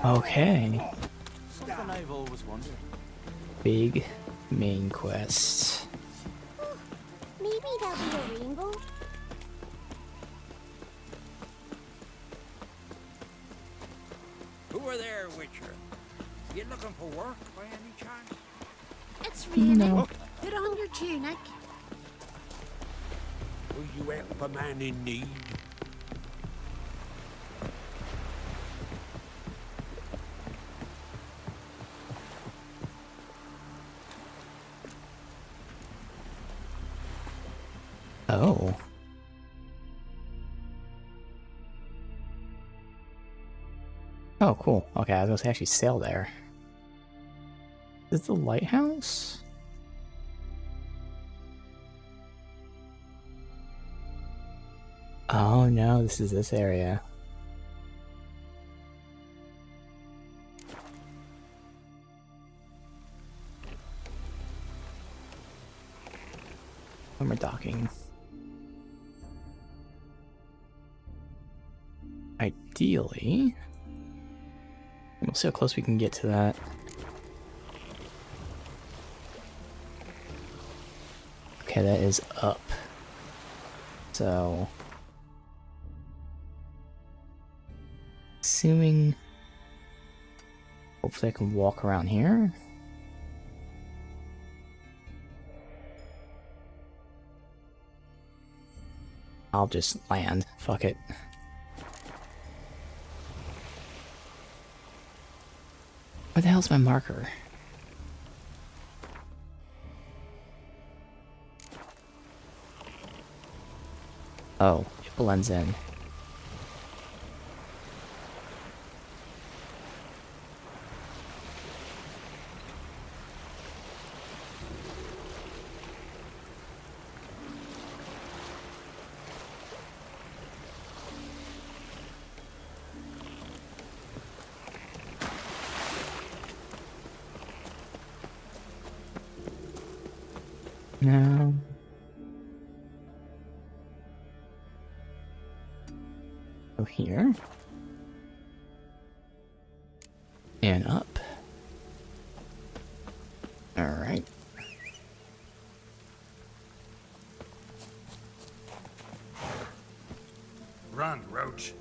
Okay. Something I've always wondered. Big main quest. Maybe there'll be a rainbow? Who are there, Witcher? You looking for work by any chance? It's raining. No. Put on your tunic. Will you help a man in need? Oh. Oh, cool. Okay, I was gonna say actually sail there. Is this the lighthouse? Oh no, this is this area. When we're docking. Ideally, we'll see how close we can get to that. Okay, that is up. So, assuming, hopefully I can walk around here. I'll just land. Fuck it. Where the hell's my marker? Oh, it blends in. No. Go here. And up. Alright. Run, Roach.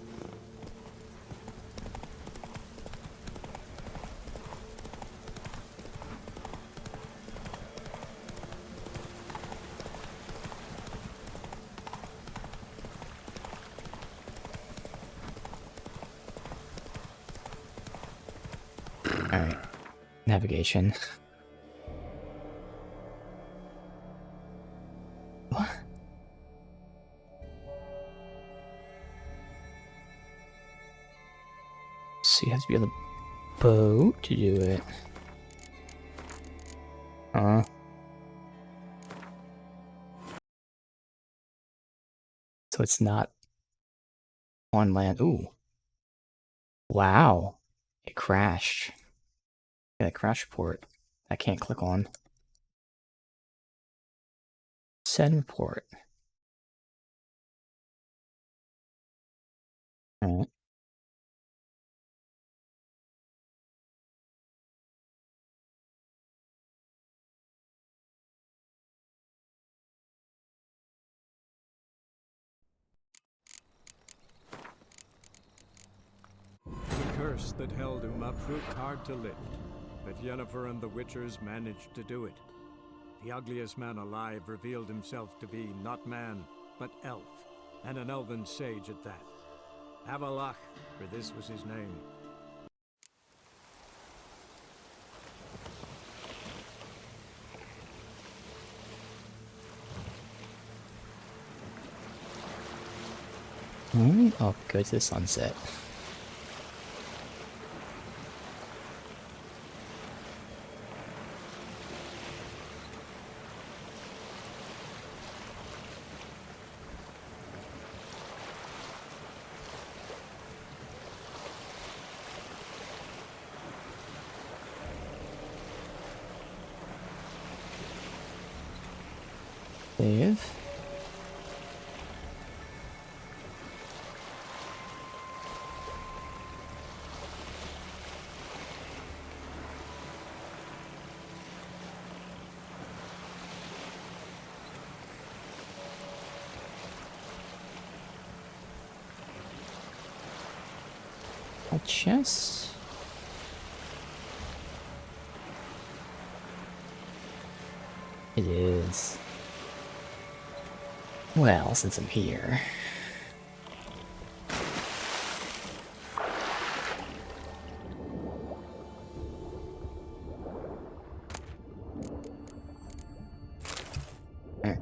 Alright. Navigation. What? So you have to be on the boat to do it. So it's not on land. Ooh. Wow. It crashed. Yeah, crash report. I can't click on. Send report. Alright. The curse that held Uma proved hard to lift, but Yennefer and the Witchers managed to do it. The ugliest man alive revealed himself to be not man, but elf, and an elven sage at that. Avalach, for this was his name. Alright, I'll go to the sunset. Save. A chest? It is. Well, since I'm here. Alright.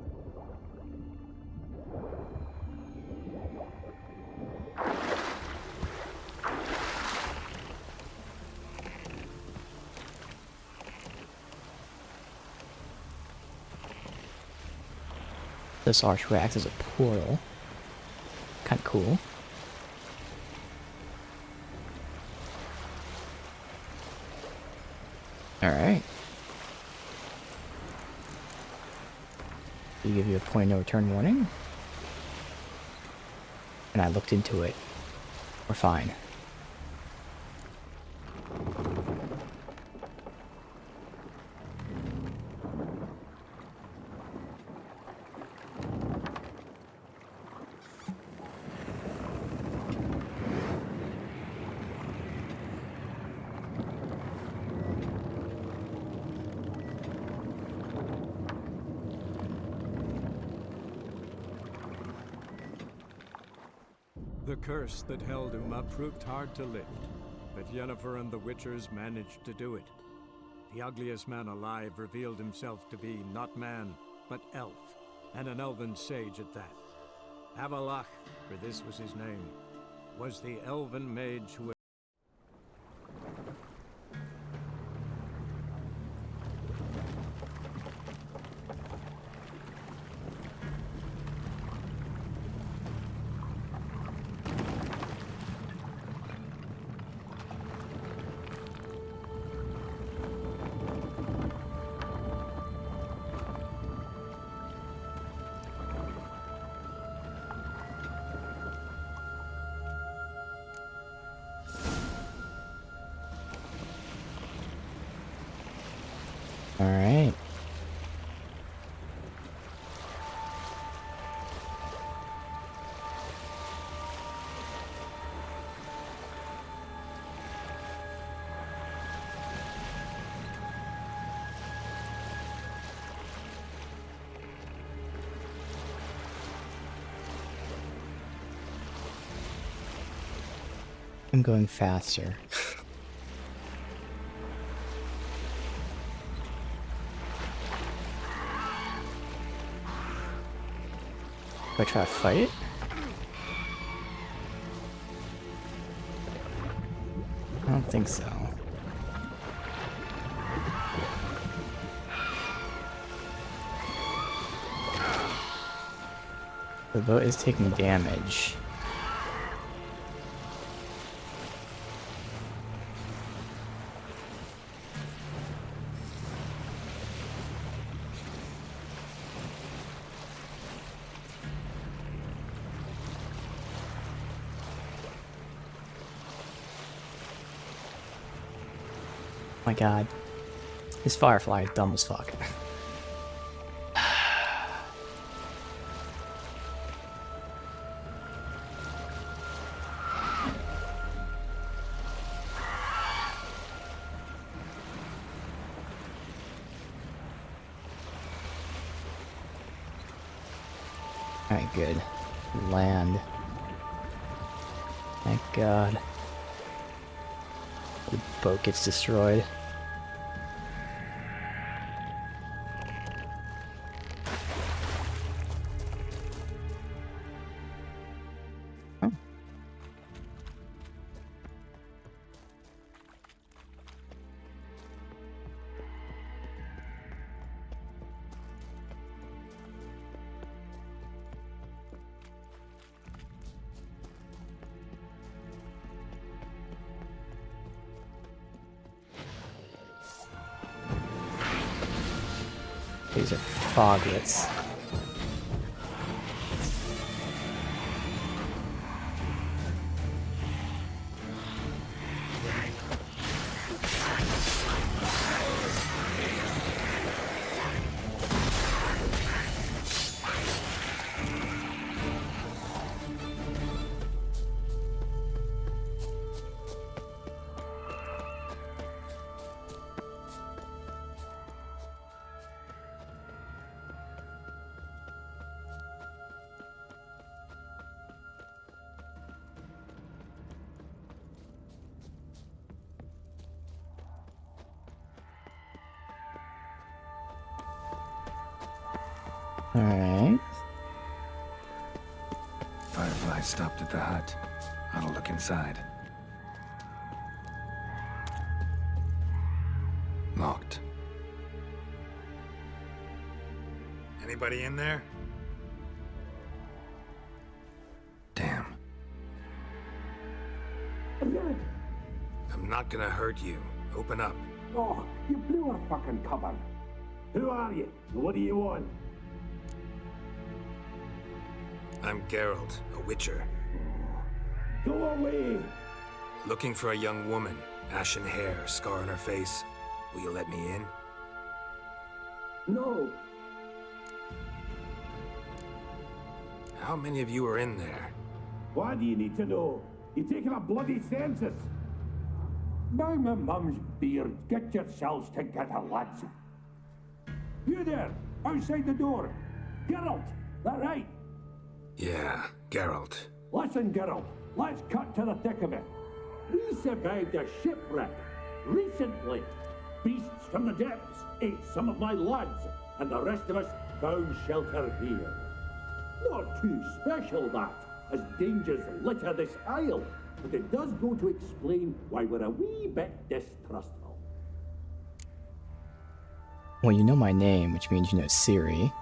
This archway acts as a portal. Kind of cool. Alright. We give you a point of no return warning. And I looked into it. We're fine. The curse that held Uma proved hard to lift, but Yennefer and the Witchers managed to do it. The ugliest man alive revealed himself to be not man, but elf, and an elven sage at that. Avalach, for this was his name, was the elven mage who Alright. I'm going faster. Do I try to fight it? I don't think so. The boat is taking damage. My god. This Firefly is dumb as fuck. Alright, good. Land. Thank god. The boat gets destroyed. Oh. These are foglets. Alright. Firefly stopped at the hut. I'll look inside. Locked. Anybody in there? Damn. I'm not gonna hurt you. Open up. Oh, you blew our fucking cover. Who are you? What do you want? I'm Geralt, a witcher. Go away! Looking for a young woman. Ashen hair, scar on her face. Will you let me in? No! How many of you are in there? Why do you need to know? You're taking a bloody census! Now my mum's beard, get yourselves together, lads. You there, outside the door. Geralt, that right? Yeah, Geralt. Listen, Geralt, let's cut to the thick of it. We survived a shipwreck recently. Beasts from the depths ate some of my lads, and the rest of us found shelter here. Not too special, that, as dangers litter this isle, but it does go to explain why we're a wee bit distrustful. Well, you know my name, which means you know Ciri.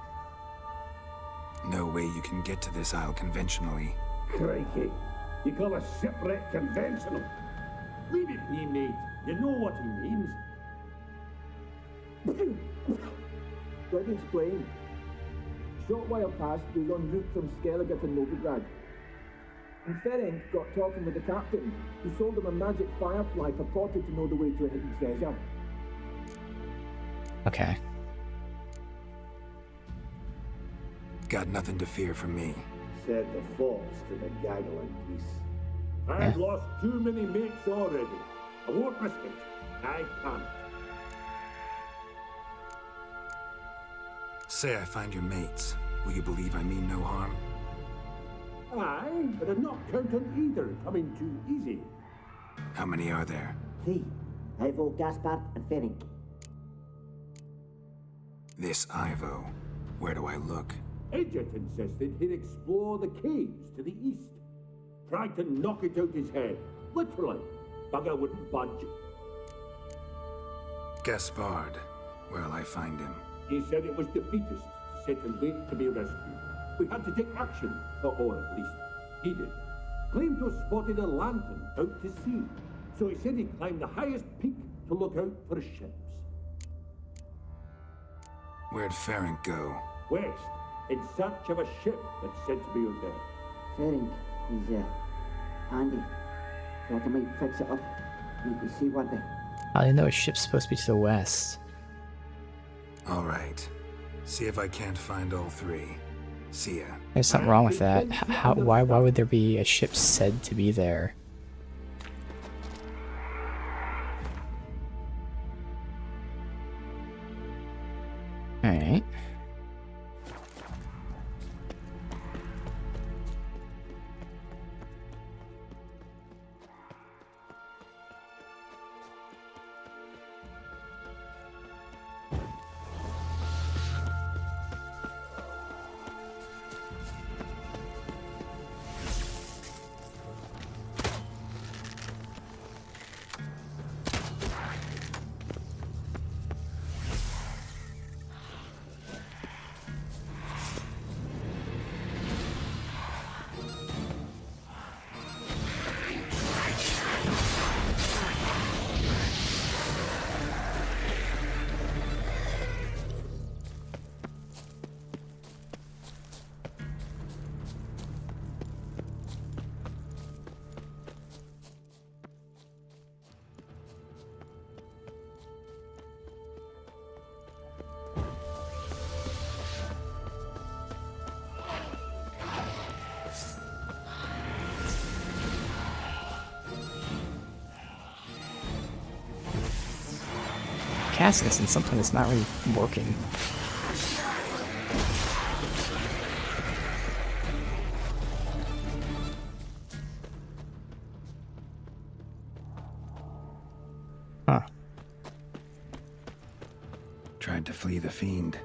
No way you can get to this isle conventionally. Crikey, you call a shipwreck conventional? Leave it be, mate. You know what he means. Let me explain. Short while past, we were en route from Skellige to Novigrad. And Ferenc got talking with the captain, who sold him a magic firefly purported to know the way to a hidden treasure. Okay. Got nothing to fear from me. Said the fox to the gaggling geese. I've lost too many mates already. I won't risk it. I can't. Say I find your mates. Will you believe I mean no harm? Aye, but I'm not counting either coming too easy. How many are there? 3. Ivo, Gaspard, and Ferenc. This Ivo. Where do I look? Edget insisted he'd explore the caves to the east. Tried to knock it out his head. Literally. Bugger wouldn't budge. Gaspard. Where'll I find him? He said it was defeatist, set and wait to be rescued. We had to take action, or at least he did. Claimed to have spotted a lantern out to sea, so he said he'd climb the highest peak to look out for ships. Where'd Ferenc go? West, in search of a ship that's said to be out there. Ferenc, he's handy. Thought I might fix it up. Make me seaworthy. I didn't know a ship's supposed to be to the west. All right. See if I can't find all 3. See ya. There's something wrong with that. Why would there be a ship said to be there? Alright. Casting this in something that's not really working. Huh. Tried to flee the fiend.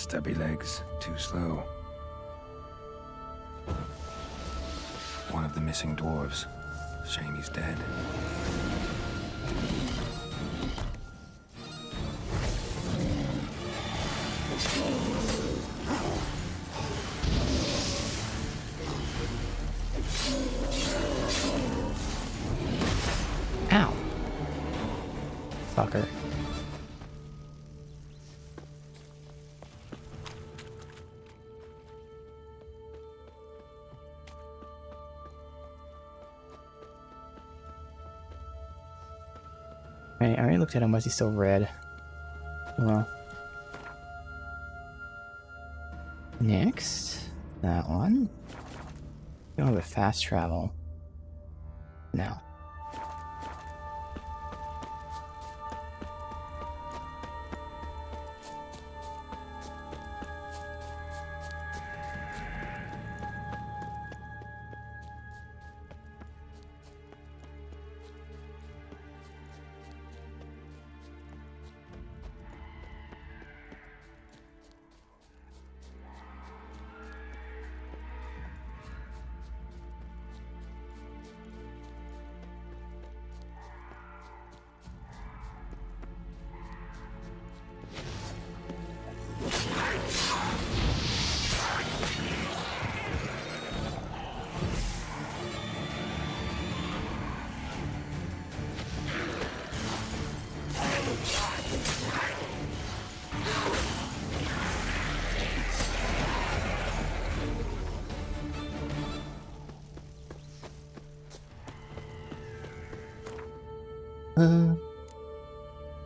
Stubby legs, too slow. One of the missing dwarves. Shame he's dead. Ow. Fucker. Right, I already looked at him. Was he still red? Well. Next. That one. You don't have a fast travel. No.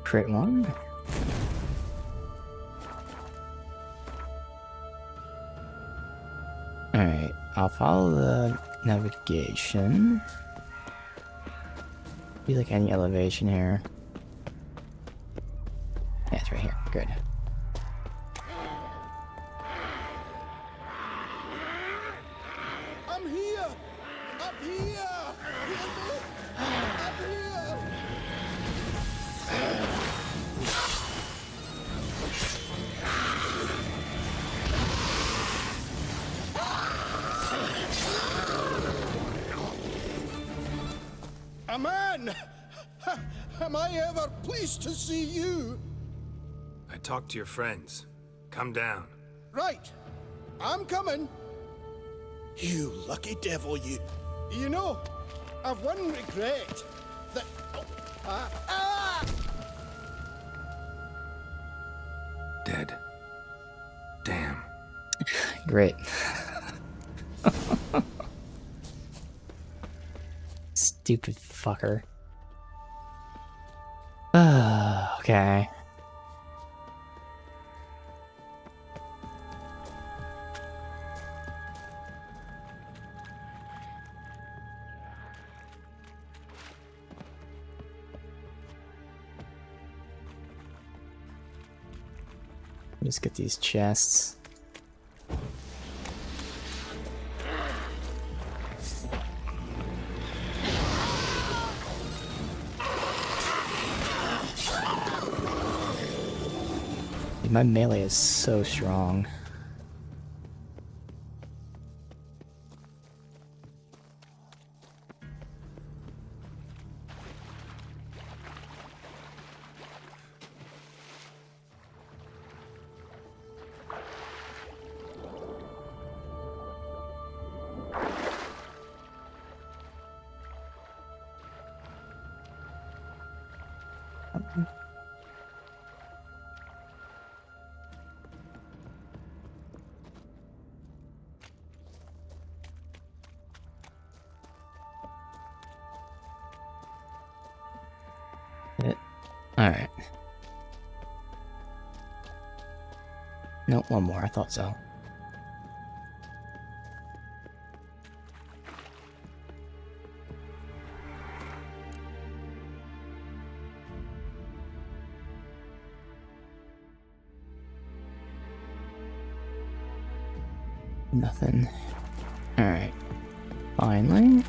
Crit one. Alright, I'll follow the navigation. Be like any elevation here. Yeah, it's right here. Good. I'm here! Up here! Up here! A man! Am I ever pleased to see you? I talked to your friends. Come down. Right. I'm coming. You lucky devil, you. You know, I've one regret. That... Dead. Damn. Great. Stupid fucker. Okay. Just get these chests. My melee is so strong. Alright. No, one more. I thought so. Nothing. Alright. Finally.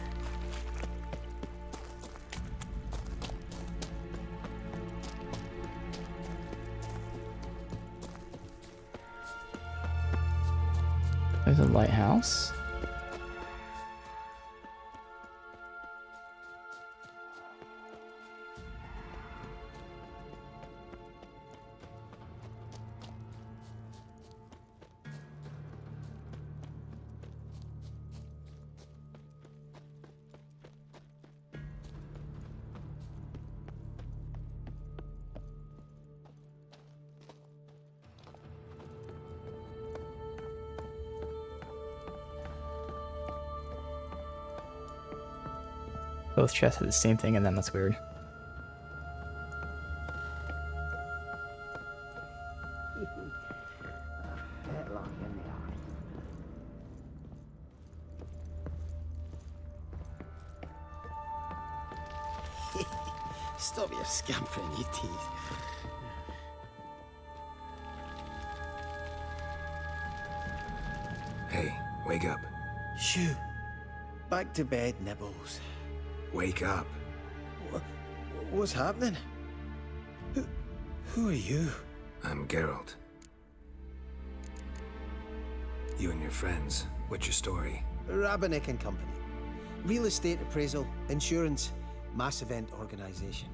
There's a lighthouse. Both chests have the same thing, and then that's weird. Stop your scampering, you teeth. Hey, wake up. Shoo. Back to bed, Nibbles. Wake up. What's happening? Who are you? I'm Geralt. You and your friends, what's your story? Rabenik and Company. Real estate appraisal, insurance, mass event organization.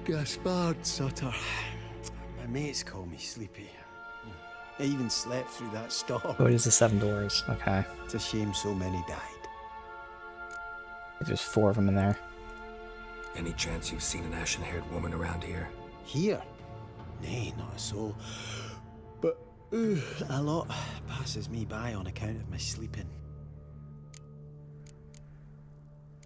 Gaspard Sutter. My mates call me Sleepy. I even slept through that storm. Oh, it is the 7 doors. Okay. It's a shame so many died. There's 4 of them in there. Any chance you've seen an ashen-haired woman around here? Here? Nay, not a soul. But a lot passes me by on account of my sleeping.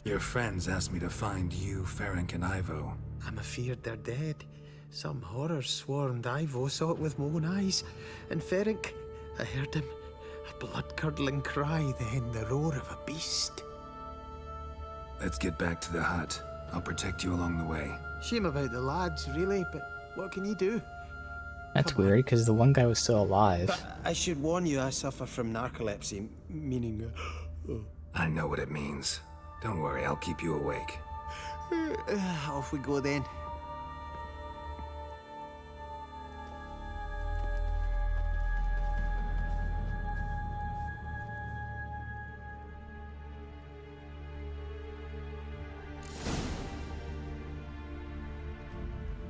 Your friends asked me to find you, Ferenc, and Ivo. I'm afeard they're dead. Some horror swarmed Ivo, saw it with my own eyes. And Ferenc, I heard him. A blood-curdling cry, then the roar of a beast. Let's get back to the hut. I'll protect you along the way. Shame about the lads, really, but what can you do? That's weird, because the one guy was still alive. But I should warn you, I suffer from narcolepsy, meaning... I know what it means. Don't worry, I'll keep you awake. Off we go then.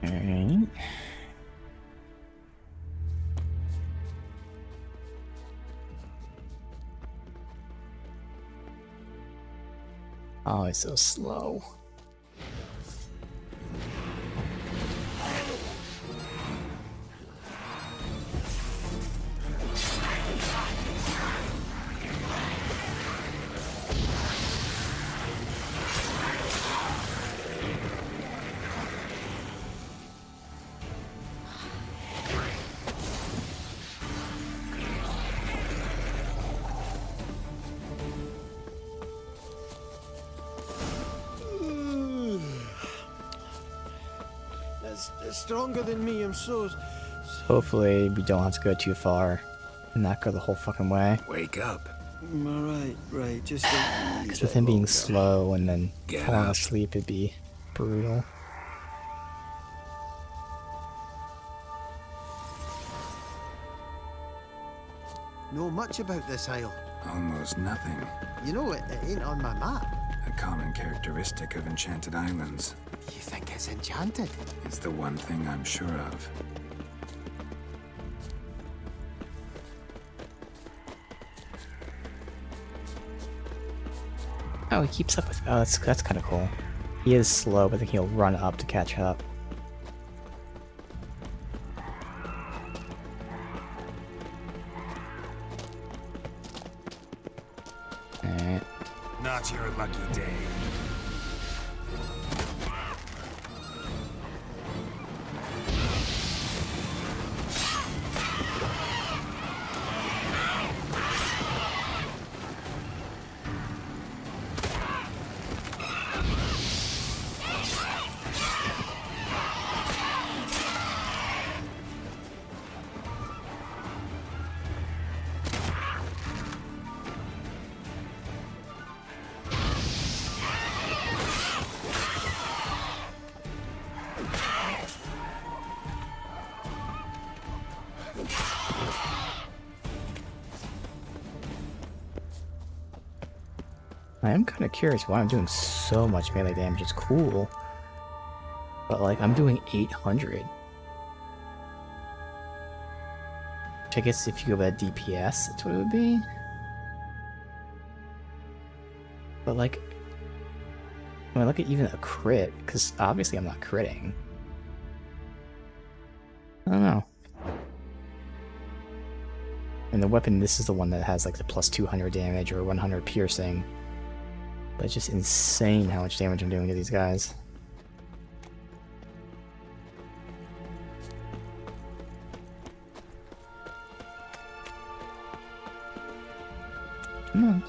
Alright. Oh, it's so slow. It's stronger than me, I'm so... Hopefully we don't have to go too far and not go the whole fucking way. Wake up. Right, just... Because with him being slow and then Get falling up. asleep, it'd be brutal. Know much about this isle. Almost nothing. You know, it ain't on my map. A common characteristic of enchanted islands. You think it's enchanted? It's the one thing I'm sure of. Oh, he keeps up with... Oh, that's kind of cool. He is slow, but then he'll run up to catch up. Alright. Not your lucky day. I am kind of curious why I'm doing so much melee damage. It's cool. But, like, I'm doing 800. Which I guess if you go by DPS, that's what it would be. But, like, when I look at even a crit, because obviously I'm not critting. I don't know. And the weapon, this is the one that has like the plus 200 damage or 100 piercing. But it's just insane how much damage I'm doing to these guys. Come on.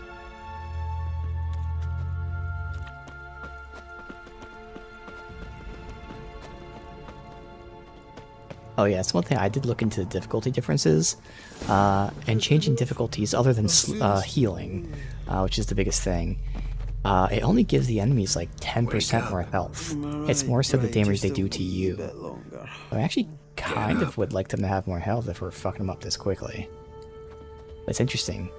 Oh yeah, it's one thing I did look into the difficulty differences, and changing difficulties other than healing, which is the biggest thing. It only gives the enemies like 10% more health. It's more so the damage they do to you. I actually kind of would like them to have more health if we're fucking them up this quickly. It's interesting.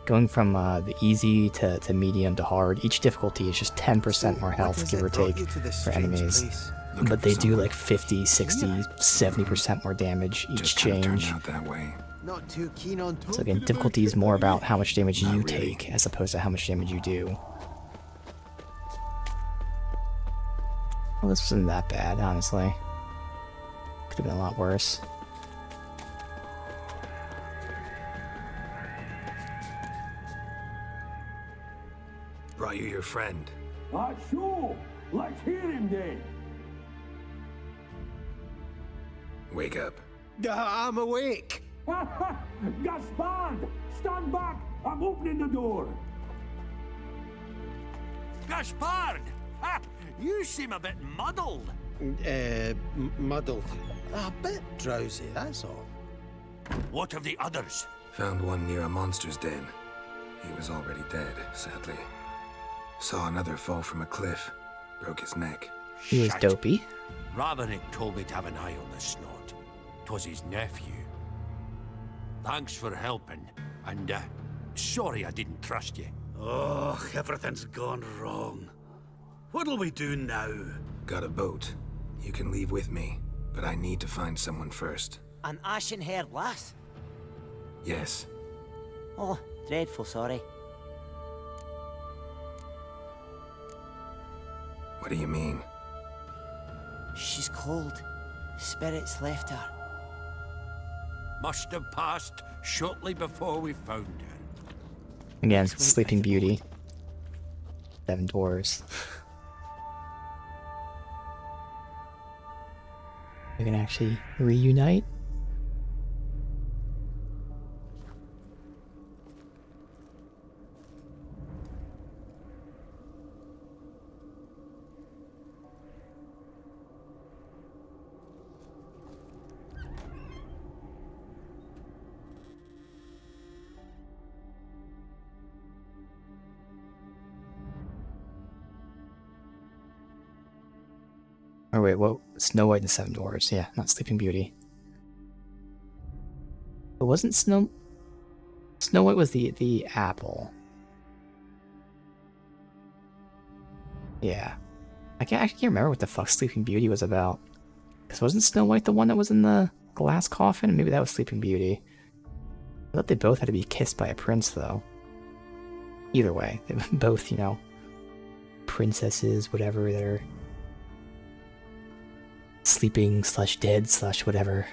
Going from the easy to medium to hard, each difficulty is just 10% more health, give or take, for enemies. But they do like 50, 60, 70% more damage each change. Not too keen on So again, difficulty is more about how much damage you take as opposed to how much damage you do. Well, this wasn't that bad, honestly. Could have been a lot worse. Brought you your friend. Sure. Let's hear him then. Wake up. I'm awake. Gaspard! Stand back! I'm opening the door. Gaspard! Ha! You seem a bit muddled. Muddled. A bit drowsy, that's all. What of the others? Found one near a monster's den. He was already dead, sadly. Saw another fall from a cliff. Broke his neck. He was dopey. Raverick told me to have an eye on the snot. 'Twas his nephew. Thanks for helping, and sorry I didn't trust you. Oh, everything's gone wrong. What'll we do now? Got a boat. You can leave with me, but I need to find someone first. An ashen-haired lass? Yes. Oh, dreadful sorry. What do you mean? She's cold. Spirits left her. Must have passed shortly before we found her. Again, Sleeping Beauty. 7 dwarves. We can actually reunite. Oh wait, what? Snow White and the 7 Dwarfs. Yeah, not Sleeping Beauty. But wasn't Snow White was the apple. Yeah. I can't remember what the fuck Sleeping Beauty was about. Because wasn't Snow White the one that was in the glass coffin? Maybe that was Sleeping Beauty. I thought they both had to be kissed by a prince, though. Either way, they both, you know, princesses, whatever, they're sleeping / dead / whatever.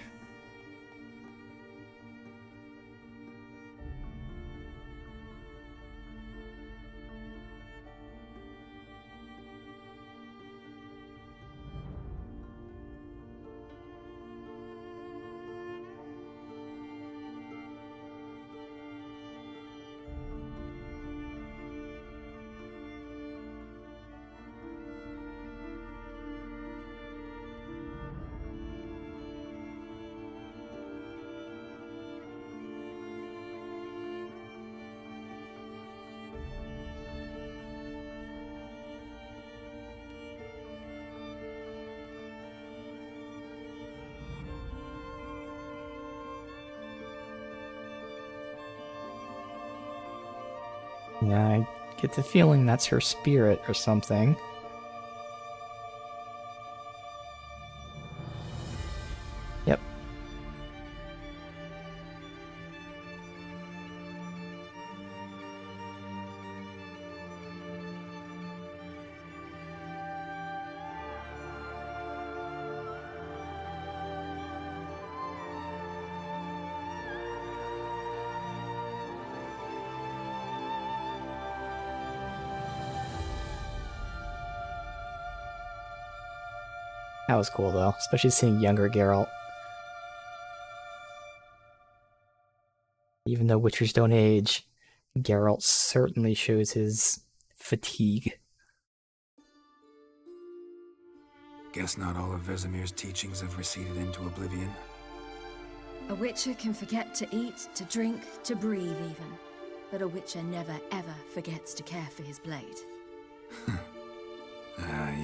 Yeah, I Get the feeling that's her spirit or something. Yep. That was cool though, especially seeing younger Geralt. Even though Witchers don't age, Geralt certainly shows his fatigue. Guess not all of Vesemir's teachings have receded into oblivion. A Witcher can forget to eat, to drink, to breathe even. But a Witcher never ever forgets to care for his blade.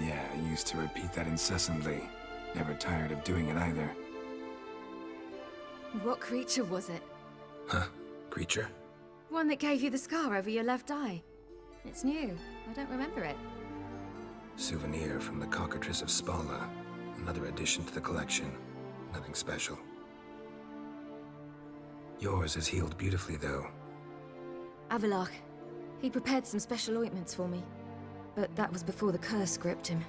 Yeah, I used to repeat that incessantly. Never tired of doing it either. What creature was it? Huh? Creature? One that gave you the scar over your left eye. It's new. I don't remember it. Souvenir from the Cockatrice of Spala. Another addition to the collection. Nothing special. Yours is healed beautifully, though. Avallac'h. He prepared some special ointments for me. But that was before the curse gripped him.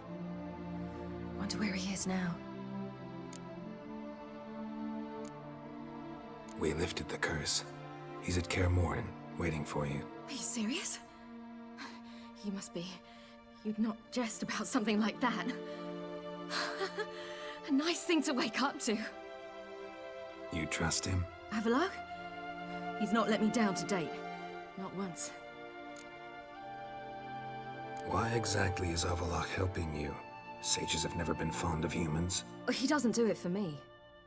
Wonder where he is now. We lifted the curse. He's at Kaer Morhen, waiting for you. Are you serious? You must be. You'd not jest about something like that. A nice thing to wake up to. You trust him? Avallac'h? He's not let me down to date. Not once. Why exactly is Avallac'h helping you? Sages have never been fond of humans. He doesn't do it for me.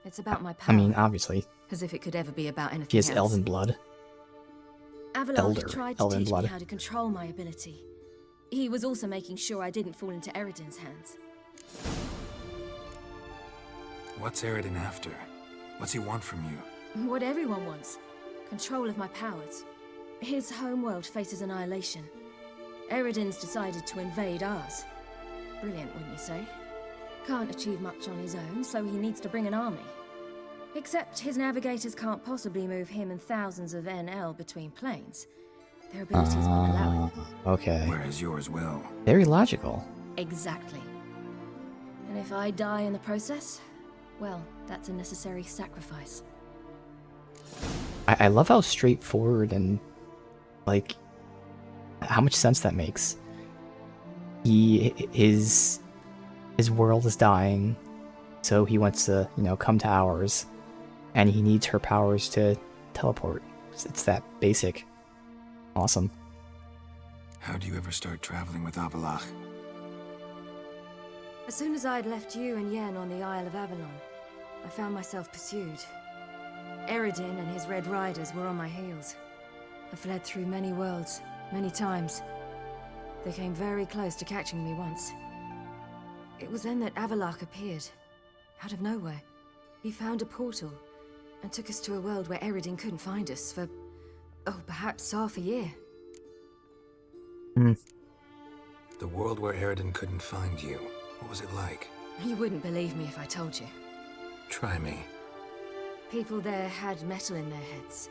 It's about my power. I mean, obviously. As if it could ever be about anything He has else. elven blood. Avallac'h tried to elven teach blood. me how to control my ability. He was also making sure I didn't fall into Eredin's hands. What's Eredin after? What's he want from you? What everyone wants. Control of my powers. His homeworld faces annihilation. Eredin's decided to invade ours. Brilliant, wouldn't you say? Can't achieve much on his own, so he needs to bring an army. Except his navigators can't possibly move him and thousands of NL between planes. Their abilities won't allow it. Okay. Whereas yours will. Very logical. Exactly. And if I die in the process, well, that's a necessary sacrifice. I love how straightforward and, like, how much sense that makes. His world is dying, so he wants to, come to ours, and he needs her powers to teleport. It's that basic. Awesome. How do you ever start traveling with Avallac'h? As soon as I'd left you and Yen on the Isle of Avalon, I found myself pursued. Eredin and his Red Riders were on my heels. I fled through many worlds, many times. They came very close to catching me once. It was then that Avallac'h appeared, out of nowhere. He found a portal, and took us to a world where Eredin couldn't find us for, perhaps half a year. The world where Eredin couldn't find you. What was it like? You wouldn't believe me if I told you. Try me. People there had metal in their heads,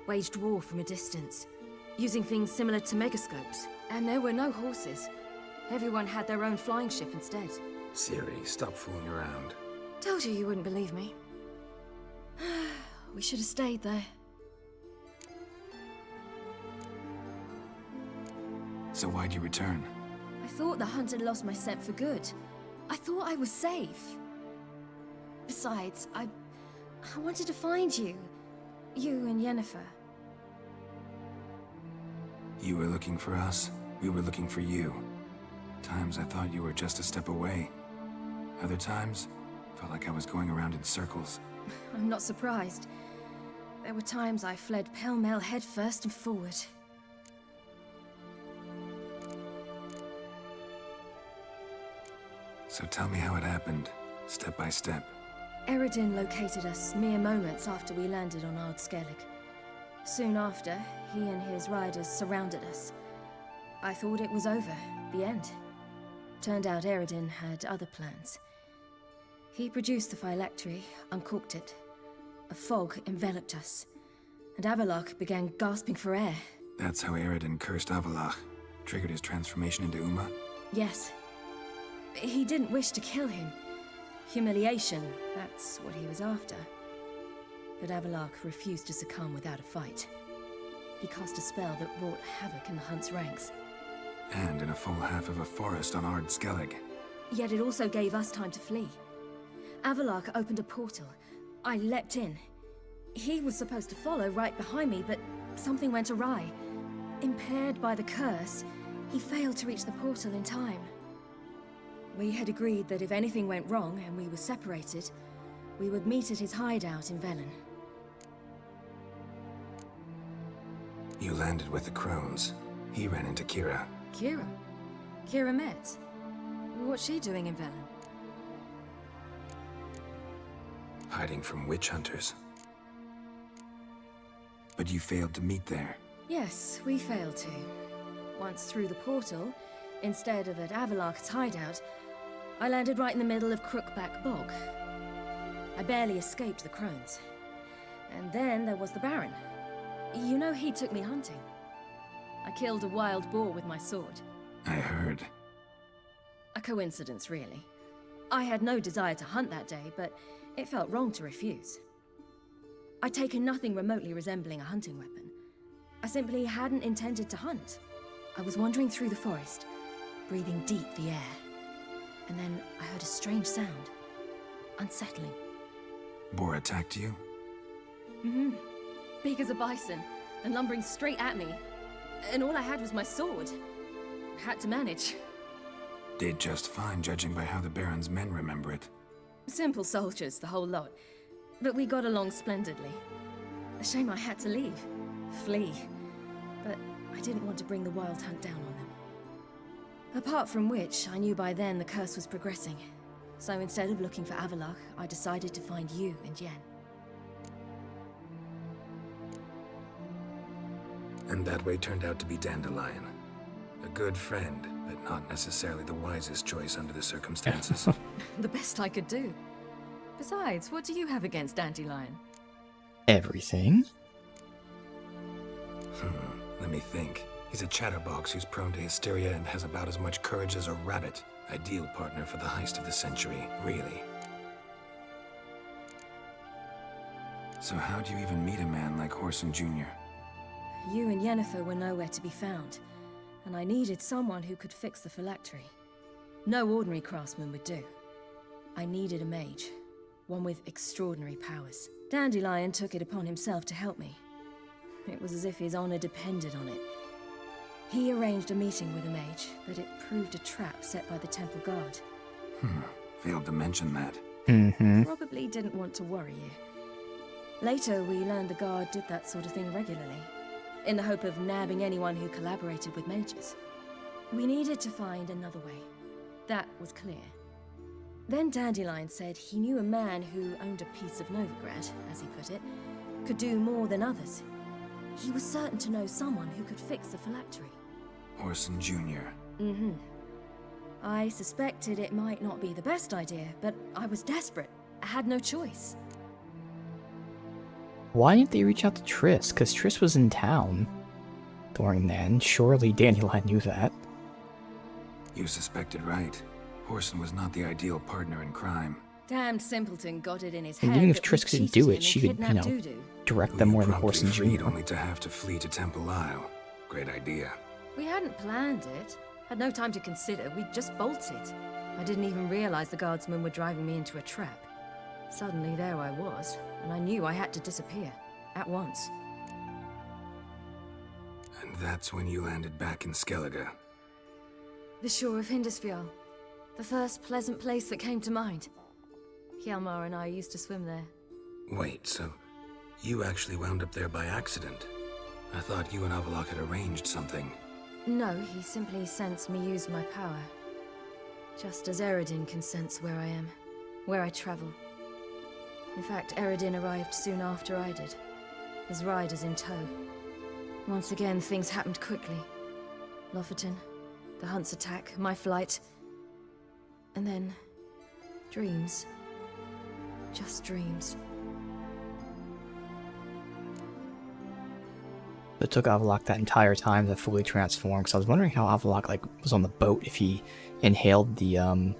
waged war from a distance, using things similar to megascopes. And there were no horses. Everyone had their own flying ship instead. Ciri, stop fooling around. Told you wouldn't believe me. We should have stayed there. So why'd you return? I thought the hunt had lost my scent for good. I thought I was safe. Besides, I wanted to find you. You and Yennefer. You were looking for us. We were looking for you. Times I thought you were just a step away. Other times, felt like I was going around in circles. I'm not surprised. There were times I fled pell-mell headfirst and forward. So tell me how it happened, step by step. Eredin located us mere moments after we landed on Ard Skellig. Soon after, he and his riders surrounded us. I thought it was over, the end. Turned out Eredin had other plans. He produced the phylactery, uncorked it. A fog enveloped us, and Avallac'h began gasping for air. That's how Eredin cursed Avallac'h, triggered his transformation into Uma? Yes. He didn't wish to kill him. Humiliation, that's what he was after. But Avallac'h refused to succumb without a fight. He cast a spell that wrought havoc in the Hunt's ranks. And in a full half of a forest on Ard Skellig. Yet it also gave us time to flee. Avallac'h opened a portal. I leapt in. He was supposed to follow right behind me, but something went awry. Impaired by the curse, he failed to reach the portal in time. We had agreed that if anything went wrong and we were separated, we would meet at his hideout in Velen. You landed with the Crones. He ran into Kira. Kira? Kira Metz? What's she doing in Velen? Hiding from witch hunters. But you failed to meet there. Yes, we failed to. Once through the portal, instead of at Avallac'h's hideout, I landed right in the middle of Crookback Bog. I barely escaped the Crones. And then there was the Baron. You know, he took me hunting. I killed a wild boar with my sword. I heard. A coincidence, really. I had no desire to hunt that day, but it felt wrong to refuse. I'd taken nothing remotely resembling a hunting weapon. I simply hadn't intended to hunt. I was wandering through the forest, breathing deep the air. And then I heard a strange sound. Unsettling. Boar attacked you? Mm-hmm. Big as a bison, and lumbering straight at me. And all I had was my sword. Had to manage. Did just fine, judging by how the Baron's men remember it. Simple soldiers, the whole lot. But we got along splendidly. A shame I had to leave. Flee. But I didn't want to bring the Wild Hunt down on them. Apart from which, I knew by then the curse was progressing. So instead of looking for Avallac'h, I decided to find you and Yen. And that way turned out to be Dandelion. A good friend, but not necessarily the wisest choice under the circumstances. The best I could do. Besides, what do you have against Dandelion? Everything. Let me think. He's a chatterbox who's prone to hysteria and has about as much courage as a rabbit. Ideal partner for the heist of the century, really. So how do you even meet a man like Whoreson Jr.? You and Yennefer were nowhere to be found, and I needed someone who could fix the phylactery. No ordinary craftsman would do. I needed a mage, one with extraordinary powers. Dandelion took it upon himself to help me. It was as if his honor depended on it. He arranged a meeting with a mage, but it proved a trap set by the temple guard. Failed to mention that. Probably didn't want to worry you. Later, we learned the guard did that sort of thing regularly, in the hope of nabbing anyone who collaborated with mages. We needed to find another way. That was clear. Then Dandelion said he knew a man who owned a piece of Novigrad, as he put it, could do more than others. He was certain to know someone who could fix the phylactery. Whoreson Jr. I suspected it might not be the best idea, but I was desperate. I had no choice. Why didn't they reach out to Triss? Because Triss was in town during then. Surely Dandelion knew that. You suspected right. Whoreson was not the ideal partner in crime. Damned simpleton got it in his head. And even if that Triss we couldn't cheated do him it, she and could, kidnapped Dudu. direct them more than Promptly Whoreson freed Jr. only to have to flee to Temple Isle. Great idea. We hadn't planned it. Had no time to consider. We just bolted. I didn't even realize the guardsmen were driving me into a trap. Suddenly there I was, and I knew I had to disappear. At once. And that's when you landed back in Skellige. The shore of Hindisfjall. The first pleasant place that came to mind. Hjalmar and I used to swim there. Wait, so you actually wound up there by accident? I thought you and Avallac'h had arranged something. No, he simply sensed me use my power. Just as Eredin can sense where I am, where I travel. In fact, Eredin arrived soon after I did, his riders in tow. Once again, things happened quickly. Lofoten, the hunt's attack, my flight. And then... dreams. Just dreams. It took Avallac'h that entire time to fully transform, because I was wondering how Avallac'h like was on the boat if he inhaled the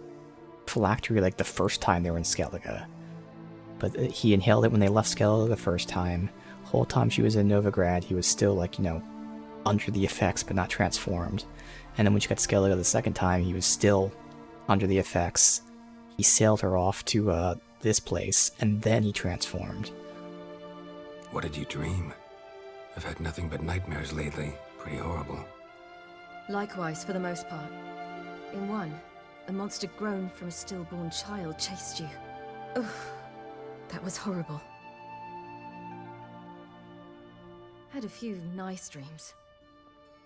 phylactery like the first time they were in Skellige. But he inhaled it when they left Skellige the first time. Whole time she was in Novigrad, he was still like, you know, under the effects but not transformed. And then when she got to Skellige the second time, he was still under the effects. He sailed her off to this place, and then he transformed. What did you dream? I've had nothing but nightmares lately. Pretty horrible. Likewise, for the most part. In one, a monster grown from a stillborn child chased you. Ugh, that was horrible. Had a few nice dreams.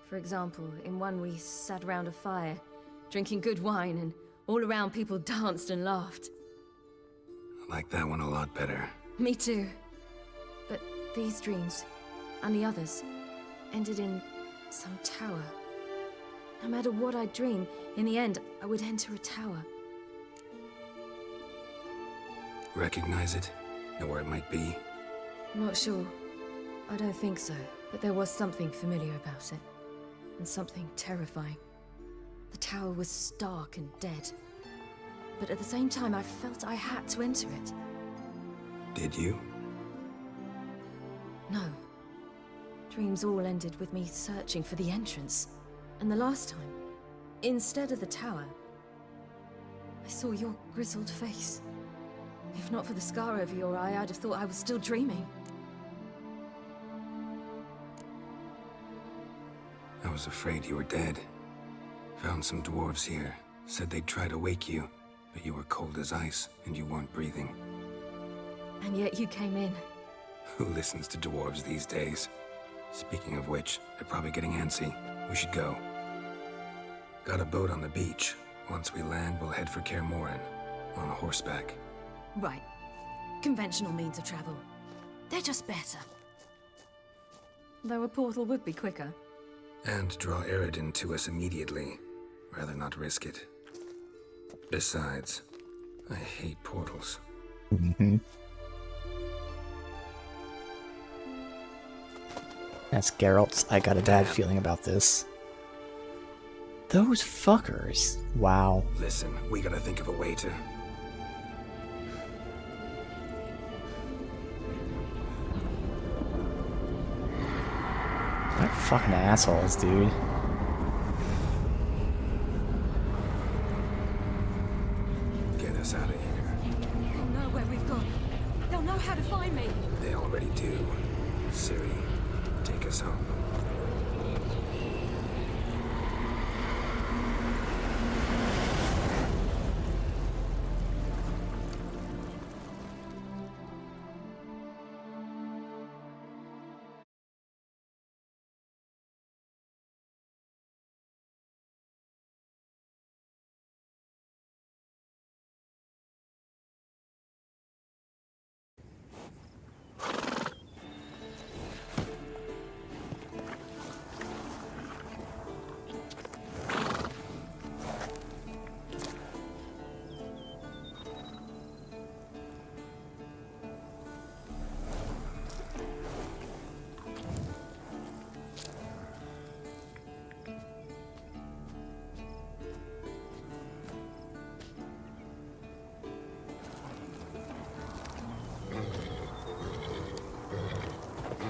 For example, in one we sat around a fire, drinking good wine, and all around people danced and laughed. I like that one a lot better. Me too. But these dreams, and the others, ended in some tower. No matter what I dream, in the end, I would enter a tower. Recognize it? Know where it might be? Not sure. I don't think so, but there was something familiar about it. And something terrifying. The tower was stark and dead. But at the same time, I felt I had to enter it. Did you? No. Dreams all ended with me searching for the entrance. And the last time, instead of the tower, I saw your grizzled face. If not for the scar over your eye, I'd have thought I was still dreaming. I was afraid you were dead. Found some dwarves here. Said they'd try to wake you, but you were cold as ice and you weren't breathing. And yet you came in. Who listens to dwarves these days? Speaking of which, they're probably getting antsy. We should go. Got a boat on the beach. Once we land, we'll head for Kaer Morhen. On horseback. Right. Conventional means of travel. They're just better. Though a portal would be quicker. And draw Eredin to us immediately. Rather not risk it. Besides, I hate portals. Mm-hmm. That's Geralt's I got a bad feeling about this. Those fuckers. Wow. Listen, we gotta think of a way to... What fucking assholes, dude. Get us out of here. They'll know where we've gone. They'll know how to find me. They already do. Ciri, take us home.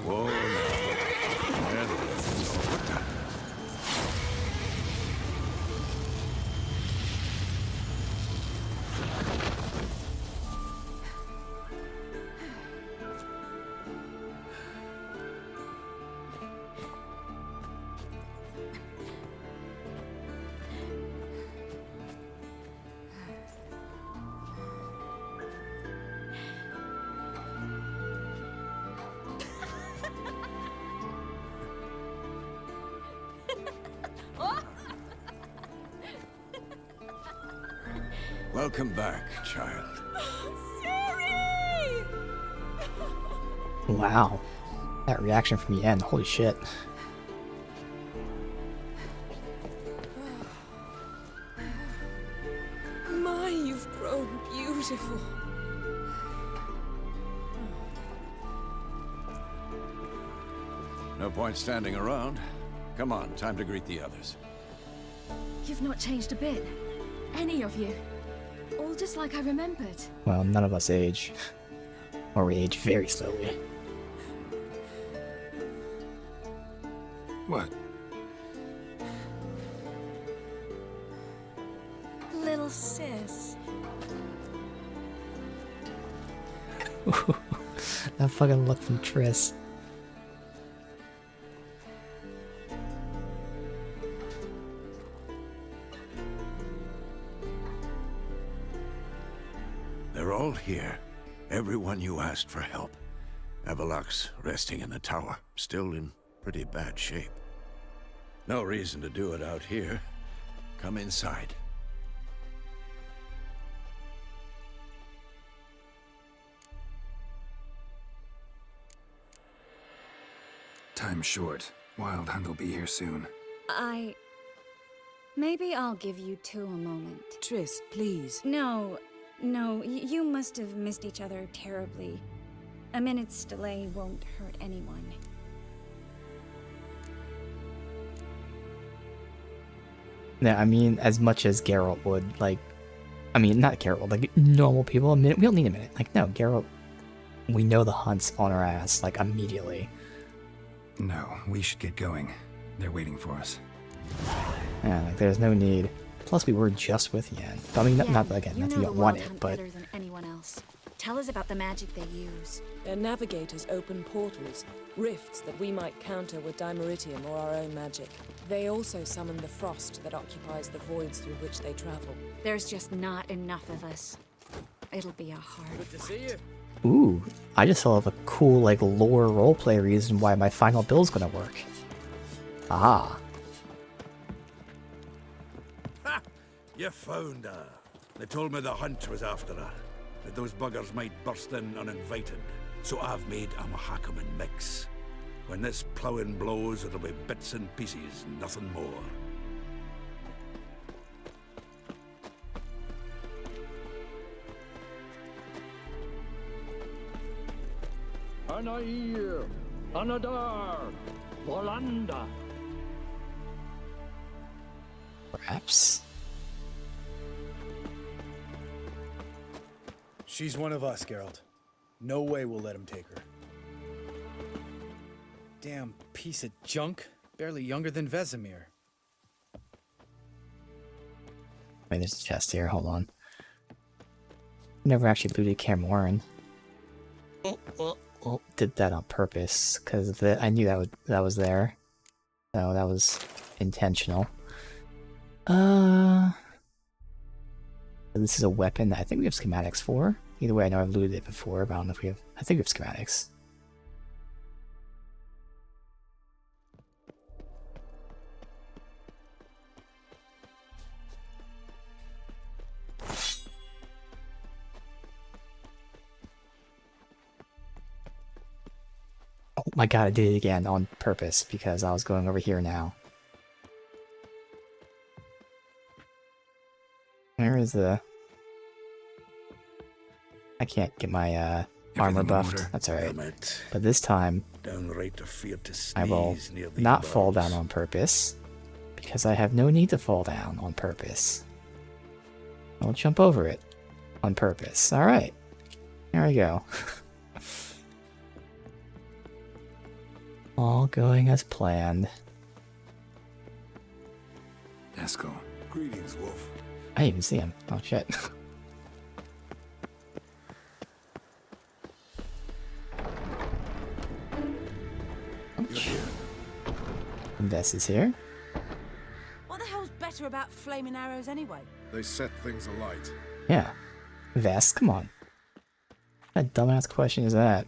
Whoa, welcome back, child. Wow. That reaction from Yen, holy shit. beautiful. No point standing around. Come on, time to greet the others. You've not changed a bit. Any of you. All just like I remembered. Well, none of us age. Or we age very slowly. What? Little sis. That fucking look from Triss. They're all here. Everyone you asked for help. Avalax resting in the tower, still in pretty bad shape. No reason to do it out here. Come inside. Time's short. Wild Hunt will be here soon. Maybe I'll give you two a moment. Triss, please. No, you must have missed each other terribly. A minute's delay won't hurt anyone. Yeah, I mean, as much as Geralt would, like... I mean, not Geralt, like, normal people, a minute? We don't need a minute. Like, no, Geralt... We know the Hunt's on our ass, like, immediately. No, we should get going. They're waiting for us. Yeah, like, there's no need. Plus, we were just with Yen. I mean, not again, not that you don't want it, but... better than anyone else. Tell us about the magic they use. Their navigators open portals, rifts that we might counter with Dimeritium or our own magic. They also summon the frost that occupies the voids through which they travel. There's just not enough of us. It'll be a hard Good to see you. Ooh, I just thought of a cool, like, lore roleplay reason why my final build's gonna work. Ah. Ha! You found her. They told me the Hunt was after her. That those buggers might burst in uninvited. So I've made a Mahakaman mix. When this ploughing blows, it'll be bits and pieces, nothing more. Anair, Anadar, Volanda. Perhaps. She's one of us, Geralt. No way we'll let him take her. Damn piece of junk. Barely younger than Vesemir. Wait, there's a chest here, hold on. Never actually looted Kaer Morhen. Oh, did that on purpose, because I knew that was there. So that was intentional. This is a weapon that I think we have schematics for. Either way, I know I've looted it before, but I don't know if we have... I think we have schematics. Oh my god, I did it again on purpose, because I was going over here now. Where is the... I can't get my armor buffed. That's alright. But this time, I will not fall down on purpose, because I have no need to fall down on purpose. I'll jump over it on purpose. Alright. There we go. All going as planned. Eskel. Greetings, Wolf. I didn't even see him. Oh shit. Vess is here. What the hell's better about flaming arrows anyway? They set things alight. Yeah. Vess, come on. What dumbass question is that?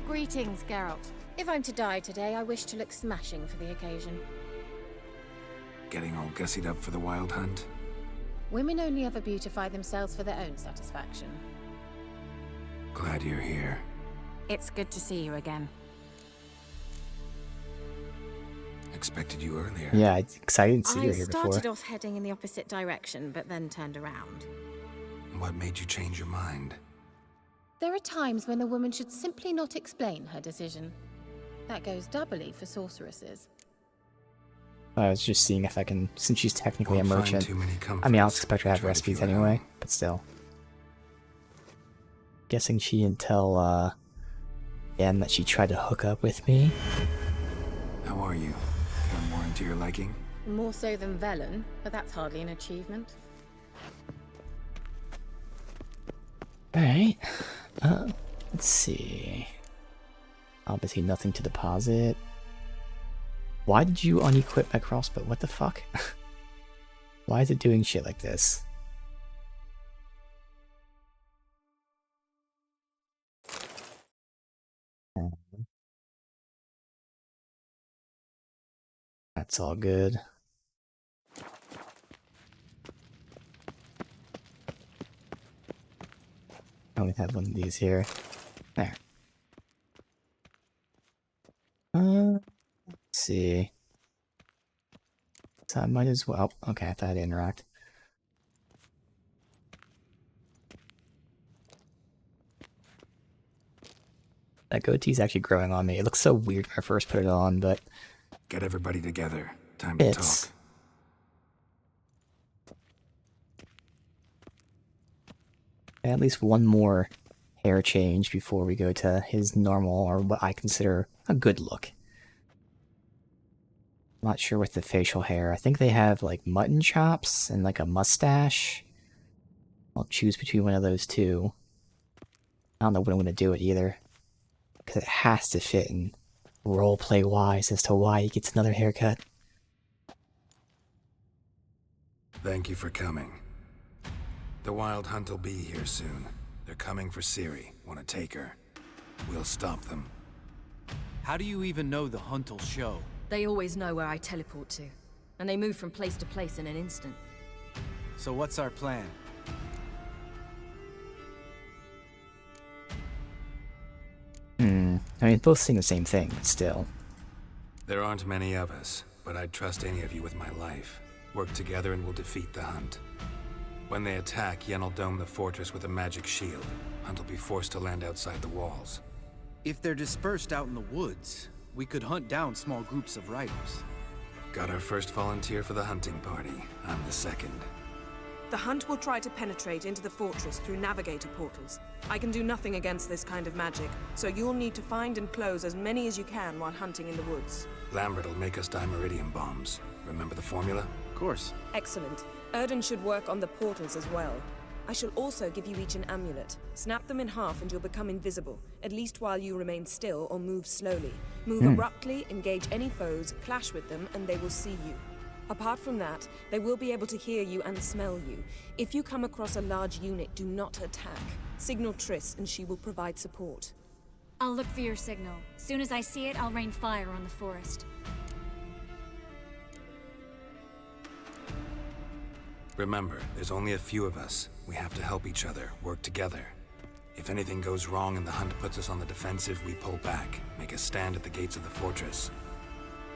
Greetings, Geralt. If I'm to die today, I wish to look smashing for the occasion. Getting all gussied up for the wild hunt? Women only ever beautify themselves for their own satisfaction. Glad you're here. It's good to see you again. Expected you earlier. Yeah, it's exciting to see you I here started before. off heading in the opposite direction, but then turned around. What made you change your mind? There are times when a woman should simply not explain her decision. That goes doubly for sorceresses. I was just seeing if I can, since she's technically Won't a find merchant. too many I mean, I'll comforts. expect her to have Try to recipes feel at anyway, home. but still. Guessing she didn't tell, Yen that she tried to hook up with me. How are you? Got more into your liking? More so than Velen, but that's hardly an achievement. Alright. Let's see. Obviously nothing to deposit. Why did you unequip my crossbow? What the fuck? Why is it doing shit like this? That's all good. I only have one of these here. There. Let's see. So I might as well. Okay, I thought I'd interact. That goatee's actually growing on me. It looks so weird when I first put it on, but Get everybody together. Time to it's talk. at least one more hair change before we go to his normal, or what I consider a good look. I'm not sure with the facial hair. I think they have like mutton chops and like a mustache. I'll choose between one of those two. I don't know when I'm going to do it either, because it has to fit in roleplay wise as to why he gets another haircut. Thank you for coming. The Wild Hunt will be here soon. They're coming for Ciri. Want to take her? We'll stop them. How do you even know the hunt'll show? They always know where I teleport to, and they move from place to place in an instant. So what's our plan? I mean, both saying the same thing, but still. There aren't many of us, but I'd trust any of you with my life. Work together and we'll defeat the Hunt. When they attack, Yen will dome the fortress with a magic shield. Hunt will be forced to land outside the walls. If they're dispersed out in the woods, we could hunt down small groups of riders. Got our first volunteer for the hunting party. I'm the second. The Hunt will try to penetrate into the fortress through navigator portals. I can do nothing against this kind of magic, so you'll need to find and close as many as you can while hunting in the woods. Lambert will make us dimeridium bombs. Remember the formula? Of course. Excellent. Erden should work on the portals as well. I shall also give you each an amulet. Snap them in half and you'll become invisible, at least while you remain still or move slowly. Move abruptly, engage any foes, clash with them, and they will see you. Apart from that, they will be able to hear you and smell you. If you come across a large unit, do not attack. Signal Triss and she will provide support. I'll look for your signal. Soon as I see it, I'll rain fire on the forest. Remember, there's only a few of us. We have to help each other, work together. If anything goes wrong and the Hunt puts us on the defensive, we pull back, make a stand at the gates of the fortress.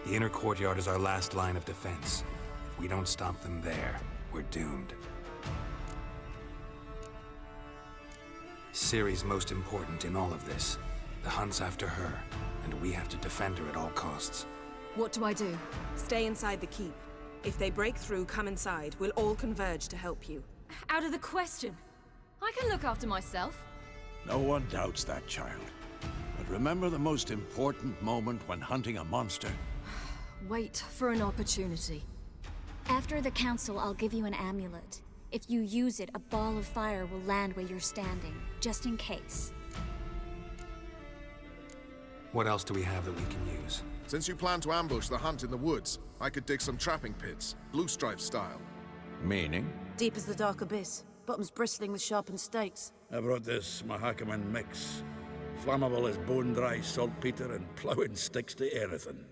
The inner courtyard is our last line of defense. If we don't stop them there, we're doomed. Ciri's most important in all of this. The Hunt's after her, and we have to defend her at all costs. What do I do? Stay inside the keep. If they break through, come inside. We'll all converge to help you. Out of the question. I can look after myself. No one doubts that, child. But remember the most important moment when hunting a monster? Wait for an opportunity. After the council, I'll give you an amulet. If you use it, a ball of fire will land where you're standing, just in case. What else do we have that we can use? Since you plan to ambush the Hunt in the woods, I could dig some trapping pits, blue stripe style. Meaning? Deep as the dark abyss, bottoms bristling with sharpened stakes. I brought this Mahakaman mix. Flammable as bone-dry saltpeter and ploughing sticks to anything.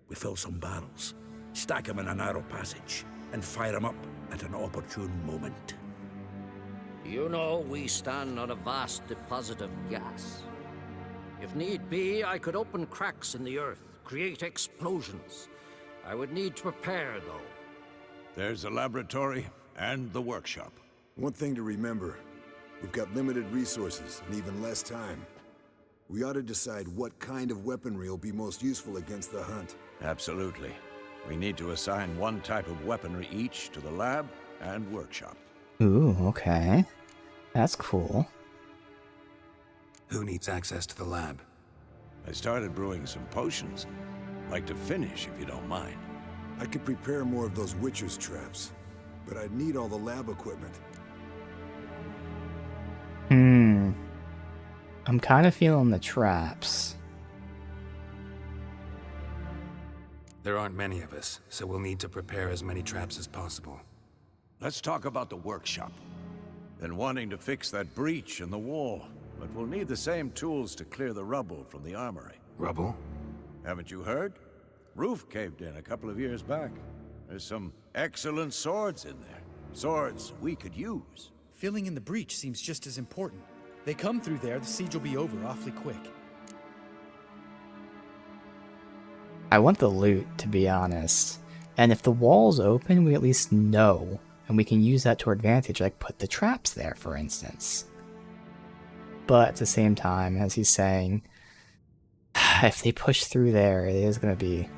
We fill some barrels. Stack them in a narrow passage, and fire them up at an opportune moment. You know, we stand on a vast deposit of gas. If need be, I could open cracks in the earth, create explosions. I would need to prepare, though. There's the laboratory and the workshop. One thing to remember, we've got limited resources and even less time. We ought to decide what kind of weaponry will be most useful against the hunt. Absolutely. We need to assign one type of weaponry each to the lab and workshop. Ooh, okay. That's cool. Who needs access to the lab? I started brewing some potions. Like to finish, if you don't mind. I could prepare more of those Witcher's traps, but I'd need all the lab equipment. I'm kind of feeling the traps. There aren't many of us, so we'll need to prepare as many traps as possible. Let's talk about the workshop. Been wanting to fix that breach in the wall, but we'll need the same tools to clear the rubble from the armory. Rubble? Haven't you heard? Roof caved in a couple of years back. There's some excellent swords in there. Swords we could use. Filling in the breach seems just as important. They come through there, the siege will be over awfully quick. I want the loot, to be honest. And if the wall's open, we at least know. And we can use that to our advantage, like put the traps there, for instance. But at the same time, as he's saying, if they push through there, it is going to be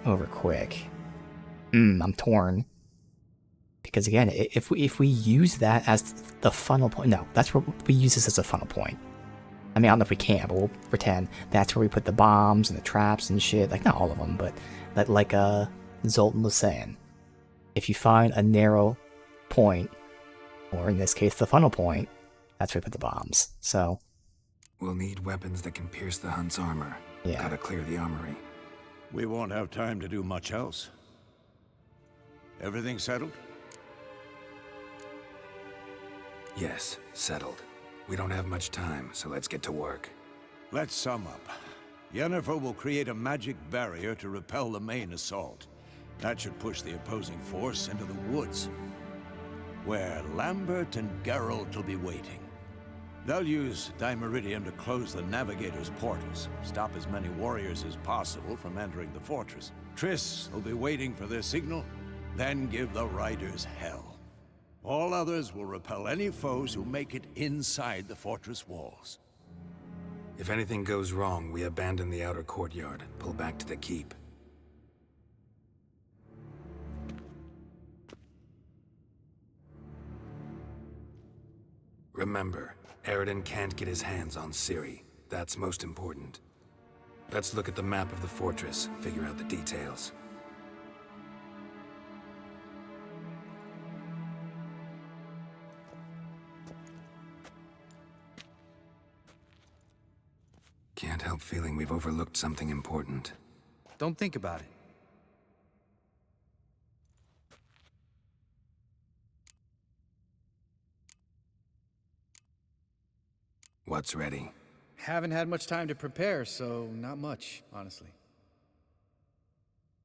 over quick. I'm torn. Because again, if we use that as the funnel point, no, that's where we use this as a funnel point. I mean, I don't know if we can, but we'll pretend that's where we put the bombs and the traps and shit. Like, not all of them, but like Zoltan was saying. If you find a narrow point, or in this case, the funnel point, that's where we put the bombs. So we'll need weapons that can pierce the hunt's armor. Yeah. Gotta clear the armory. We won't have time to do much else. Everything settled? Yes, settled. We don't have much time, so let's get to work. Let's sum up. Yennefer will create a magic barrier to repel the main assault. That should push the opposing force into the woods, where Lambert and Geralt will be waiting. They'll use Dimeridium to close the Navigator's portals, stop as many warriors as possible from entering the fortress. Triss will be waiting for their signal, then give the riders hell. All others will repel any foes who make it inside the fortress walls. If anything goes wrong, we abandon the outer courtyard, pull back to the keep. Remember, Eredin can't get his hands on Ciri. That's most important. Let's look at the map of the fortress, figure out the details. Can't help feeling we've overlooked something important. Don't think about it. What's ready? Haven't had much time to prepare, so not much, honestly.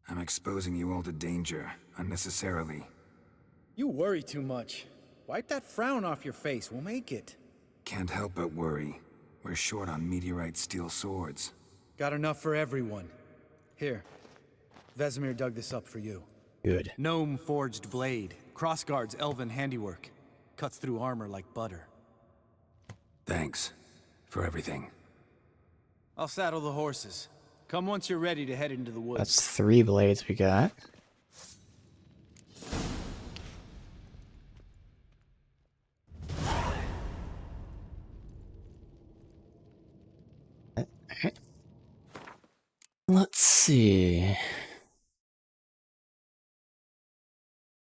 I'm exposing you all to danger, unnecessarily. You worry too much. Wipe that frown off your face, we'll make it. Can't help but worry. We're short on meteorite steel swords. Got enough for everyone. Here, Vesemir dug this up for you. Good. Gnome forged blade. Crossguard's elven handiwork. Cuts through armor like butter. Thanks for everything. I'll saddle the horses. Come once you're ready to head into the woods. That's 3 blades we got. Let's see.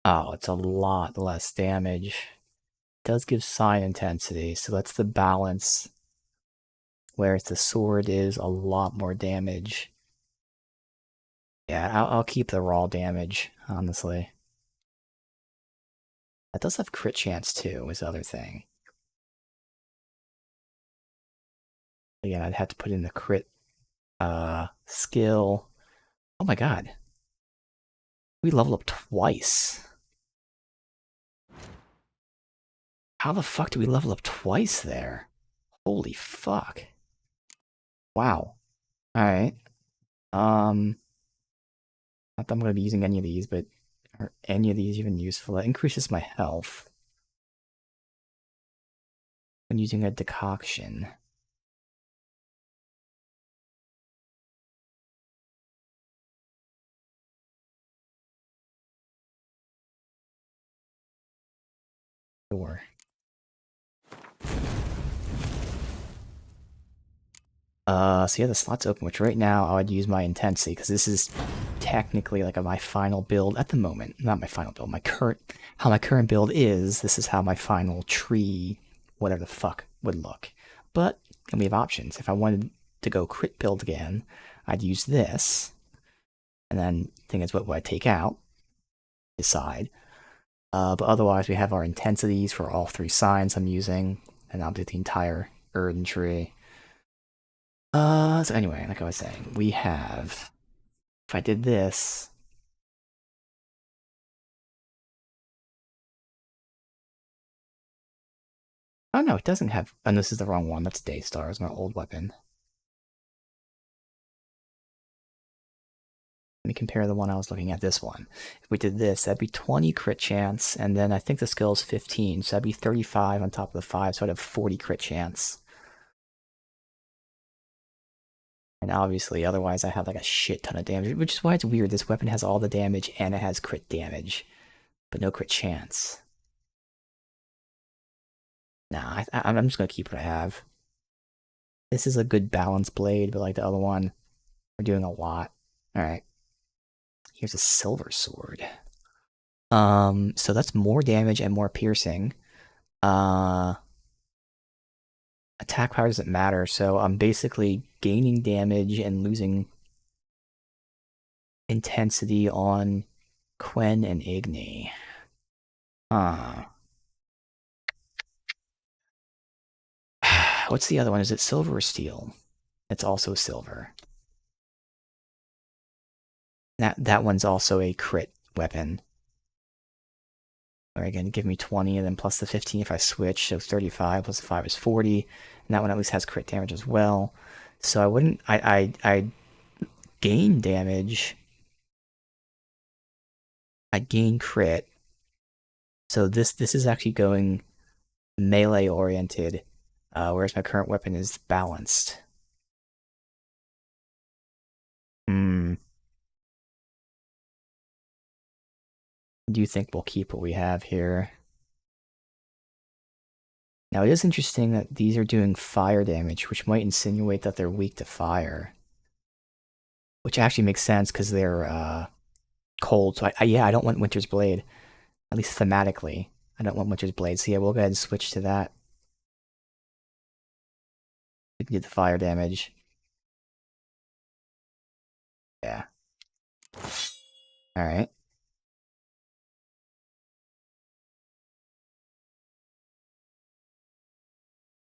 Oh, it's a lot less damage. It does give psi intensity, so that's the balance. Whereas the sword is a lot more damage. Yeah, I'll keep the raw damage, honestly. That does have crit chance too, is the other thing. Again, I'd have to put in the crit skill. Oh my god. We level up twice. How the fuck do we level up twice there? Holy fuck. Wow. Alright. Not that I'm gonna be using any of these, but are any of these even useful? It increases my health. I'm using a decoction. Sure. So yeah, the slot's open, which right now I would use my intensity, because this is technically like my final build at the moment. Not my final build, how my current build is, this is how my final tree, whatever the fuck, would look. But, and we have options. If I wanted to go crit build again, I'd use this. And then, thing is, what would I take out? Decide. But otherwise, we have our intensities for all 3 signs I'm using, and obviously the entire Erden tree. So anyway, like I was saying, we have, if I did this, oh no, it doesn't have, and this is the wrong one, that's Daystar, it's my old weapon. Let me compare the one I was looking at, this one. If we did this, that'd be 20 crit chance, and then I think the skill is 15, so that'd be 35 on top of the 5, so I'd have 40 crit chance. And obviously, otherwise I have like a shit ton of damage, which is why it's weird. This weapon has all the damage and it has crit damage, but no crit chance. Nah, I'm just gonna keep what I have. This is a good balanced blade, but like the other one, we're doing a lot. Alright. Here's a silver sword. So that's more damage and more piercing. Attack power doesn't matter, so I'm basically gaining damage and losing intensity on Quen and Igni. What's the other one? Is it silver or steel? It's also silver. That one's also a crit weapon. Or again, give me 20 and then plus the 15 if I switch, so 35 plus the 5 is 40. And that one at least has crit damage as well. So I wouldn't, I gain damage. I gain crit. So this is actually going melee oriented, whereas my current weapon is balanced. Do you think we'll keep what we have here? Now it is interesting that these are doing fire damage, which might insinuate that they're weak to fire. Which actually makes sense because they're cold. So yeah, I don't want Winter's Blade. At least thematically, I don't want Winter's Blade. So yeah, we'll go ahead and switch to that. We can get the fire damage. Yeah. Alright.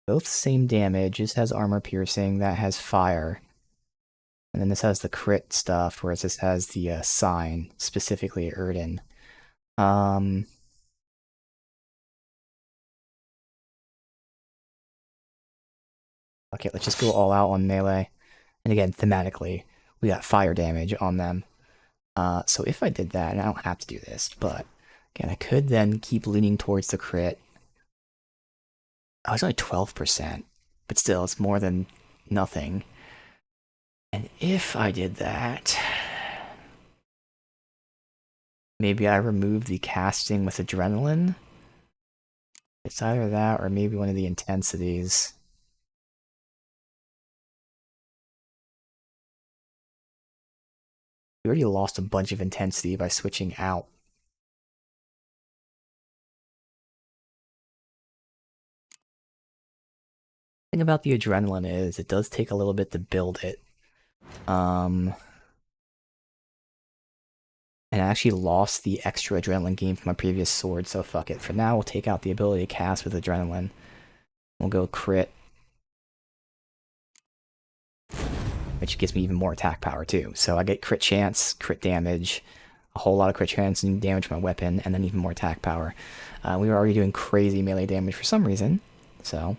Both same damage. This has armor piercing, that has fire. And then this has the crit stuff, whereas this has the sign, specifically Erden. Okay, let's just go all out on melee. And again, thematically, we got fire damage on them. So if I did that, and I don't have to do this, but again, I could then keep leaning towards the crit. Oh, it's only 12%, but still, it's more than nothing. And if I did that, maybe I remove the casting with adrenaline. It's either that or maybe one of the intensities. We already lost a bunch of intensity by switching out. The thing about the adrenaline is it does take a little bit to build it. And I actually lost the extra adrenaline gain from my previous sword, so fuck it. For now, we'll take out the ability to cast with adrenaline. We'll go crit. Which gives me even more attack power too. So I get crit chance, crit damage. a whole lot of crit chance and damage from my weapon, and then even more attack power. We were already doing crazy melee damage for some reason, so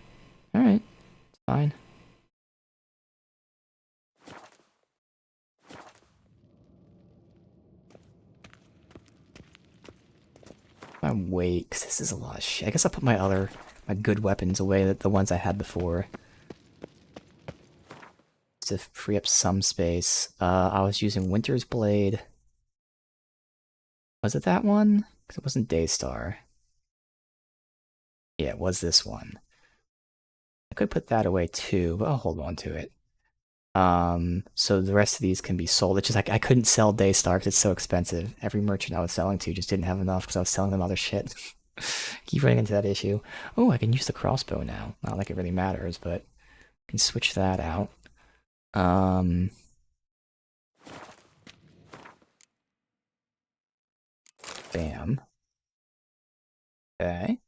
alright, fine. I wait, because this is a lot of shit. I guess I'll put my good weapons away, the ones I had before, to free up some space. I was using Winter's Blade. Was it that one? Because it wasn't Daystar. Yeah, it was this one. I could put that away too, but I'll hold on to it. So the rest of these can be sold. It's just like I couldn't sell Daystar because it's so expensive. Every merchant I was selling to just didn't have enough because I was selling them other shit. Keep running into that issue. Oh, I can use the crossbow now. Not like it really matters, but I can switch that out. Bam. Okay.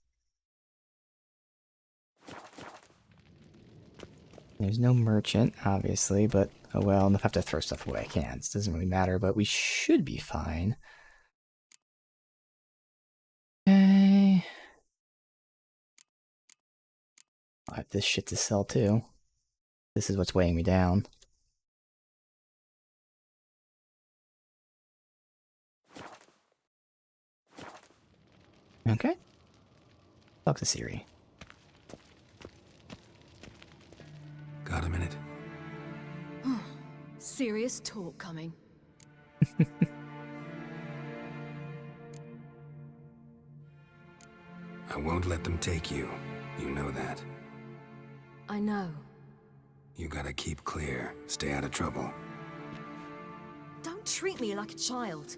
There's no merchant, obviously, but oh well, and if I have to throw stuff away, I can. It doesn't really matter, but we should be fine. Okay. I have this shit to sell too. This is what's weighing me down. Okay. Talk to Ciri. Got a minute? Serious talk coming. I won't let them take you. You know that. I know. You gotta keep clear. Stay out of trouble. Don't treat me like a child.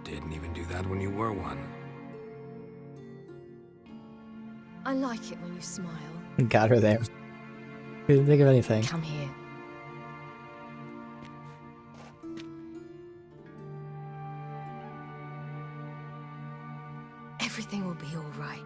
Didn't even do that when you were one. I like it when you smile. Got her there. Couldn't think of anything. Come here. Everything will be all right.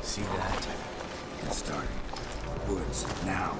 See that? Get started. Woods, now.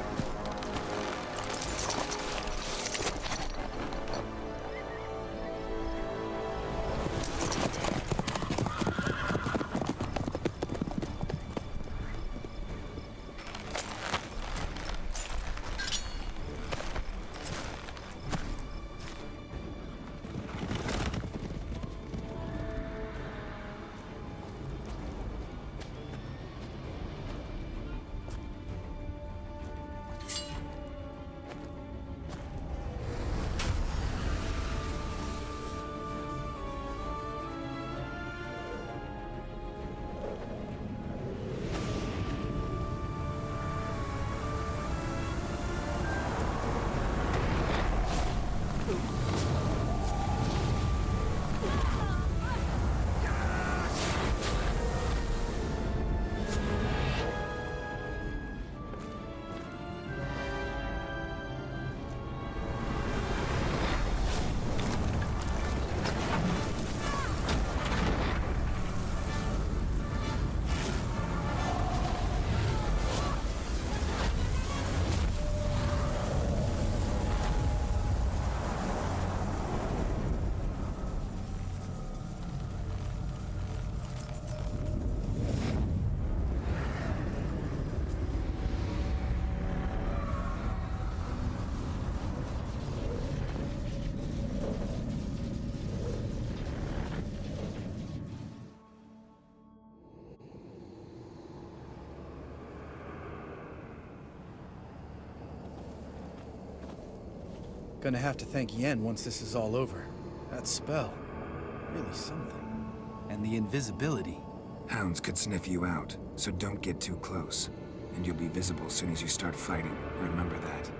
Gonna have to thank Yen once this is all over. That spell, really something. And the invisibility. Hounds could sniff you out, so don't get too close. And you'll be visible as soon as you start fighting. Remember that.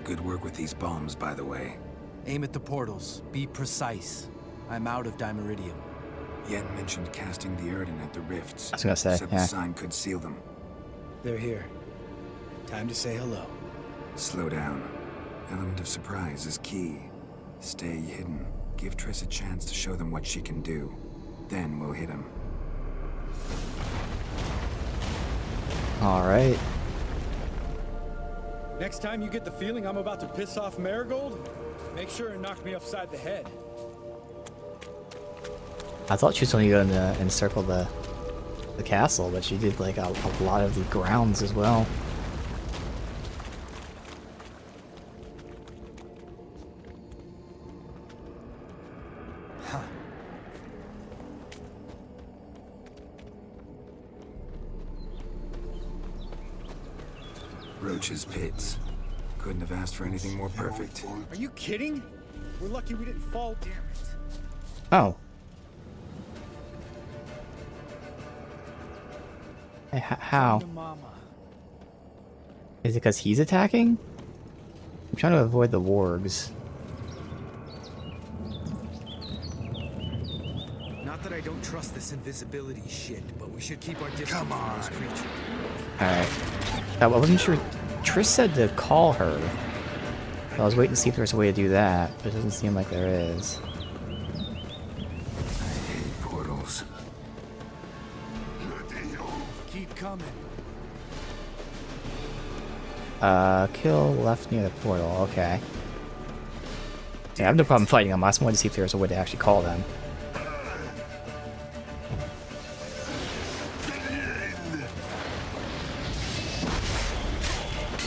Good work with these bombs, by the way. Aim at the portals. Be precise. I'm out of Dimeridium. Yen mentioned casting the Erden at the rifts. I was gonna say, Said yeah. the sign could seal them. They're here. Time to say hello. Slow down. Element of surprise is key. Stay hidden. Give Triss a chance to show them what she can do. Then we'll hit him. Alright. Next time you get the feeling I'm about to piss off Marigold, make sure and knock me upside the head. I thought she was only going to encircle the castle, but she did like a lot of the grounds as well. Roach's pits. Couldn't have asked for anything more perfect. Are you kidding? We're lucky we didn't fall, damn it. Oh. Hey, how? Is it because he's attacking? I'm trying to avoid the wargs. Not that I don't trust this invisibility shit, but we should keep our distance from those creatures. Alright. I wasn't sure. Triss said to call her. So I was waiting to see if there was a way to do that, but it doesn't seem like there is. I hate portals. Keep coming. Kill left near the portal, okay. Yeah, I have no problem fighting them. I just wanted to see if there was a way to actually call them.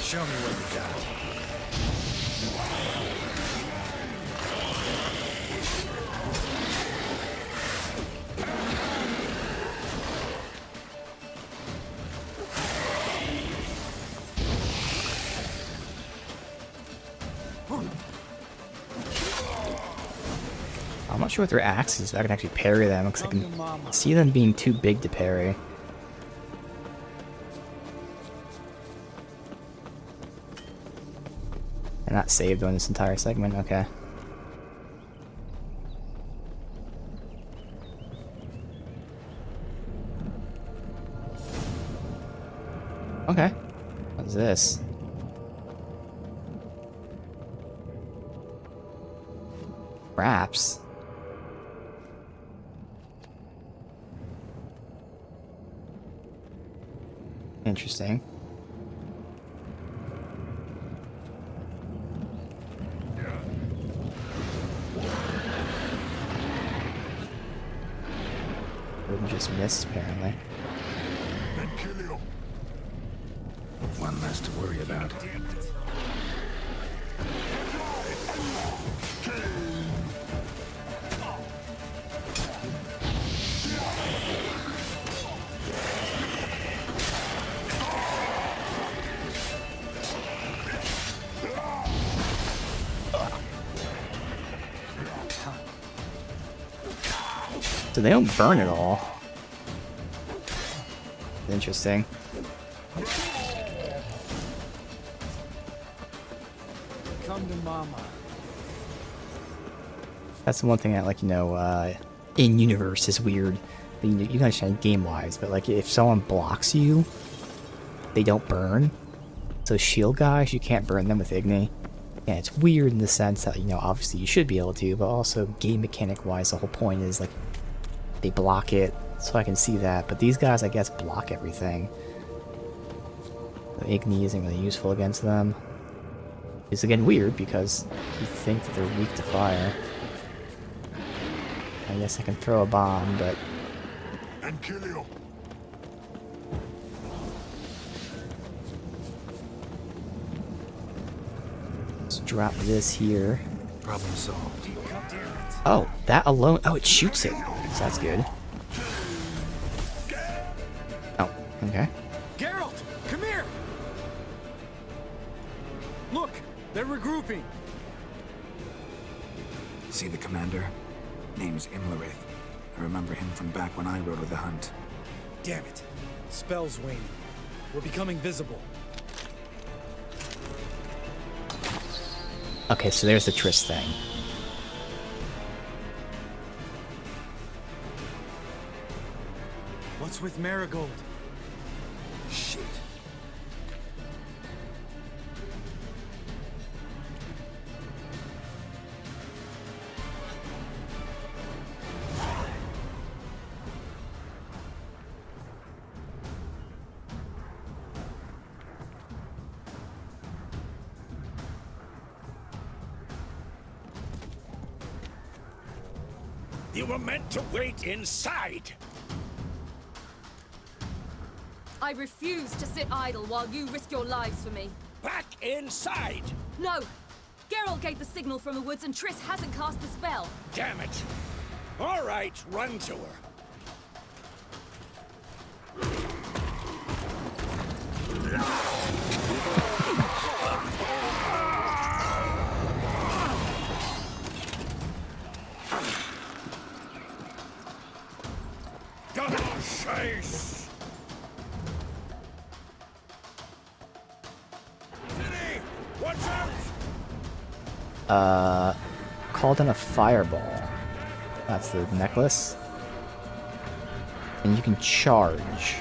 Show me what you got. I'm not sure what their axe is, if I can actually parry them, because I can see them being too big to parry. And not saved during this entire segment, okay. Okay. What's this? Wraps. Interesting. Wouldn't just miss, apparently. One less to worry about. So they don't burn at all. Interesting. Come to mama. That's the one thing that, like, you know, in universe is weird. I mean, you can understand game-wise, but like if someone blocks you, they don't burn. So shield guys, you can't burn them with Igni. And it's weird in the sense that, you know, obviously you should be able to, but also game mechanic-wise, the whole point is like they block it, so I can see that. But these guys, I guess, block everything. The Igni isn't really useful against them. It's again weird because you think that they're weak to fire. I guess I can throw a bomb, but and kill you. let's drop this here. Problem solved. Oh, that alone. Oh, it shoots it. So that's good. Oh, okay. Geralt, come here. Look, They're regrouping. See the commander? Name's Imlerith. I remember him from back when I rode with the hunt. Damn it. Spell's waning. We're becoming visible. Okay, so there's the Triss thing. What's with Marigold? Shit. You were meant to wait inside! I refuse to sit idle while you risk your lives for me. Back inside! No! Geralt gave the signal from the woods and Triss hasn't cast the spell. Damn it! All right, run to her. Double chase! City! Watch out! Called in a fireball. That's the necklace. And you can charge.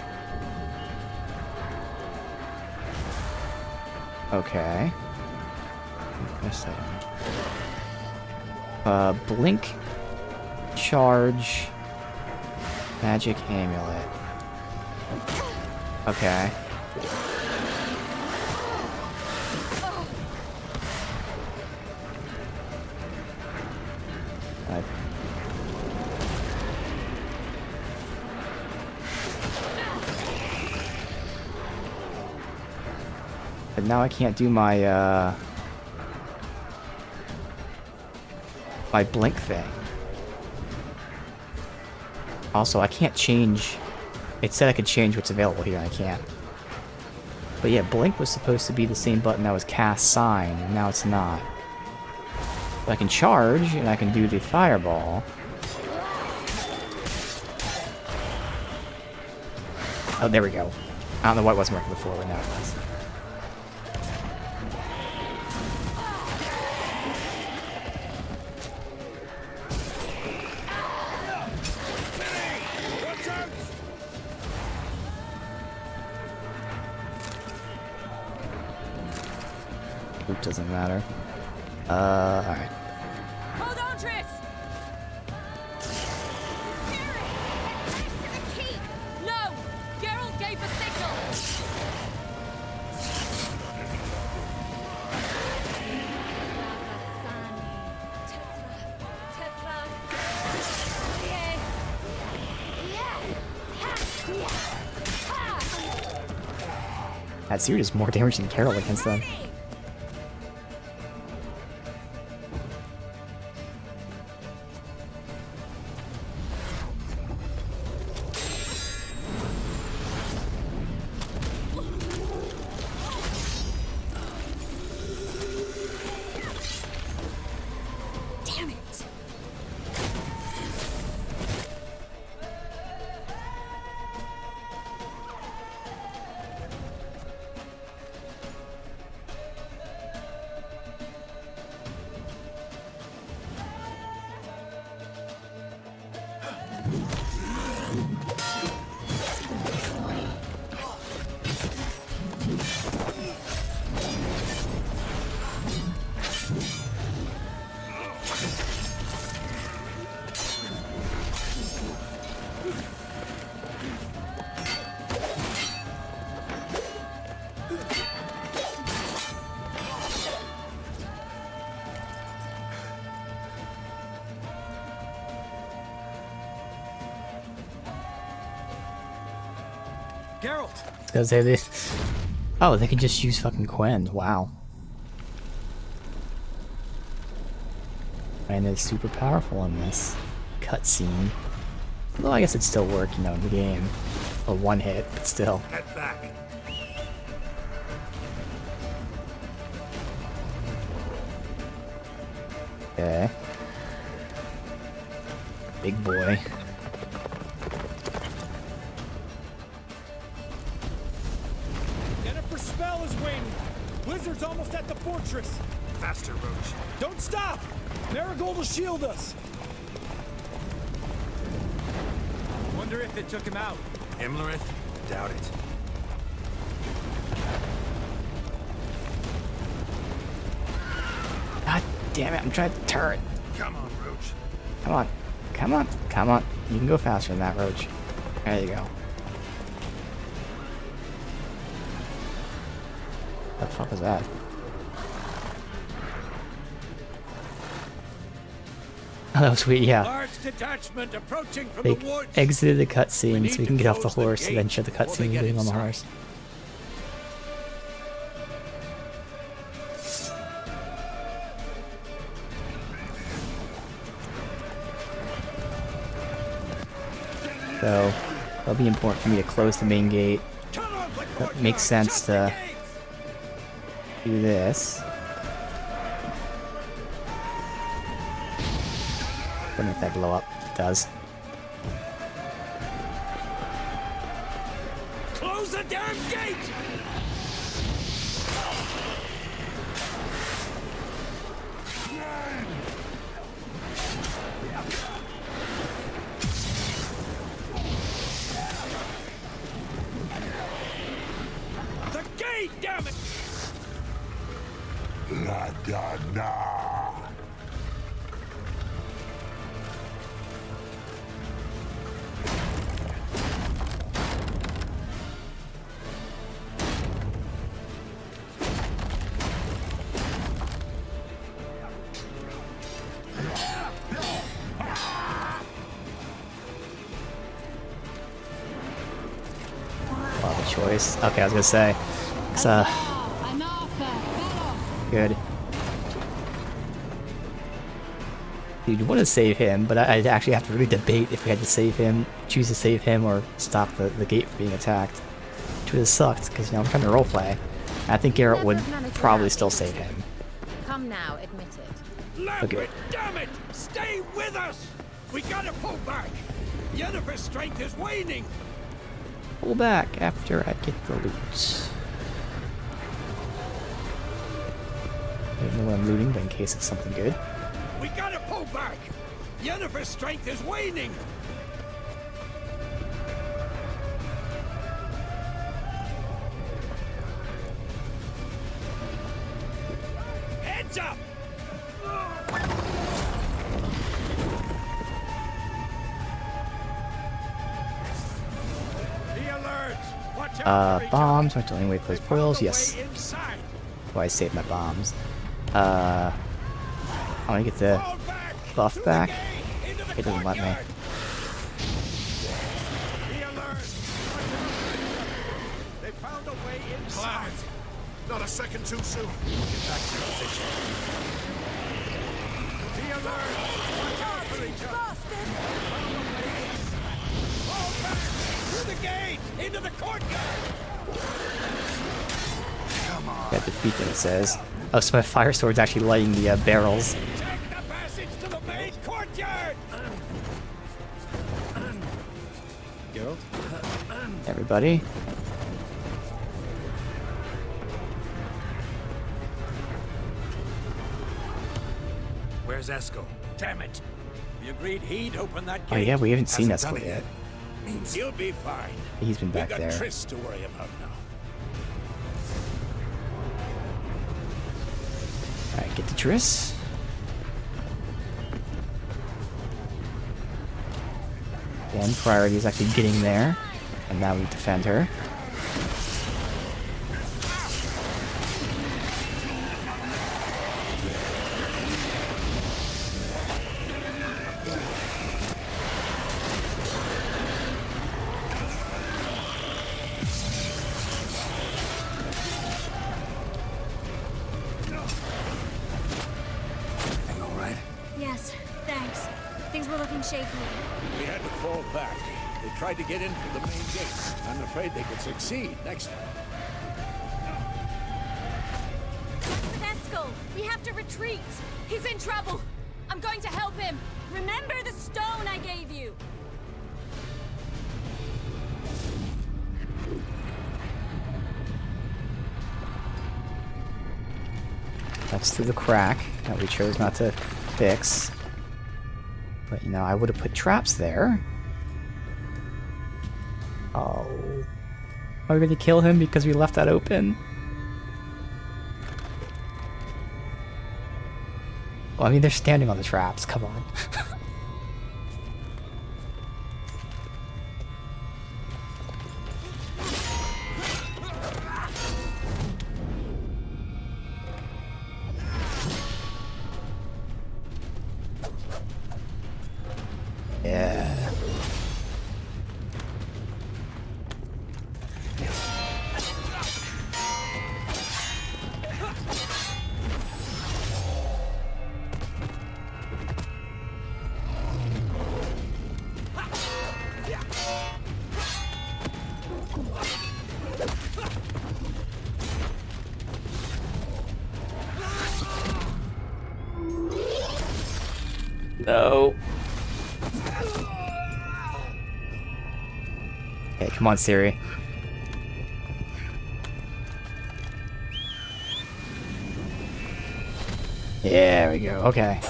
Okay. Yes, I am. Blink, charge, magic amulet. Okay. But now I can't do my my blink thing. Also, I can't change. It said I could change what's available here, and I can't. But yeah, blink was supposed to be the same button that was cast sign, and now it's not. But I can charge, and I can do the fireball. Oh, there we go. I don't know why it wasn't working before, but now it does. Oop, doesn't matter. Alright. Hold on, Triss! No! Geralt gave the signal! That Ciri does more damage than Carol against them. Damn it! Geralt! Because they oh, they can just use fucking Quen. Wow. And it's super powerful in this cutscene. Although I guess it'd still work, you know, in the game. A one hit, but still. Head back. Okay. Big boy. Yennefer's spell is waning. Blizzard's almost at the fortress. Faster, Roach. Don't stop! Marigold will shield us. Wonder if it took him out. Imlerith? Doubt it. God damn it, I'm trying to turn. Come on, Roach. Come on. Come on. Come on. You can go faster than that, Roach. There you go. What the fuck was that? Oh, that was weird, yeah. Large detachment approaching from They the woods. exited the cutscene so we can get off the close the horse and then gate show the before they cutscene get getting on the inside. horse. So, it'll be important for me to close the main gate. It makes sense to do this. Wouldn't if that blow up. It does. Close the damn gate! The gate, damn it! La da da. Well, the choice. Okay, I was gonna say. It's, good. You'd want to save him, but I'd actually have to really debate if we had to save him, choose to save him, or stop the gate from being attacked. Which would have sucked, because, you know, I'm trying to roleplay. I think Garrett would probably still save him. Come now, admit it. Lambert, damn it! Stay with us! We gotta pull back! Yennefer's strength is waning! Pull back after I get the loot. I don't know what I'm looting, but in case it's something good. We gotta pull back! Yennefer's strength is waning! Heads up! Be alert! Watch out! Bombs, aren't the only way to place portals? Yes. Why I saved my bombs. I want to get the buff back. It doesn't let me. They found a way inside. Cloud! Not a second too soon. Get back to your position. Be alert! Watch out for each other! Fall back! Through the gate! Into the courtyard! Come on! Got defeat them, it says. Oh, so my fire sword's actually lighting the barrels. Check the passage to the main courtyard! Geralt? Everybody. Where's Eskel? Damn it! We agreed he'd open that gate. Oh yeah, we haven't seen Hasn't Eskel done it yet. Means he'll be fine. He's been back We've got there. Triss to worry about now. Alright, get to Triss. One priority is actually getting there. And now we defend her. Yes, thanks. Things were looking shaky. We had to fall back. They tried to get in through the main gate. I'm afraid they could succeed next time. Eskel, we have to retreat. He's in trouble. I'm going to help him! Remember the stone I gave you! That's through the crack that we chose not to fix. But, you know, I would have put traps there. Oh. Are we going to kill him because we left that open? Well, I mean, they're standing on the traps. Come on. Yeah. No. Okay, come on, Siri. Yeah, there we go. Okay.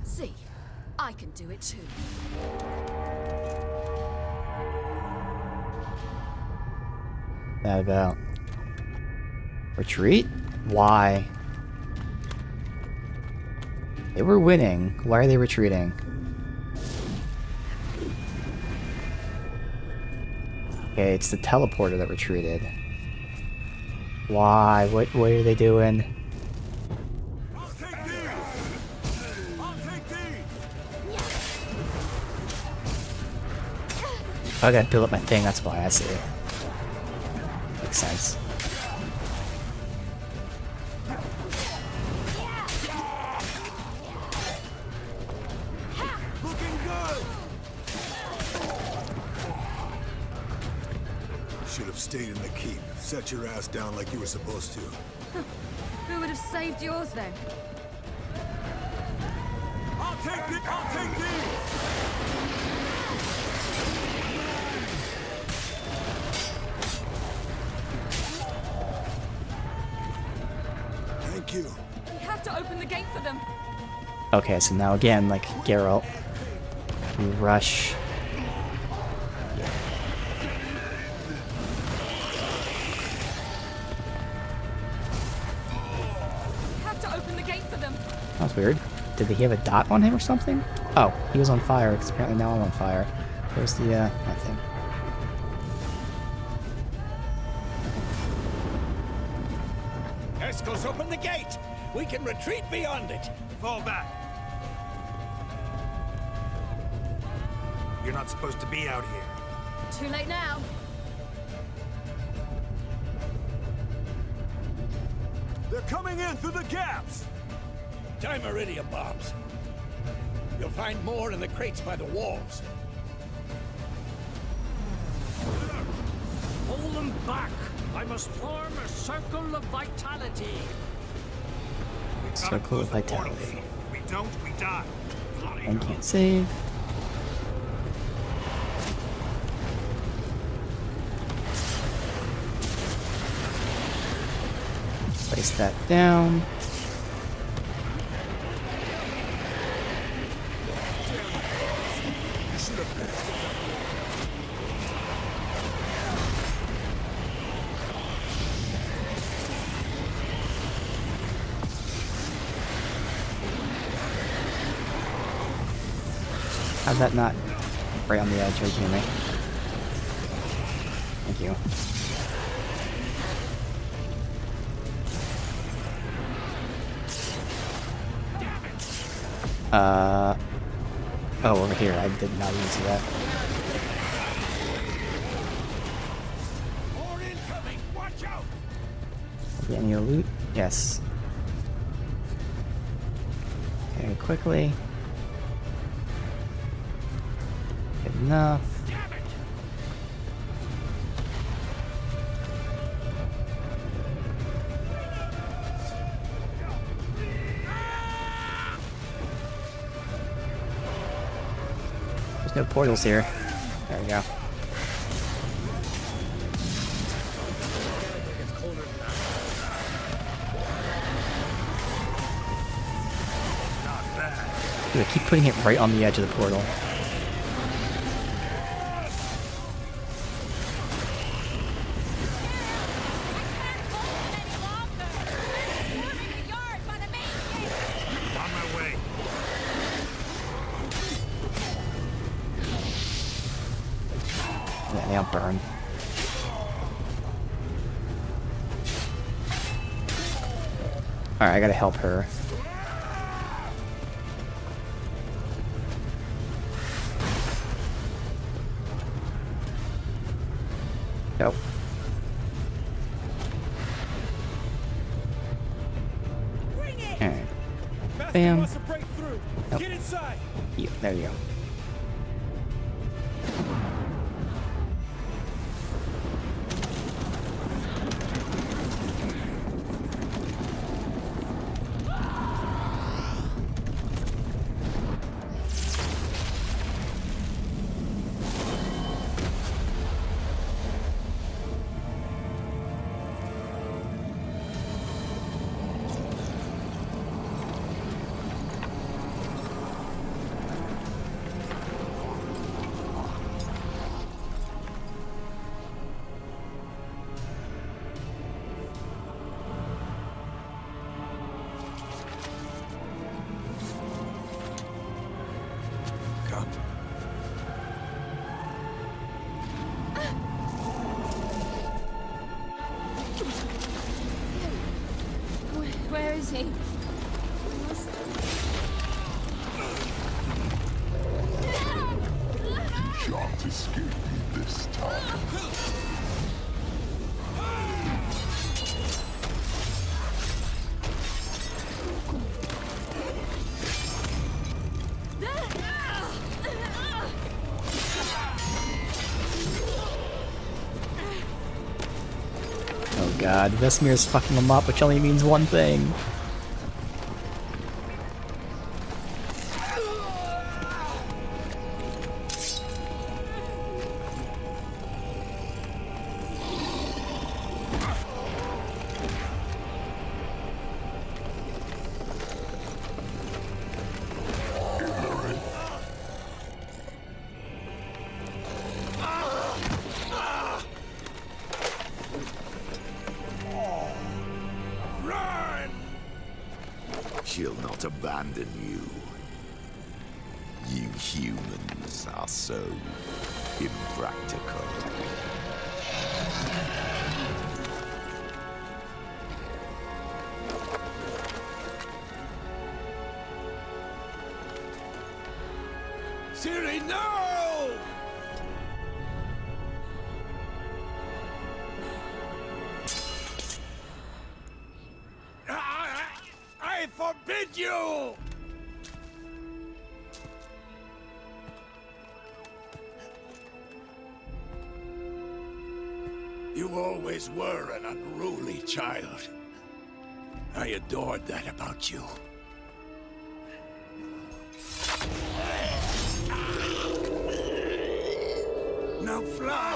See, I can do it too. That about retreat? Why? They were winning. Why are they retreating? Okay, it's the teleporter that retreated. Why? What are they doing? I gotta build up my thing, that's why I see it. Makes sense. Should have stayed in the keep. Set your ass down like you were supposed to. Who would have saved yours then? I'll take these! Thank you. We have to open the gate for them. Okay, so now again, like Geralt, we rush. We have to open the gate for them. That was weird. Did he have a dot on him or something? Oh, he was on fire, because apparently now I'm on fire. Where's the, that thing? Eskel's open the gate! We can retreat beyond it! Fall back! You're not supposed to be out here. Too late now. They're coming in through the gaps! Time Iridium bombs. You'll find more in the crates by the walls. Hold them back! I must form a circle of vitality. Circle of vitality. If we don't, we die. And can't save. Place that down. How'd that not right on the edge right near me? Thank you. Oh, over here. I did not even see that. More incoming! Watch out! Any loot? Yes. Okay, quickly. Good enough. There's no portals here. There we go. Dude, I keep putting it right on the edge of the portal. Yeah, now burn. Alright, I gotta help her. Nope. Alright. Bam. Nope. Get inside. Yeah, there you go. Where is he? You shan't escape me this time. Oh god, Vesemir's fucking him up, which only means one thing. She'll not abandon you. You humans are so impractical. Ciri, no! I forbid you! You always were an unruly child. I adored that about you. Now fly!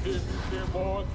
in Kaer.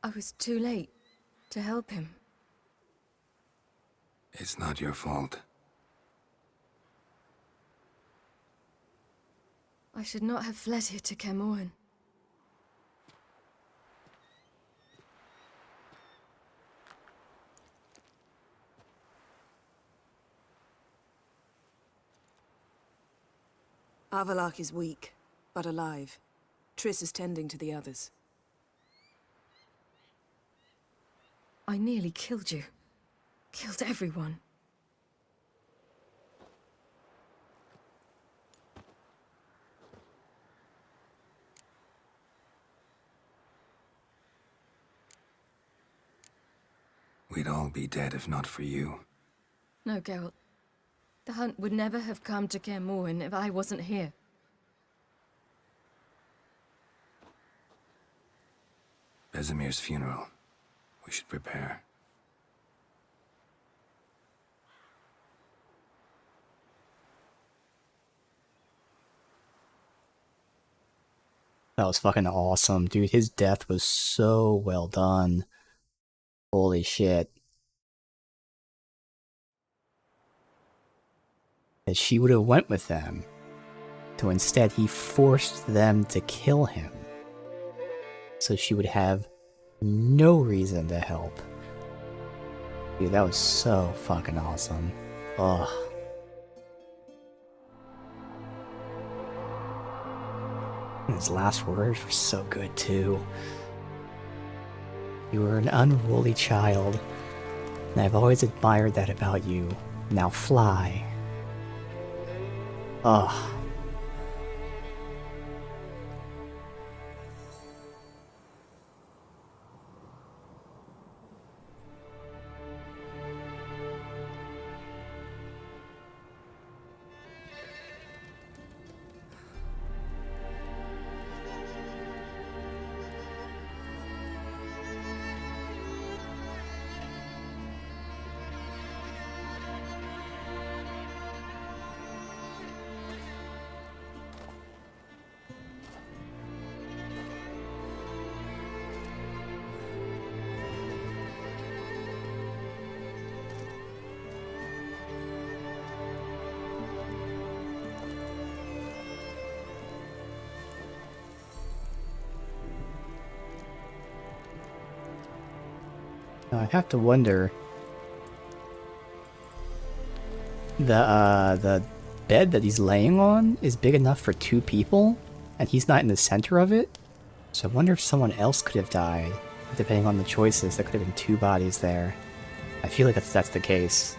I was too late to help him. It's not your fault. I should not have fled here to Kaer Morhen. Avallac'h is weak, but alive. Triss is tending to the others. I nearly killed you. Killed everyone. We'd all be dead if not for you. No, Geralt. The hunt would never have come to Kaer Morhen if I wasn't here. Vesemir's funeral. We should prepare. That was fucking awesome, dude. His death was so well done. Holy shit. That she would have went with them. So instead he forced them to kill him. So she would have no reason to help. Dude, that was so fucking awesome. Ugh. His last words were so good too. You were an unruly child, and I've always admired that about you. Now fly. Ugh. I have to wonder. The bed that he's laying on is big enough for 2 people, and he's not in the center of it. So I wonder if someone else could have died, depending on the choices. There could have been 2 bodies there. I feel like that's the case.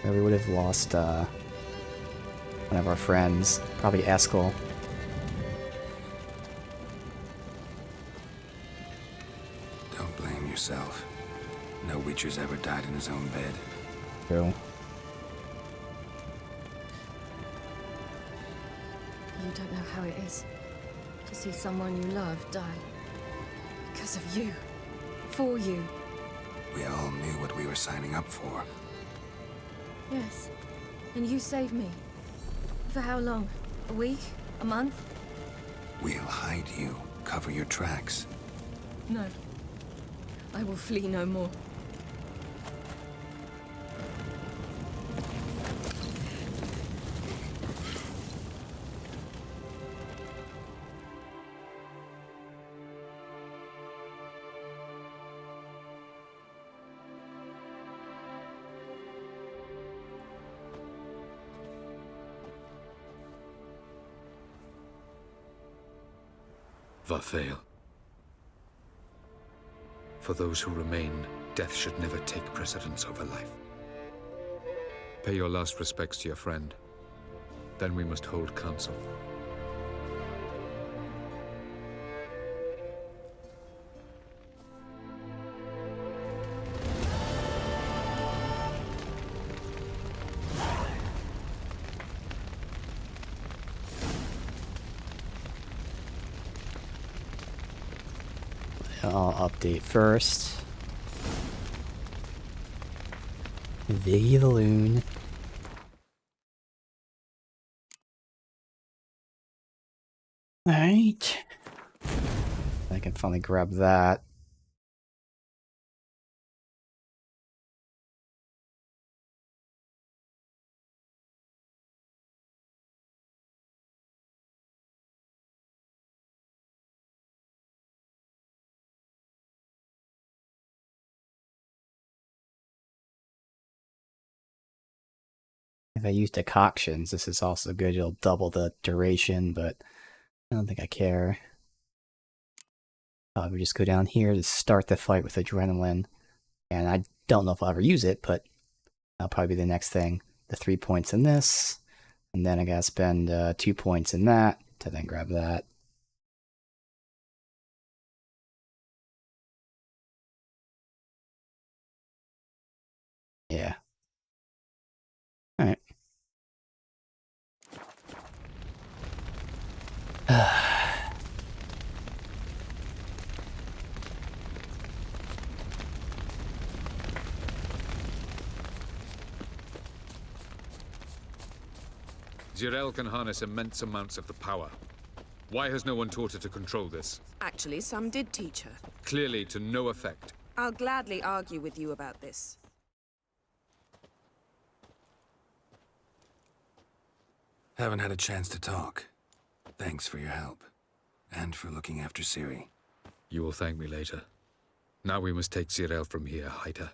Or we would have lost one of our friends, probably Eskel. Don't blame yourself. No Witcher's ever died in his own bed. True. You don't know how it is to see someone you love die. Because of you. For you. We all knew what we were signing up for. Yes. And you saved me. For how long? A week? A month? We'll hide you. Cover your tracks. No. I will flee no more. Varthael. For those who remain, death should never take precedence over life. Pay your last respects to your friend. Then we must hold council. I'll update first. Viggy the Loon. Alright. I can finally grab that. If I use decoctions, this is also good. It'll double the duration, but I don't think I care. We just go down here to start the fight with adrenaline. And I don't know if I'll ever use it, but that'll probably be the next thing. The 3 points in this, and then I gotta spend 2 points in that to then grab that. Yeah. Alright. Zirael can harness immense amounts of the power. Why has no one taught her to control this? Actually, some did teach her. Clearly to no effect. I'll gladly argue with you about this. Haven't had a chance to talk. Thanks for your help. And for looking after Ciri. You will thank me later. Now we must take Zirael from here, hide her,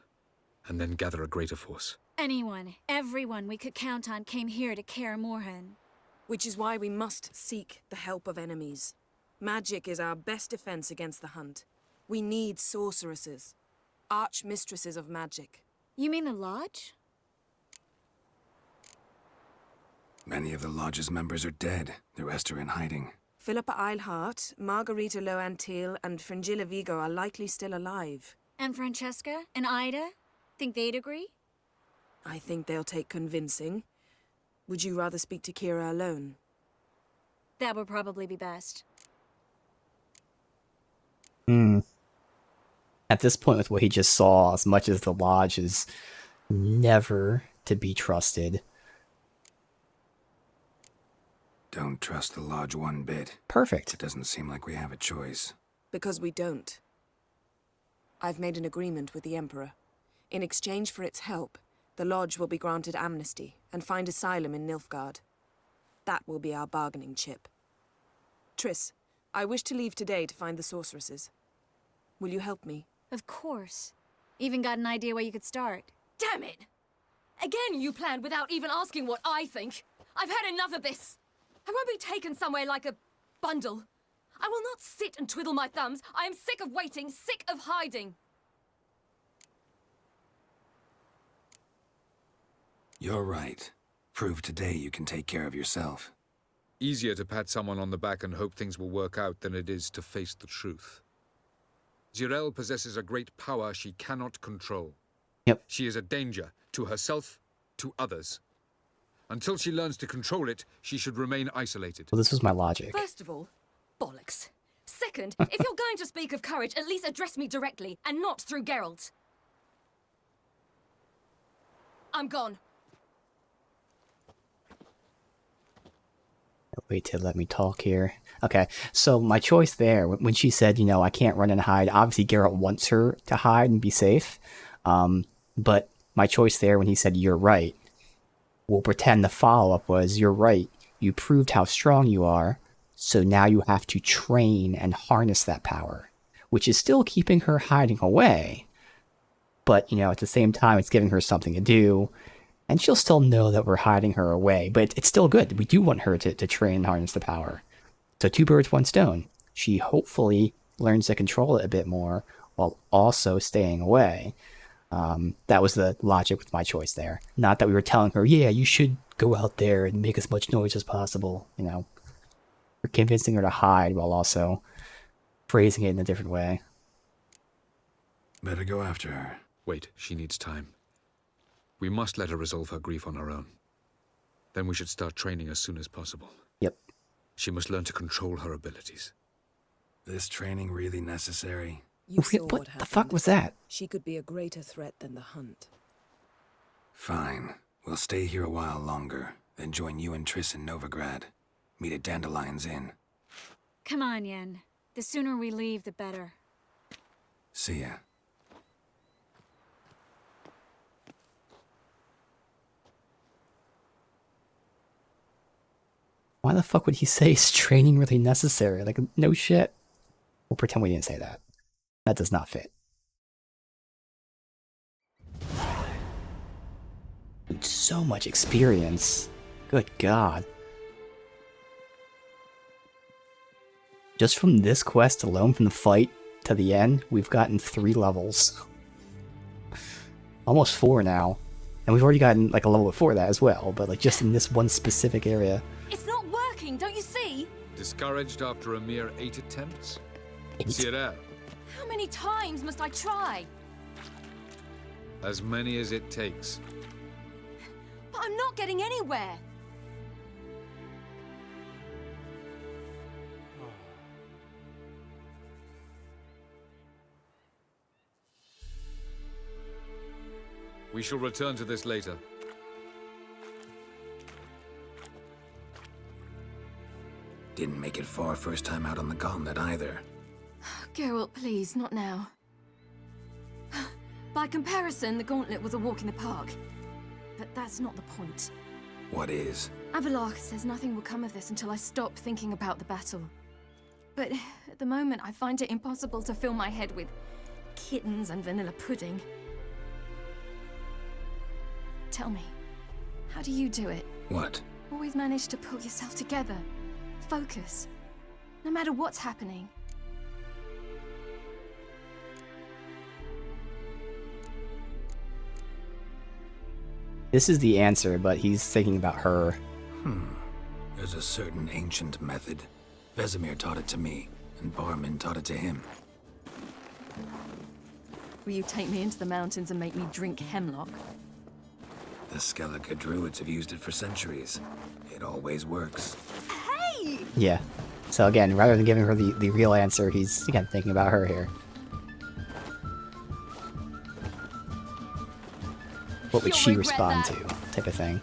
and then gather a greater force. Anyone, everyone we could count on came here to Kaer Morhen. Which is why we must seek the help of enemies. Magic is our best defense against the Hunt. We need sorceresses. Archmistresses of magic. You mean the Lodge? Many of the Lodge's members are dead. The rest are in hiding. Philippa Eilhart, Margarita Loantil, and Fringilla Vigo are likely still alive. And Francesca? And Ida? Think they'd agree? I think they'll take convincing. Would you rather speak to Kira alone? That would probably be best. At this point, with what he just saw, as much as the Lodge is never to be trusted. Don't trust the Lodge one bit. Perfect. It doesn't seem like we have a choice. Because we don't. I've made an agreement with the Emperor. In exchange for its help, the Lodge will be granted amnesty and find asylum in Nilfgaard. That will be our bargaining chip. Triss, I wish to leave today to find the sorceresses. Will you help me? Of course. Even got an idea where you could start. Damn it! Again you planned without even asking what I think. I've had enough of this. I won't be taken somewhere like a bundle. I will not sit and twiddle my thumbs. I am sick of waiting, sick of hiding. You're right. Prove today you can take care of yourself. Easier to pat someone on the back and hope things will work out than it is to face the truth. Zyrel possesses a great power she cannot control. Yep. She is a danger to herself, to others. Until she learns to control it, she should remain isolated. Well, this was my logic. First of all, bollocks. Second, if you're going to speak of courage, at least address me directly, and not through Geralt. I'm gone. Wait to let me talk here. Okay, so my choice there, when she said, you know, I can't run and hide, obviously Geralt wants her to hide and be safe. But my choice there when he said, you're right, we'll pretend the follow-up was, you're right, you proved how strong you are, so now you have to train and harness that power, which is still keeping her hiding away. But, you know, at the same time, it's giving her something to do, and she'll still know that we're hiding her away, but it's still good. We do want her to train and harness the power. So 2 birds, 1 stone. She hopefully learns to control it a bit more while also staying away. That was the logic with my choice there. Not that we were telling her, yeah, you should go out there and make as much noise as possible. You know, we're convincing her to hide while also phrasing it in a different way. Better go after her. Wait, she needs time. We must let her resolve her grief on her own. Then we should start training as soon as possible. Yep. She must learn to control her abilities. This training really necessary? You saw What what the happened. fuck was that? She could be a greater threat than the Hunt. Fine. We'll stay here a while longer, then join you and Triss in Novigrad. Meet at Dandelion's Inn. Come on, Yen. The sooner we leave, the better. See ya. Why the fuck would he say is training really necessary? Like, no shit. We'll pretend we didn't say that. That does not fit. So much experience. Good God. Just from this quest alone, from the fight to the end, we've gotten 3 levels. Almost 4 now. And we've already gotten like a level before that as well, but like just in this one specific area. It's not working, don't you see? Discouraged after a mere 8 attempts? 8? Zyrel, How many times must I try? as many as it takes. But I'm not getting anywhere. We shall return to this later. Didn't make it far first time out on the gauntlet either. Geralt, please, not now. By comparison, the gauntlet was a walk in the park. But that's not the point. What is? Avallac'h says nothing will come of this until I stop thinking about the battle. But at the moment, I find it impossible to fill my head with kittens and vanilla pudding. Tell me, how do you do it? What? Always manage to pull yourself together. Focus. No matter what's happening. This is the answer, but he's thinking about her. There's a certain ancient method. Vesemir taught it to me, and Barman taught it to him. Will you take me into the mountains and make me drink hemlock? The Skellige druids have used it for centuries. It always works. Hey! Yeah. So again, rather than giving her the real answer, he's, again, thinking about her here. What would she respond to? Type of thing.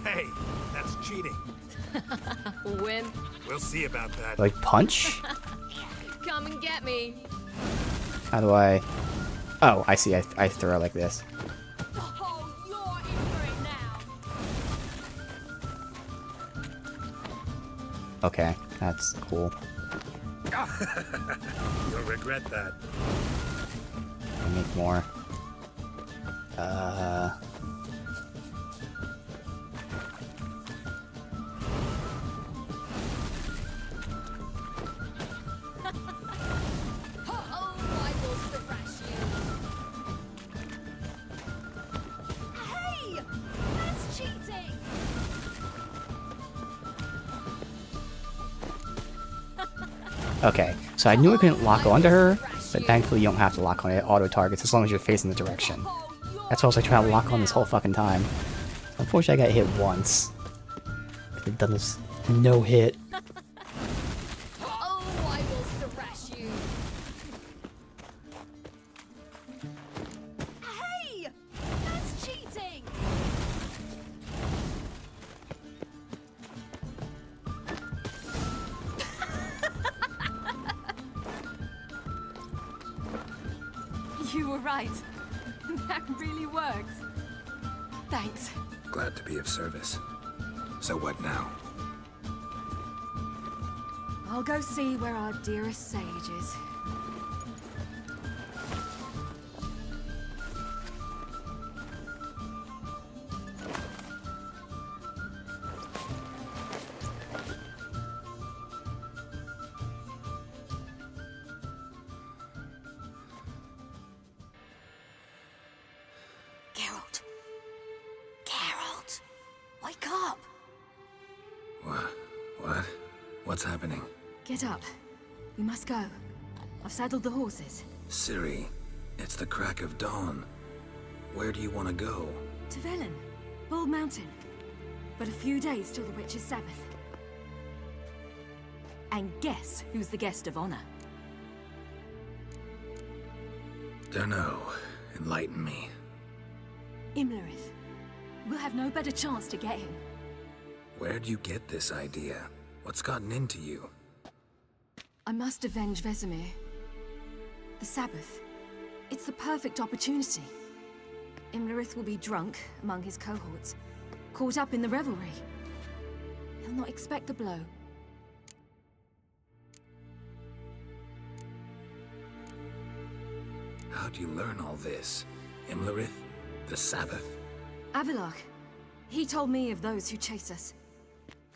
Hey, that's cheating. Win. We'll see about that. Like, punch? Come and get me. How do I... Oh, I see. I throw it like this. Oh, you're in for it now. Okay, that's cool. You'll regret that. I make more. Okay, so I knew I couldn't lock onto her, but thankfully you don't have to lock on it. It auto-targets as long as you're facing the direction. That's why I was like trying to lock on this whole fucking time. Unfortunately, I got hit once. I've done this no hit. Oh, I will thrash you. Hey! That's cheating! You were right. That really worked. Thanks. Glad to be of service. So what now? I'll go see where our dearest sage is. Geralt. Geralt. Wake up. What? What's happening? Get up. We must go. I've saddled the horses. Ciri, it's the crack of dawn. Where do you want to go? To Velen. Bald Mountain. But a few days till the Witch's Sabbath. And guess who's the guest of honor? Dunno. Enlighten me. Imlerith. We'll have no better chance to get him. Where'd you get this idea? What's gotten into you? I must avenge Vesemir. The Sabbath. It's the perfect opportunity. Imlerith will be drunk among his cohorts, caught up in the revelry. He'll not expect the blow. How'd you learn all this? Imlerith? The Sabbath? Avallac'h. He told me of those who chase us.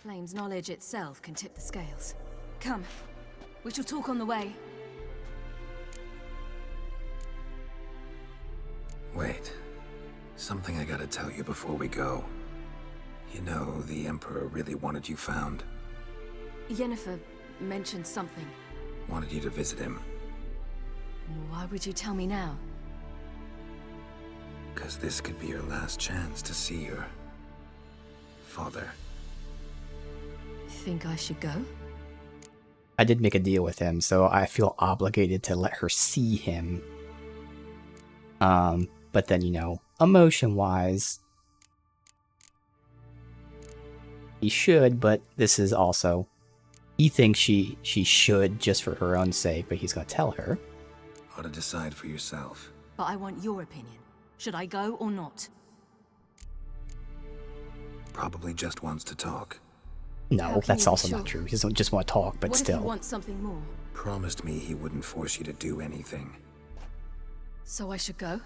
Claims knowledge itself can tip the scales. Come. We shall talk on the way. Wait. Something I gotta tell you before we go. You know, the Emperor really wanted you found. Yennefer mentioned something. Wanted you to visit him. Why would you tell me now? 'Cause this could be your last chance to see your father. Think I should go? I did make a deal with him, so I feel obligated to let her see him. But then, you know, emotion-wise, he should, but this is also... He thinks she should just for her own sake, but he's gonna tell her. Ought to decide for yourself. But I want your opinion. Should I go or not? Probably just wants to talk. No, that's also not true. He doesn't just want to talk, but what still. If you want something more? Promised me he wouldn't force you to do anything. So I should go?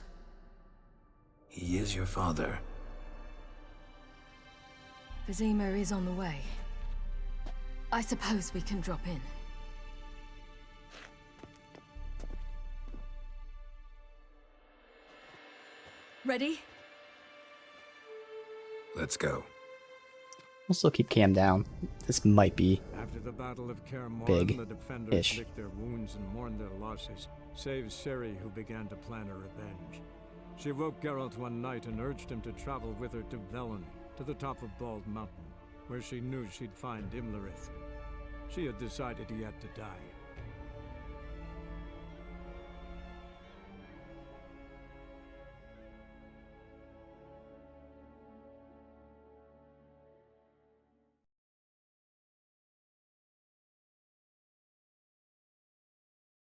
He is your father. Vizima is on the way. I suppose we can drop in. Ready? Let's go. Also keep Cam down. This might be After the Battle of Kaer Morhen, big the defenders ish. licked their wounds and mourned their losses, save Ciri, who began to plan her revenge. She woke Geralt one night and urged him to travel with her to Velen, to the top of Bald Mountain, where she knew she'd find Imlerith. She had decided he had to die.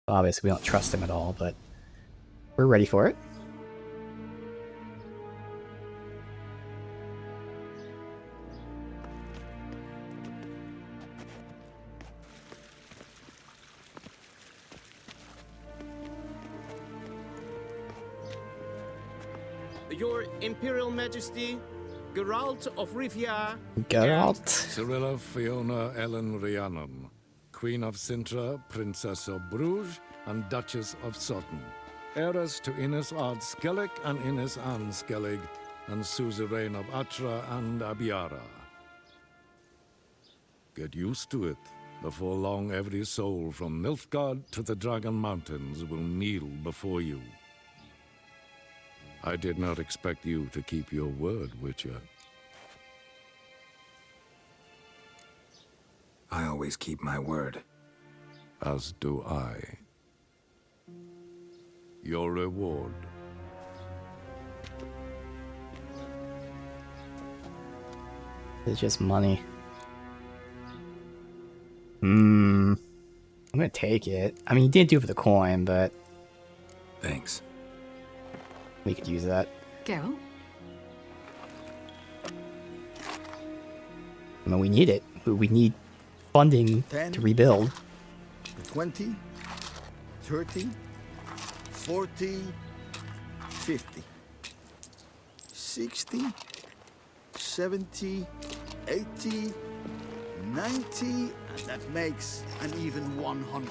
Obviously, we don't trust him at all, but we're ready for it. Your Imperial Majesty, Geralt of Rivia. Geralt? Cirilla Fiona Ellen Rhiannon, Queen of Sintra, Princess of Bruges, and Duchess of Sutton. Heiress to Innes Ard Skellig and Innes Anne Skellig, and suzerain of Atra and Abiara. Get used to it. Before long, every soul from Nilfgaard to the Dragon Mountains will kneel before you. I did not expect you to keep your word, Witcher. I always keep my word. As do I. Your reward. It's just money. I'm gonna take it. I mean, you did do it for the coin, but... Thanks. We could use that. Geralt? I mean, we need it. We need funding 10, to rebuild. 20, 30, 40, 50, 60, 70, 80, 90, and that makes an even 100.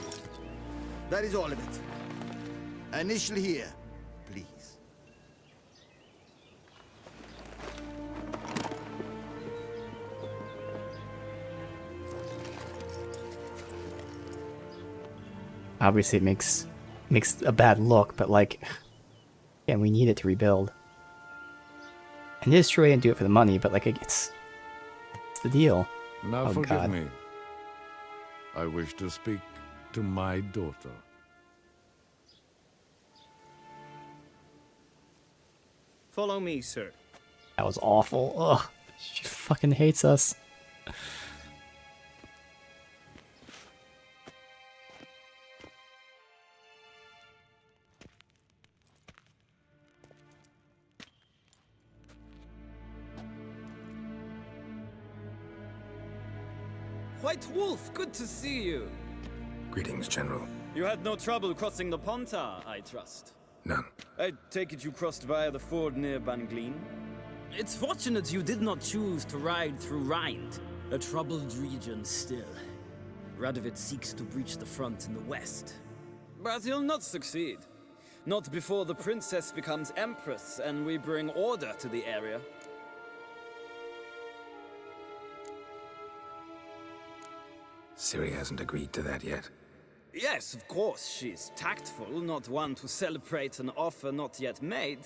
That is all of it. Initial here, please. Obviously, it makes a bad look, but like, yeah, we need it to rebuild. And it is true I didn't do it for the money, but like, it's the deal. Now Oh, forgive God. me. I wish to speak to my daughter. Follow me, sir. That was awful. Ugh, she fucking hates us. White Wolf, good to see you. Greetings, General. You had no trouble crossing the Pontar, I trust. None. I take it you crossed via the ford near Banglin? It's fortunate you did not choose to ride through Rind, a troubled region still. Radovid seeks to breach the front in the west. But he'll not succeed. Not before the princess becomes empress and we bring order to the area. Ciri hasn't agreed to that yet. Yes, of course, she's tactful, not one to celebrate an offer not yet made.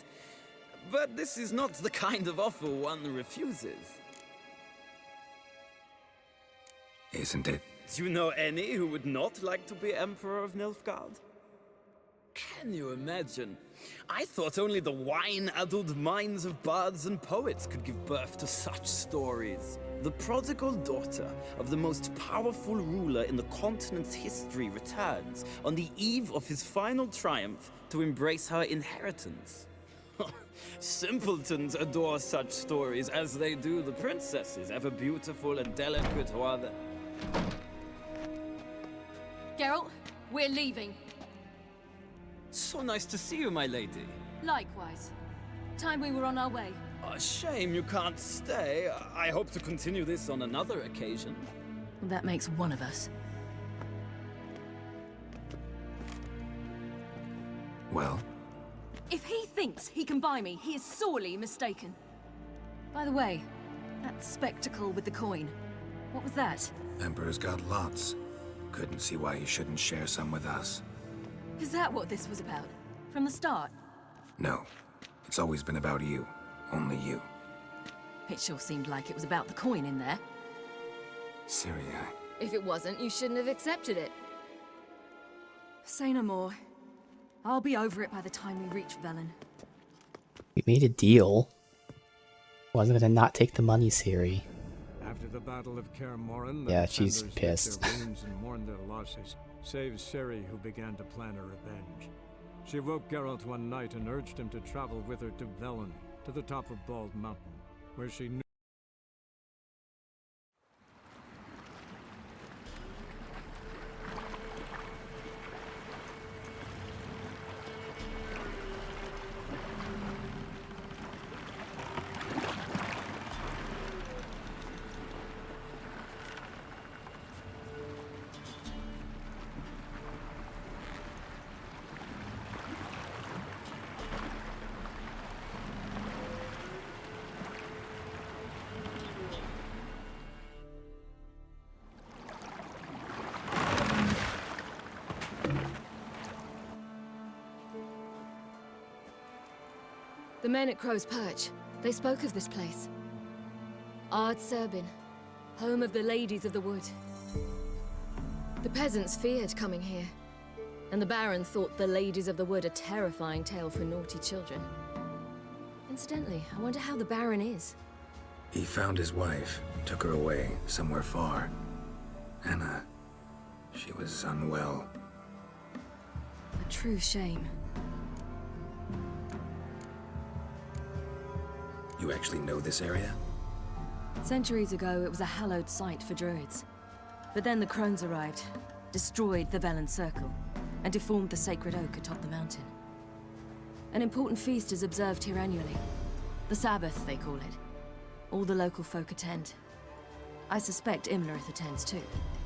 But this is not the kind of offer one refuses. Isn't it? Do you know any who would not like to be Emperor of Nilfgaard? Can you imagine? I thought only the wine-addled minds of bards and poets could give birth to such stories. The prodigal daughter of the most powerful ruler in the continent's history returns on the eve of his final triumph to embrace her inheritance. Simpletons adore such stories as they do the princesses, ever beautiful and delicate who are the... Geralt, we're leaving. So nice to see you, my lady. Likewise. Time we were on our way. A shame you can't stay. I hope to continue this on another occasion. That makes one of us. Well? If he thinks he can buy me, he is sorely mistaken. By the way, that spectacle with the coin, what was that? Emperor's got lots. Couldn't see why he shouldn't share some with us. Is that what this was about? From the start? No. It's always been about you. Only you. It sure seemed like it was about the coin in there. Ciri, If it wasn't, you shouldn't have accepted it. Say no more. I'll be over it by the time we reach Velen. We made a deal. Wasn't gonna not take the money, Ciri. After the Battle of Kaer Morhen, the Yeah, she's defenders pissed. licked their wounds and mourned their losses, save Ciri, who began to plan a revenge. She woke Geralt one night and urged him to travel with her to Velen, to the top of Bald Mountain, where she knew... The men at Crow's Perch, they spoke of this place. Ard Serbin, home of the Ladies of the Wood. The peasants feared coming here, and the Baron thought the Ladies of the Wood a terrifying tale for naughty children. Incidentally, I wonder how the Baron is. He found his wife, took her away, somewhere far. Anna, she was unwell. A true shame. You actually know this area? Centuries ago, it was a hallowed site for druids. But then the crones arrived, destroyed the Velen Circle, and deformed the sacred oak atop the mountain. An important feast is observed here annually. The Sabbath, they call it. All the local folk attend. I suspect Imlerith attends too,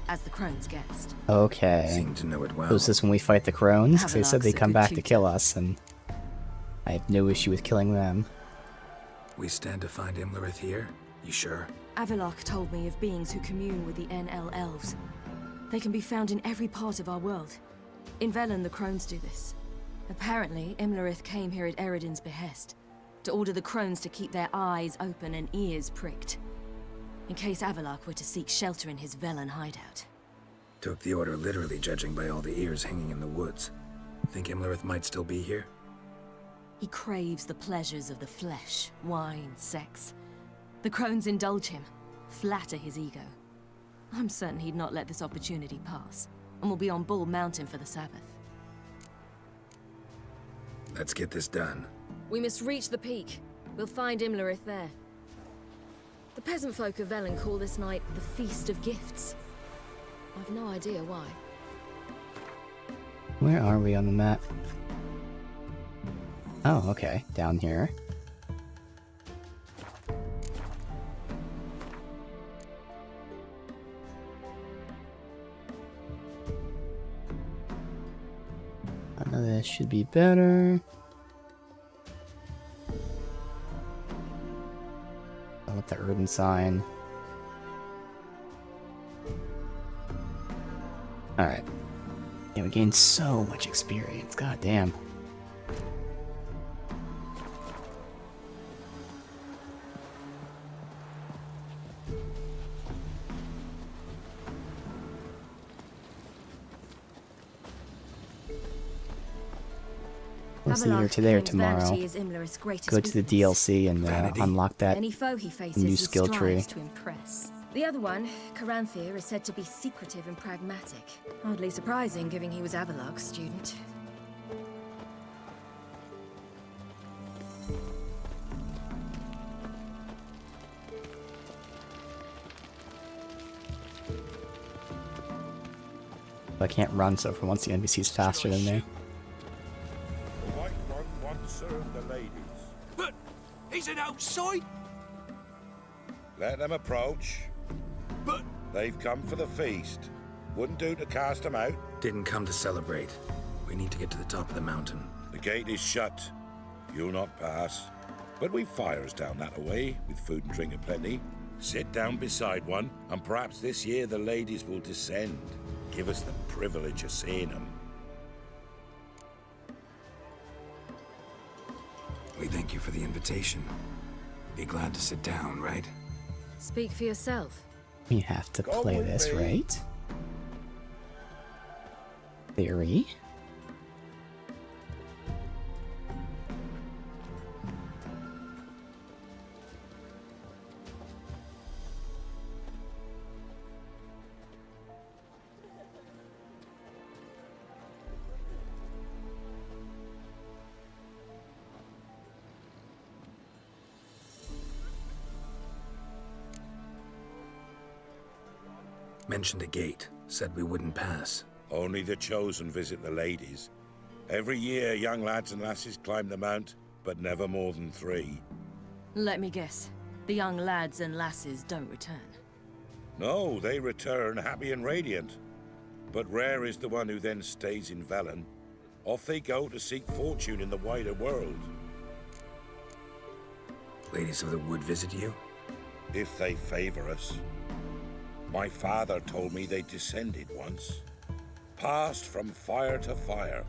as the crone's guest. Okay. Seem to know it well. Was this when we fight the crones? Because they said Havelok's they a come good back to tutor. kill us, and I have no issue with killing them. We stand to find Imlerith here? You sure? Avalok told me of beings who commune with the NL elves. They can be found in every part of our world. In Velen, the crones do this. Apparently, Imlerith came here at Eredin's behest, to order the crones to keep their eyes open and ears pricked, in case Avalok were to seek shelter in his Velen hideout. Took the order literally, judging by all the ears hanging in the woods. Think Imlerith might still be here? He craves the pleasures of the flesh, wine, sex. The crones indulge him, flatter his ego. I'm certain he'd not let this opportunity pass, and will be on Bull Mountain for the Sabbath. Let's get this done. We must reach the peak. We'll find Imlerith there. The peasant folk of Velen call this night the Feast of Gifts. I've no idea why. Where are we on the map? Oh, okay. Down here. None of this should be better. I want the Erden sign. Alright. Yeah, we gained so much experience. God damn. What's either today or tomorrow. Go to the DLC and unlock that Any foe he faces, new he skill tree. strives to impress. The other one, Caranthir, is said to be secretive and pragmatic. Hardly surprising, given he was Avalok's student. I can't run, so for once the NPC's faster than me. The White One once served the ladies. But he's an outside. Let them approach. But They've come for the feast. Wouldn't do to cast them out. Didn't come to celebrate. We need to get to the top of the mountain. The gate is shut. You'll not pass. But we've fires down that way, with food and drink aplenty. Sit down beside one, and perhaps this year the ladies will descend. Give us the privilege of seeing them. We thank you for the invitation. Be glad to sit down, right? Speak for yourself. We have to play this, right? Theory. Mentioned a gate. Said we wouldn't pass. Only the chosen visit the ladies. Every year, young lads and lasses climb the mount, but never more than 3. Let me guess. The young lads and lasses don't return. No, they return happy and radiant. But rare is the one who then stays in Velen. Off they go to seek fortune in the wider world. Ladies of the Wood visit you? If they favor us. My father told me they descended once. Passed from fire to fire,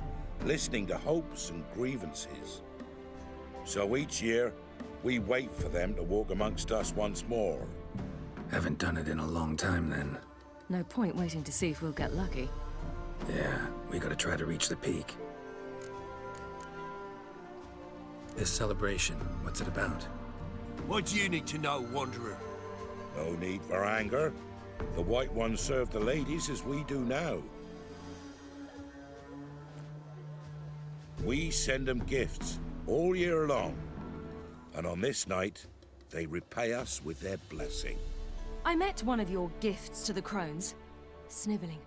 listening to hopes and grievances. So each year, we wait for them to walk amongst us once more. Haven't done it in a long time, then. No point waiting to see if we'll get lucky. Yeah, we gotta try to reach the peak. This celebration, what's it about? What do you need to know, Wanderer? No need for anger. The White Ones serve the ladies as we do now. We send them gifts all year long. And on this night, they repay us with their blessing. I met one of your gifts to the crones. Sniveling,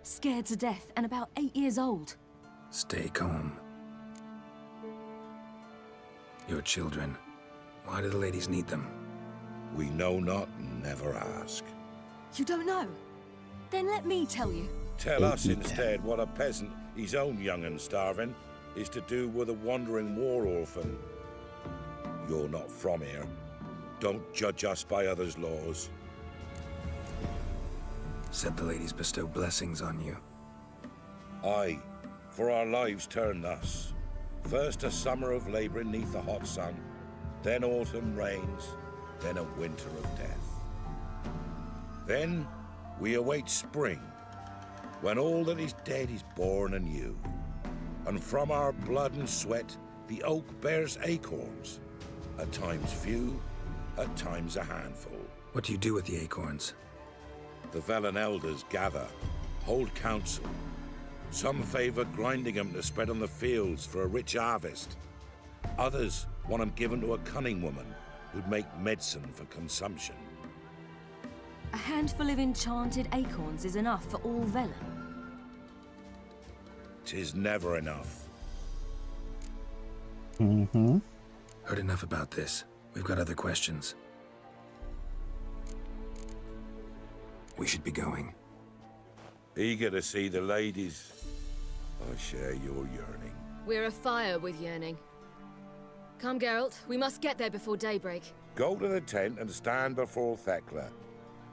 scared to death, and about 8 years old. Stay calm. Your children. Why do the ladies need them? We know not and never ask. You don't know? Then let me tell you. Tell us instead what a peasant, his own young and starving, is to do with a wandering war orphan. You're not from here. Don't judge us by others' laws. Said the ladies bestow blessings on you. Aye, for our lives turn thus. First a summer of labouring neath the hot sun, then autumn rains, then a winter of death. Then we await spring, when all that is dead is born anew. And from our blood and sweat the oak bears acorns, at times few, at times a handful. What do you do with the acorns? The Velen elders gather, hold council. Some favor grinding them to spread on the fields for a rich harvest. Others want them given to a cunning woman who'd make medicine for consumption. A handful of enchanted acorns is enough for all Velen. 'Tis never enough. Mm-hmm. Heard enough about this. We've got other questions. We should be going. Eager to see the ladies. I share your yearning. We're afire with yearning. Come, Geralt. We must get there before daybreak. Go to the tent and stand before Thekla.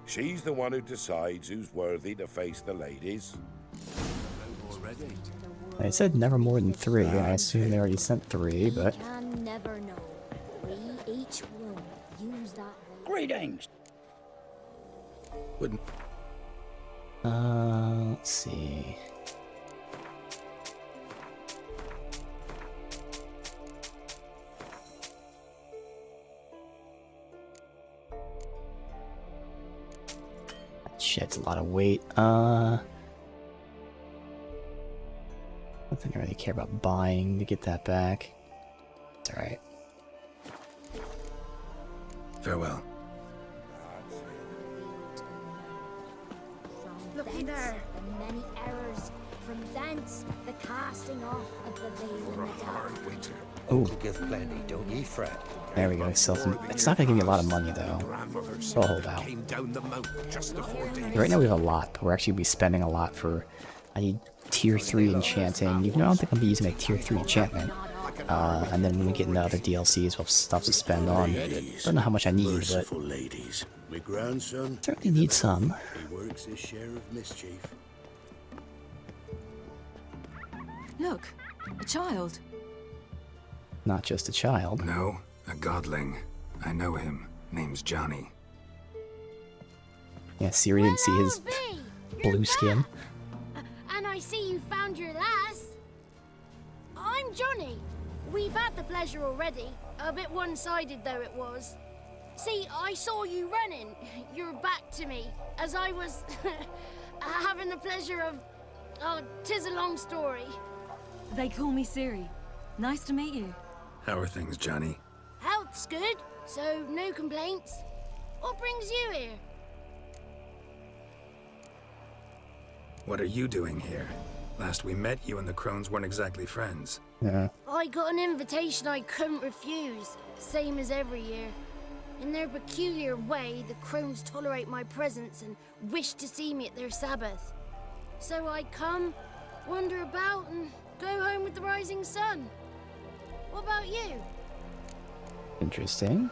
She's the one who decides who's worthy to face the ladies. They said never more than 3. I assume they already sent 3, but... Can never know. We each one use that. Greetings. Wouldn't. Let's see. That shed's a lot of weight. I don't think I really care about buying to get that back. It's alright. Farewell. Looky there. The many errors. From thence, the casting off of the veil in the dark. Ooh. Give plenty, don't ye fret. There we go. Sell some. It's not gonna give me a lot of money though. So I'll hold out. Came down the mountain just before day. Right now we have a lot, but we're actually be spending a lot for. I need tier 3 enchanting. Even though I don't think I'll be using a tier 3 enchantment. And then when we get into other DLCs, we'll have stuff to spend on. Don't know how much I need, but ladies. My grandson certainly need some. He works his share of mischief. Look, a child. Not just a child. No, a godling. I know him. Name's Johnny. Yeah, Ciri didn't see his blue skin. And I see you found your lass. I'm Johnny. We've had the pleasure already. A bit one-sided though it was. See, I saw you running. Your back to me, as I was having the pleasure of... Oh, 'tis a long story. They call me Ciri. Nice to meet you. How are things, Johnny? Health's good, so no complaints. What brings you here? What are you doing here? Last we met, you and the Crones weren't exactly friends. Yeah. I got an invitation I couldn't refuse, same as every year. In their peculiar way, the Crones tolerate my presence and wish to see me at their Sabbath. So I come, wander about, and go home with the rising sun. What about you? Interesting.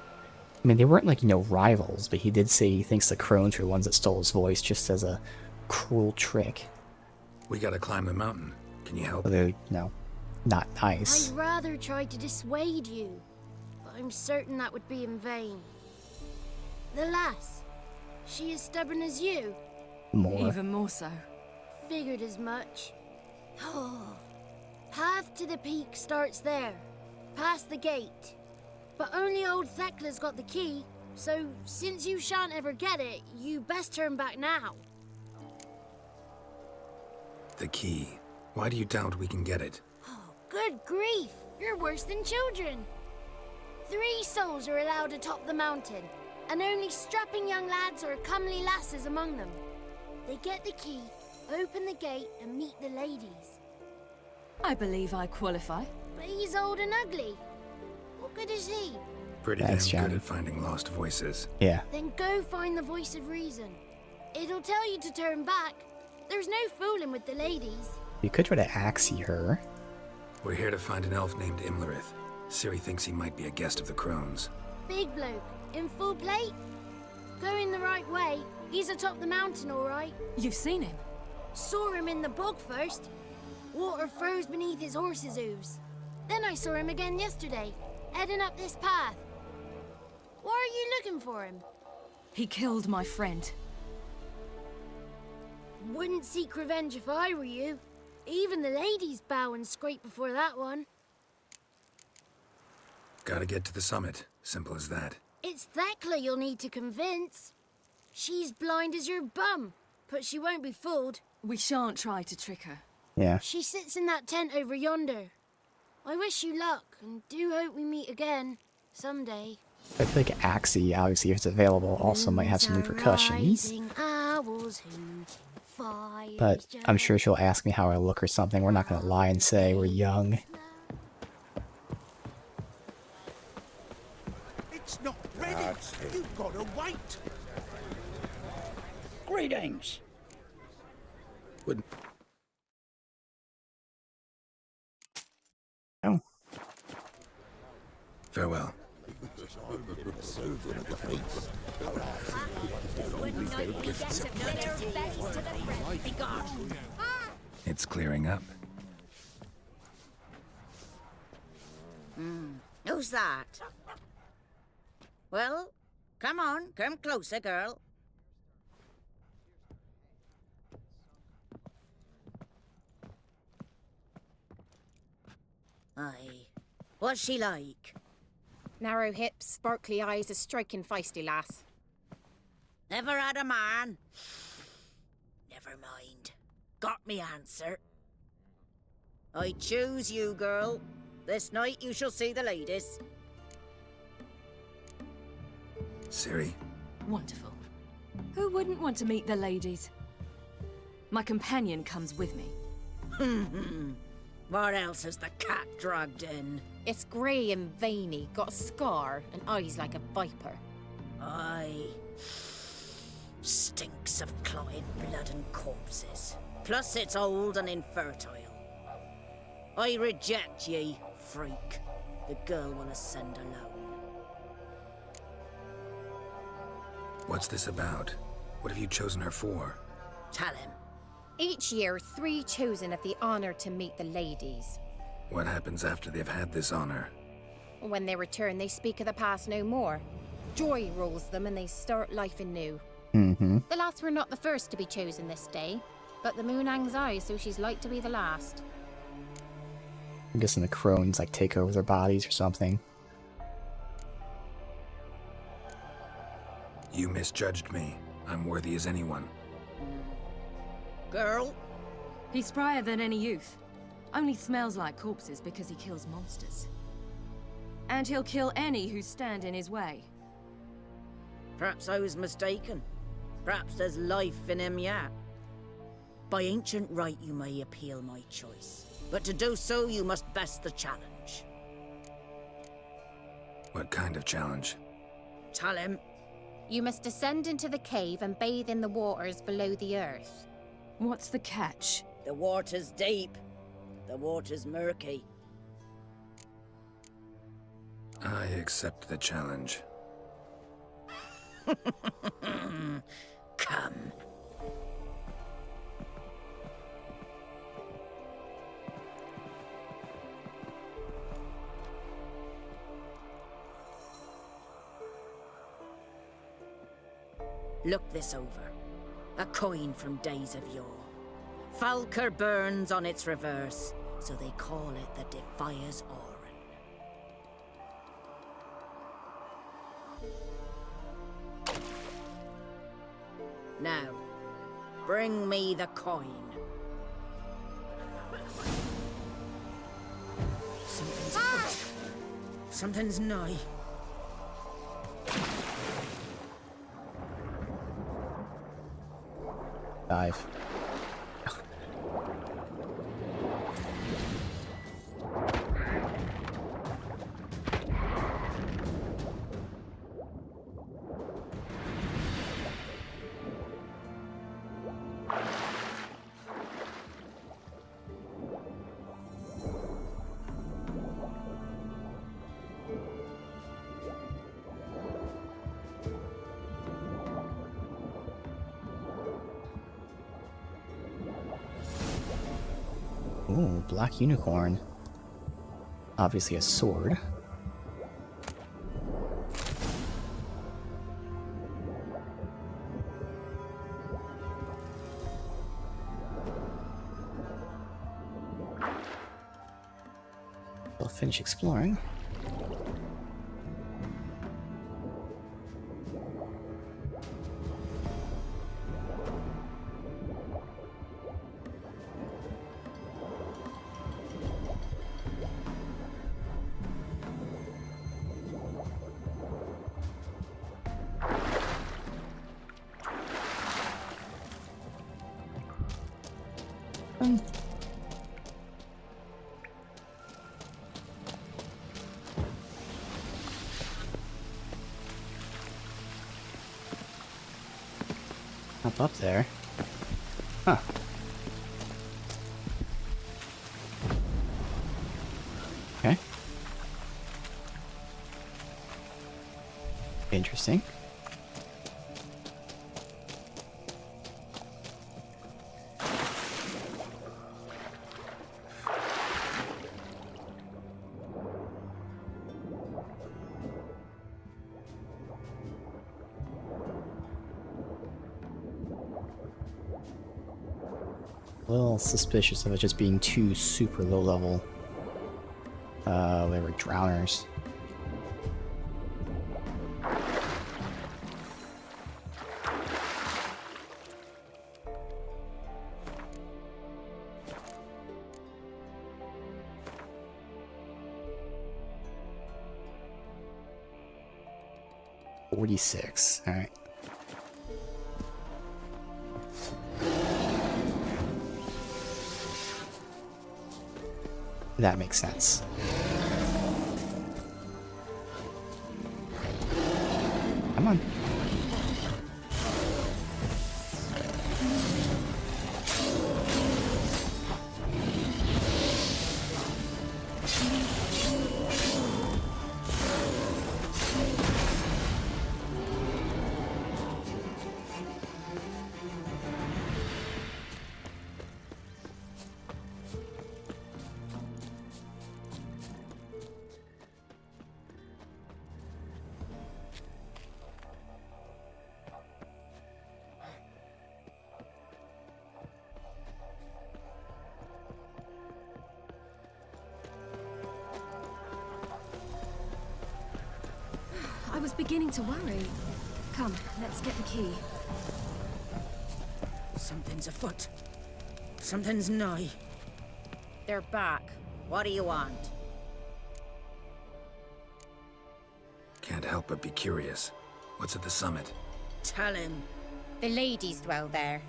I mean, they weren't like, rivals, but he did say he thinks the Crones were the ones that stole his voice just as a cruel trick. We gotta climb the mountain. Can you help? No, not nice. I'd rather try to dissuade you. but I'm certain that would be in vain. The lass, she as stubborn as you? More. Even more so. Figured as much. Oh. Path to the peak starts there, past the gate. But only old Thekla's got the key, so since you shan't ever get it, you best turn back now. The key. Why do you doubt we can get it? Good grief, you're worse than children. 3 souls are allowed atop the mountain, and only strapping young lads or comely lasses among them. They get the key, open the gate, and meet the ladies. I believe I qualify. But he's old and ugly. What good is he? Pretty Thanks, damn good Johnny. at finding lost voices. Yeah. Then go find the voice of reason. It'll tell you to turn back. There's no fooling with the ladies. You could try to axie her. We're here to find an elf named Imlerith. Ciri thinks he might be a guest of the Crones. Big bloke, in full plate. Going the right way. He's atop the mountain, all right. You've seen him? Saw him in the bog first. Water froze beneath his horse's hooves. Then I saw him again yesterday, heading up this path. Why are you looking for him? He killed my friend. Wouldn't seek revenge if I were you. Even the ladies bow and scrape before that one. Gotta get to the summit. Simple as that. It's Thekla you'll need to convince. She's blind as your bum, but she won't be fooled. We shan't try to trick her. Yeah. She sits in that tent over yonder. I wish you luck, and do hope we meet again, someday. I feel like axie, obviously, if it's available, also might have some repercussions. But I'm sure she'll ask me how I look or something. We're not going to lie and say we're young. It's not ready. You've got to wait. Greetings. Oh. Farewell. It's clearing up. Who's that? Well, come on, come closer, girl. Aye. What's she like? Narrow hips, sparkly eyes, a striking feisty lass. Never had a man. Never mind. Got me answer. I choose you, girl. This night you shall see the ladies. Ciri. Wonderful. Who wouldn't want to meet the ladies? My companion comes with me. What else has the cat dragged in? It's grey and veiny, got a scar, and eyes like a viper. Aye. Stinks of clotted blood and corpses. Plus it's old and infertile. I reject ye, freak. The girl will ascend alone. What's this about? What have you chosen her for? Tell him. Each year, 3 chosen have the honor to meet the ladies. What happens after they've had this honor? When they return, they speak of the past no more. Joy rules them and they start life anew. The last were not the first to be chosen this day, but the moon hangs high, so she's like to be the last. I'm guessing the crones like take over their bodies or something. You misjudged me. I'm worthy as anyone. Girl? He's sprier than any youth. Only smells like corpses because he kills monsters. And he'll kill any who stand in his way. Perhaps I was mistaken. Perhaps there's life in him yet. By ancient right you may appeal my choice. But to do so you must best the challenge. What kind of challenge? Tell him. You must descend into the cave and bathe in the waters below the earth. What's the catch? The water's deep. The water's murky. I accept the challenge. Come. Look this over. A coin from days of yore. Falker burns on its reverse, so they call it the Defiers Oran. Now, bring me the coin. Something's afoot. Something's nigh. Dive. Ooh, black unicorn. Obviously a sword. We'll finish exploring. Up there. Huh. Okay. Interesting. A little suspicious of it just being too super low level. They were drowners. $46. All right. That makes sense. Come on. I was beginning to worry. Come, let's get the key. Something's afoot. Something's nigh. They're back. What do you want? Can't help but be curious. What's at the summit? Tell him. The ladies dwell there,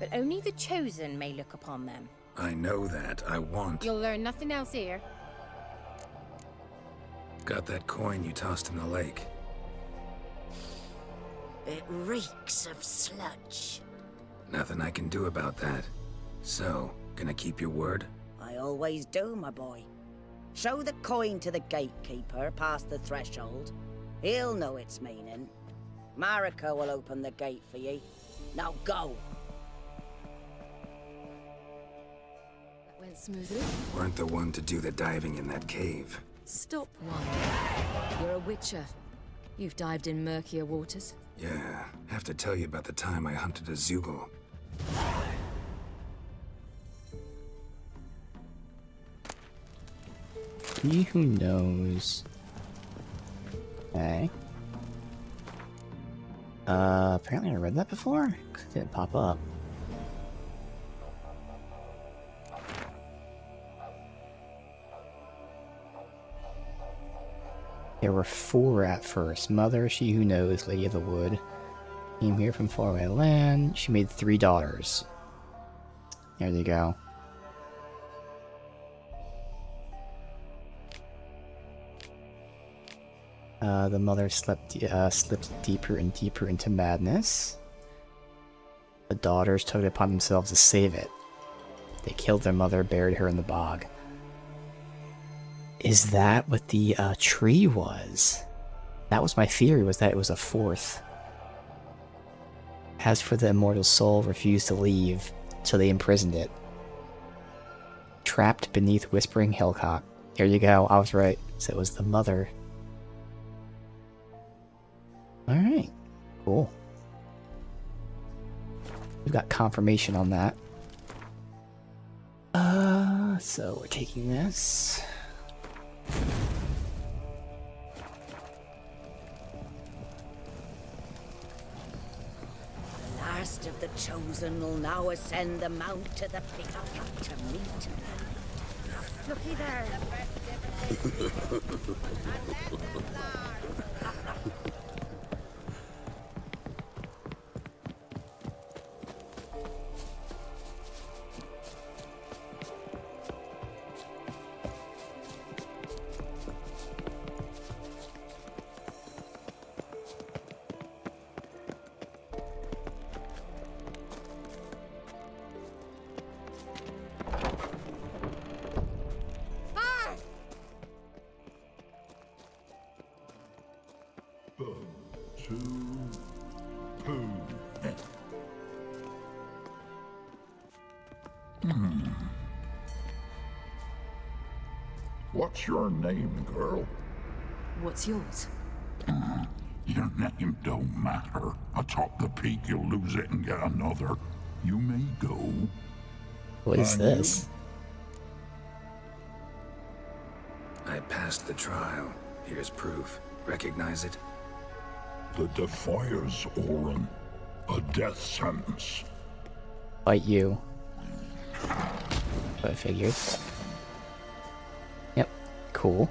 but only the chosen may look upon them. I know that. I want... You'll learn nothing else here. Got that coin you tossed in the lake. It reeks of sludge. Nothing I can do about that. So, gonna keep your word? I always do, my boy. Show the coin to the gatekeeper past the threshold. He'll know its meaning. Marika will open the gate for you. Now go! That went smoothly. Weren't the one to do the diving in that cave. Stop, one. You're a witcher. You've dived in murkier waters. Yeah, have to tell you about the time I hunted a Zeugl. He who knows. Okay. Apparently I read that before? 'Cause it didn't pop up. There were 4 at first. Mother, she who knows, Lady of the Wood. Came here from faraway land. She made 3 daughters. There you go. The mother slipped deeper and deeper into madness. The daughters took it upon themselves to save it. They killed their mother, buried her in the bog. Is that what the tree was? That was my theory, was that it was a 4th. As for the immortal soul, refused to leave, so they imprisoned it. Trapped beneath Whispering Hillcock. There you go, I was right. So it was the mother. Alright, cool. We've got confirmation on that. So we're taking this. The last of the chosen will now ascend the mount to the peak to meet. Looky there. What's your name, girl? What's yours? Your name don't matter. Atop the peak, you'll lose it and get another. You may go. What is this? I passed the trial. Here's proof. Recognize it? The Defiers, Orin. A death sentence. Fight you. What I figured. Yep, cool.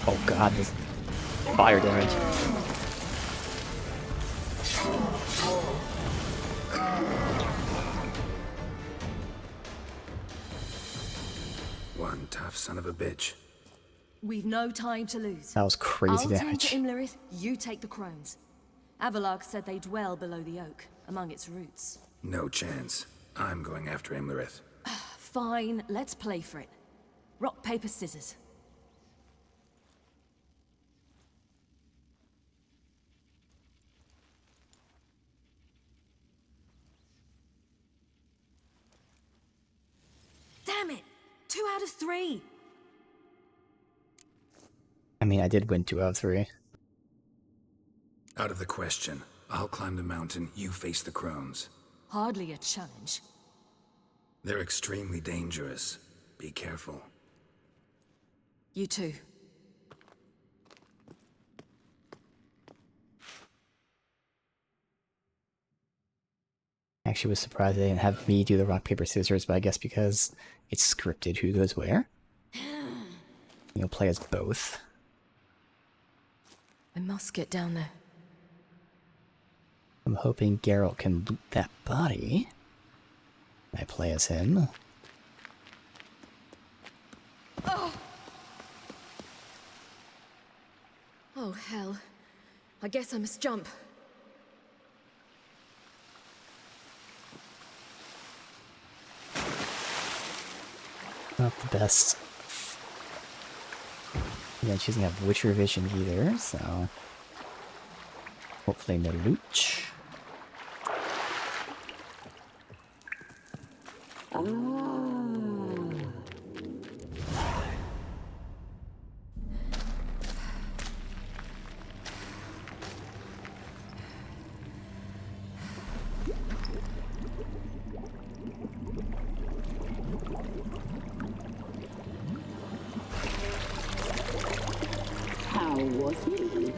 Oh god, this fire damage. One tough son of a bitch. We've no time to lose. That was crazy I'll tend damage. to Imlerith, you take the crones. Avalark said they dwell below the oak, among its roots. No chance. I'm going after Imlerith. Fine, let's play for it. Rock, paper, scissors. Damn it! 2 out of 3! I mean, I did win 2 out of 3. Out of the question. I'll climb the mountain, you face the crones. Hardly a challenge. They're extremely dangerous. Be careful. You too. Actually was surprised they didn't have me do the rock, paper, scissors, but I guess because it's scripted who goes where. You'll play as both. I must get down there. I'm hoping Geralt can loot that body. I play as him. Oh, hell. I guess I must jump. Not the best. Yeah, she doesn't have Witcher vision either, so hopefully no loot. How was he?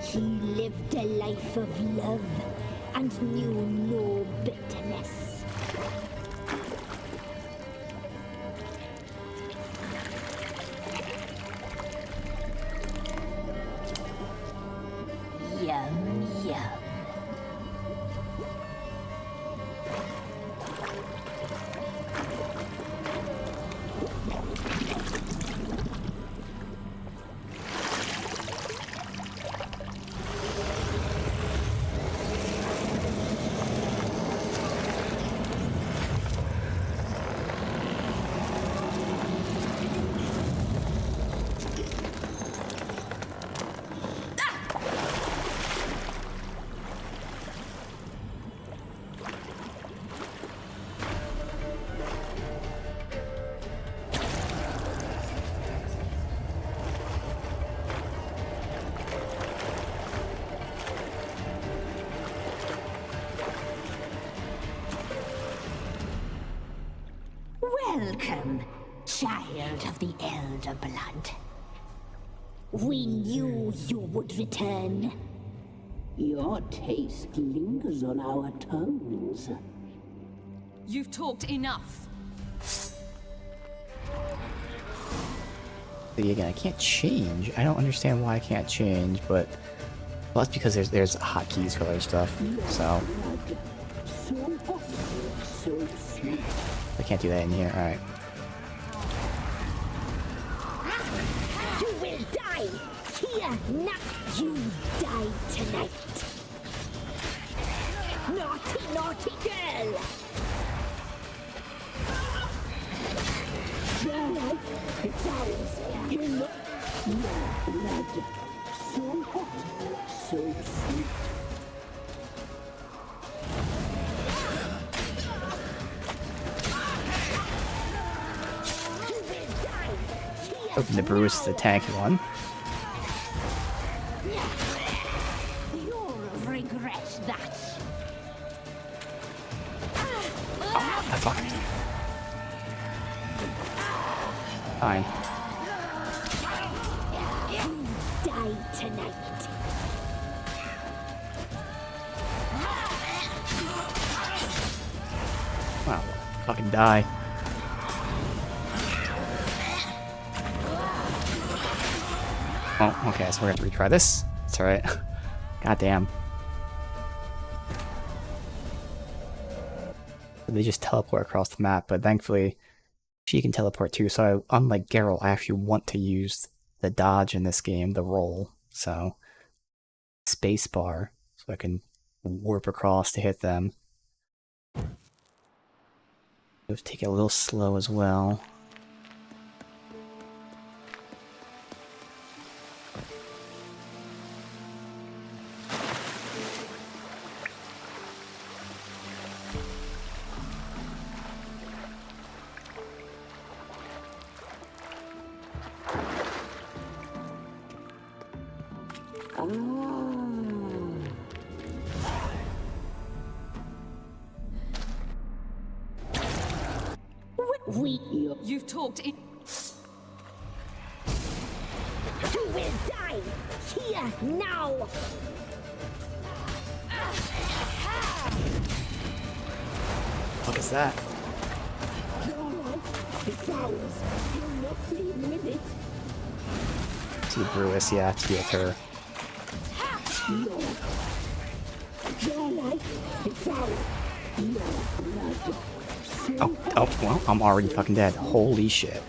He lived a life of love and knew no bitterness. Yum, yum. Welcome, child of the Elder Blood. We knew you would return. Your taste lingers on our tongues. You've talked enough. See, again, I can't change. I don't understand why I can't change, but well, that's because there's hotkeys for other stuff. So I can't do that in here. All right. You will die here, not you die tonight. Naughty, naughty girl. Your life, it's ours. You're not your blood. So hot, so sweet. Hoping the Bruce is the tanky one. You'll regret that. Ah, fuck. Fine. You die tonight. Wow, fucking die. Oh, okay, so we're gonna have to retry this. It's alright. God damn. They just teleport across the map, but thankfully she can teleport too, so unlike Geralt, I actually want to use the dodge in this game, the roll. So spacebar, so I can warp across to hit them. Let's take it a little slow as well. You've talked in. You will die here now. What is that? See Brewis, yeah, to deal with her. Oh, well, I'm already fucking dead. Holy shit.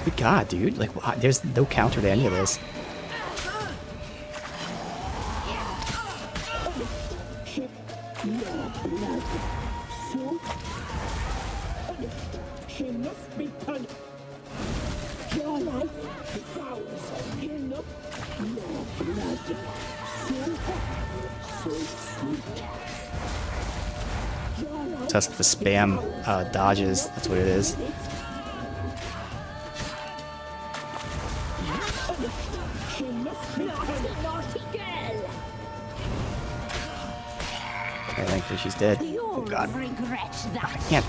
Good God, dude. Like, there's no counter to any of this. She must be punished. Your life is ours. So that's the spam dodges. That's what it is. I think that she's dead. Oh god. I can't.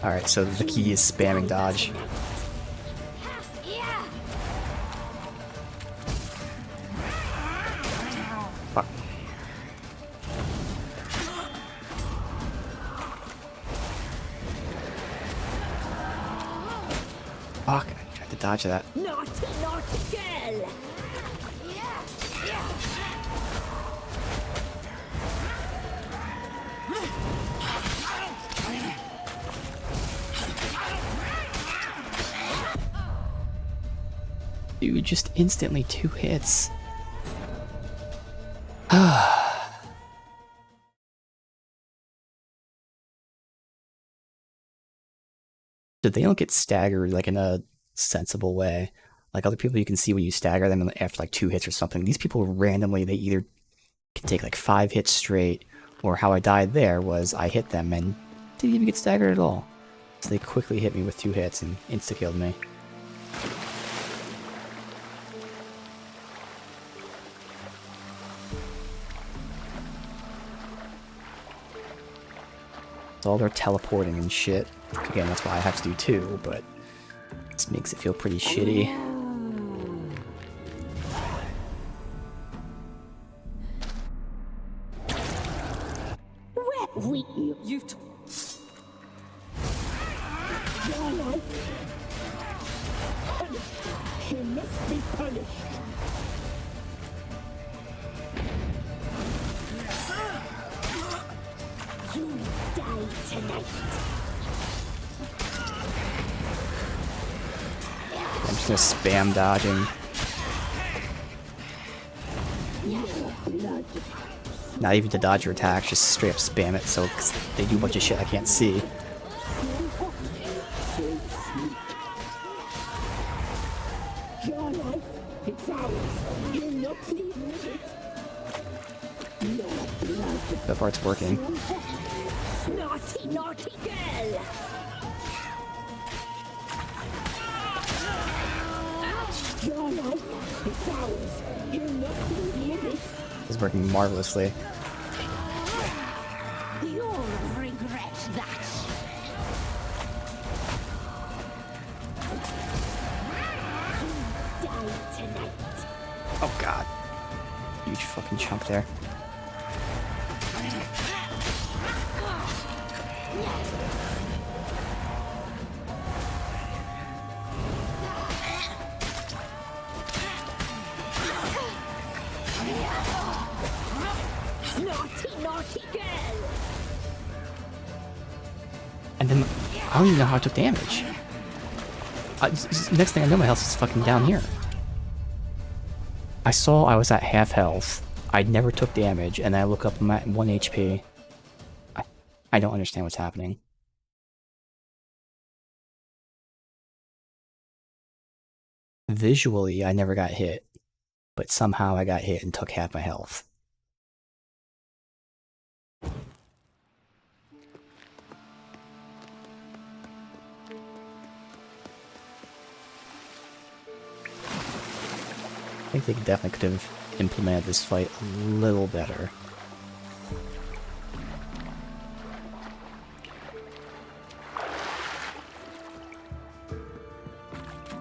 Alright, so the key is spamming dodge. Fuck. Fuck, I tried to dodge that. Naughty, naughty girl! Dude, just instantly 2 hits. So they don't get staggered like in a sensible way. Like other people, you can see when you stagger them after like 2 hits or something. These people randomly, they either can take like 5 hits straight, or how I died there was I hit them and didn't even get staggered at all. So they quickly hit me with 2 hits and insta-killed me. So all their teleporting and shit. Again, that's why I have to do 2, but this makes it feel pretty shitty. You've your life. She must be punished. You die tonight. I'm just gonna spam dodging. Not even to dodge your attacks, just straight up spam it so they do a bunch of shit I can't see. Your life, it's ours. You're not leaving it. Your blood. That part's working. Naughty, naughty girl. Your life, it's ours. You're not leaving it. It's working marvelously. You'll regret that. Die tonight. Oh god. Huge fucking chunk there. Naughty, naughty girl. And then I don't even know how I took damage. Next thing I know, my health is fucking down here. I saw I was at half health. I never took damage, and then I look up, I'm at 1 HP. I don't understand what's happening. Visually, I never got hit, but somehow I got hit and took half my health. I think they definitely could have implemented this fight a little better.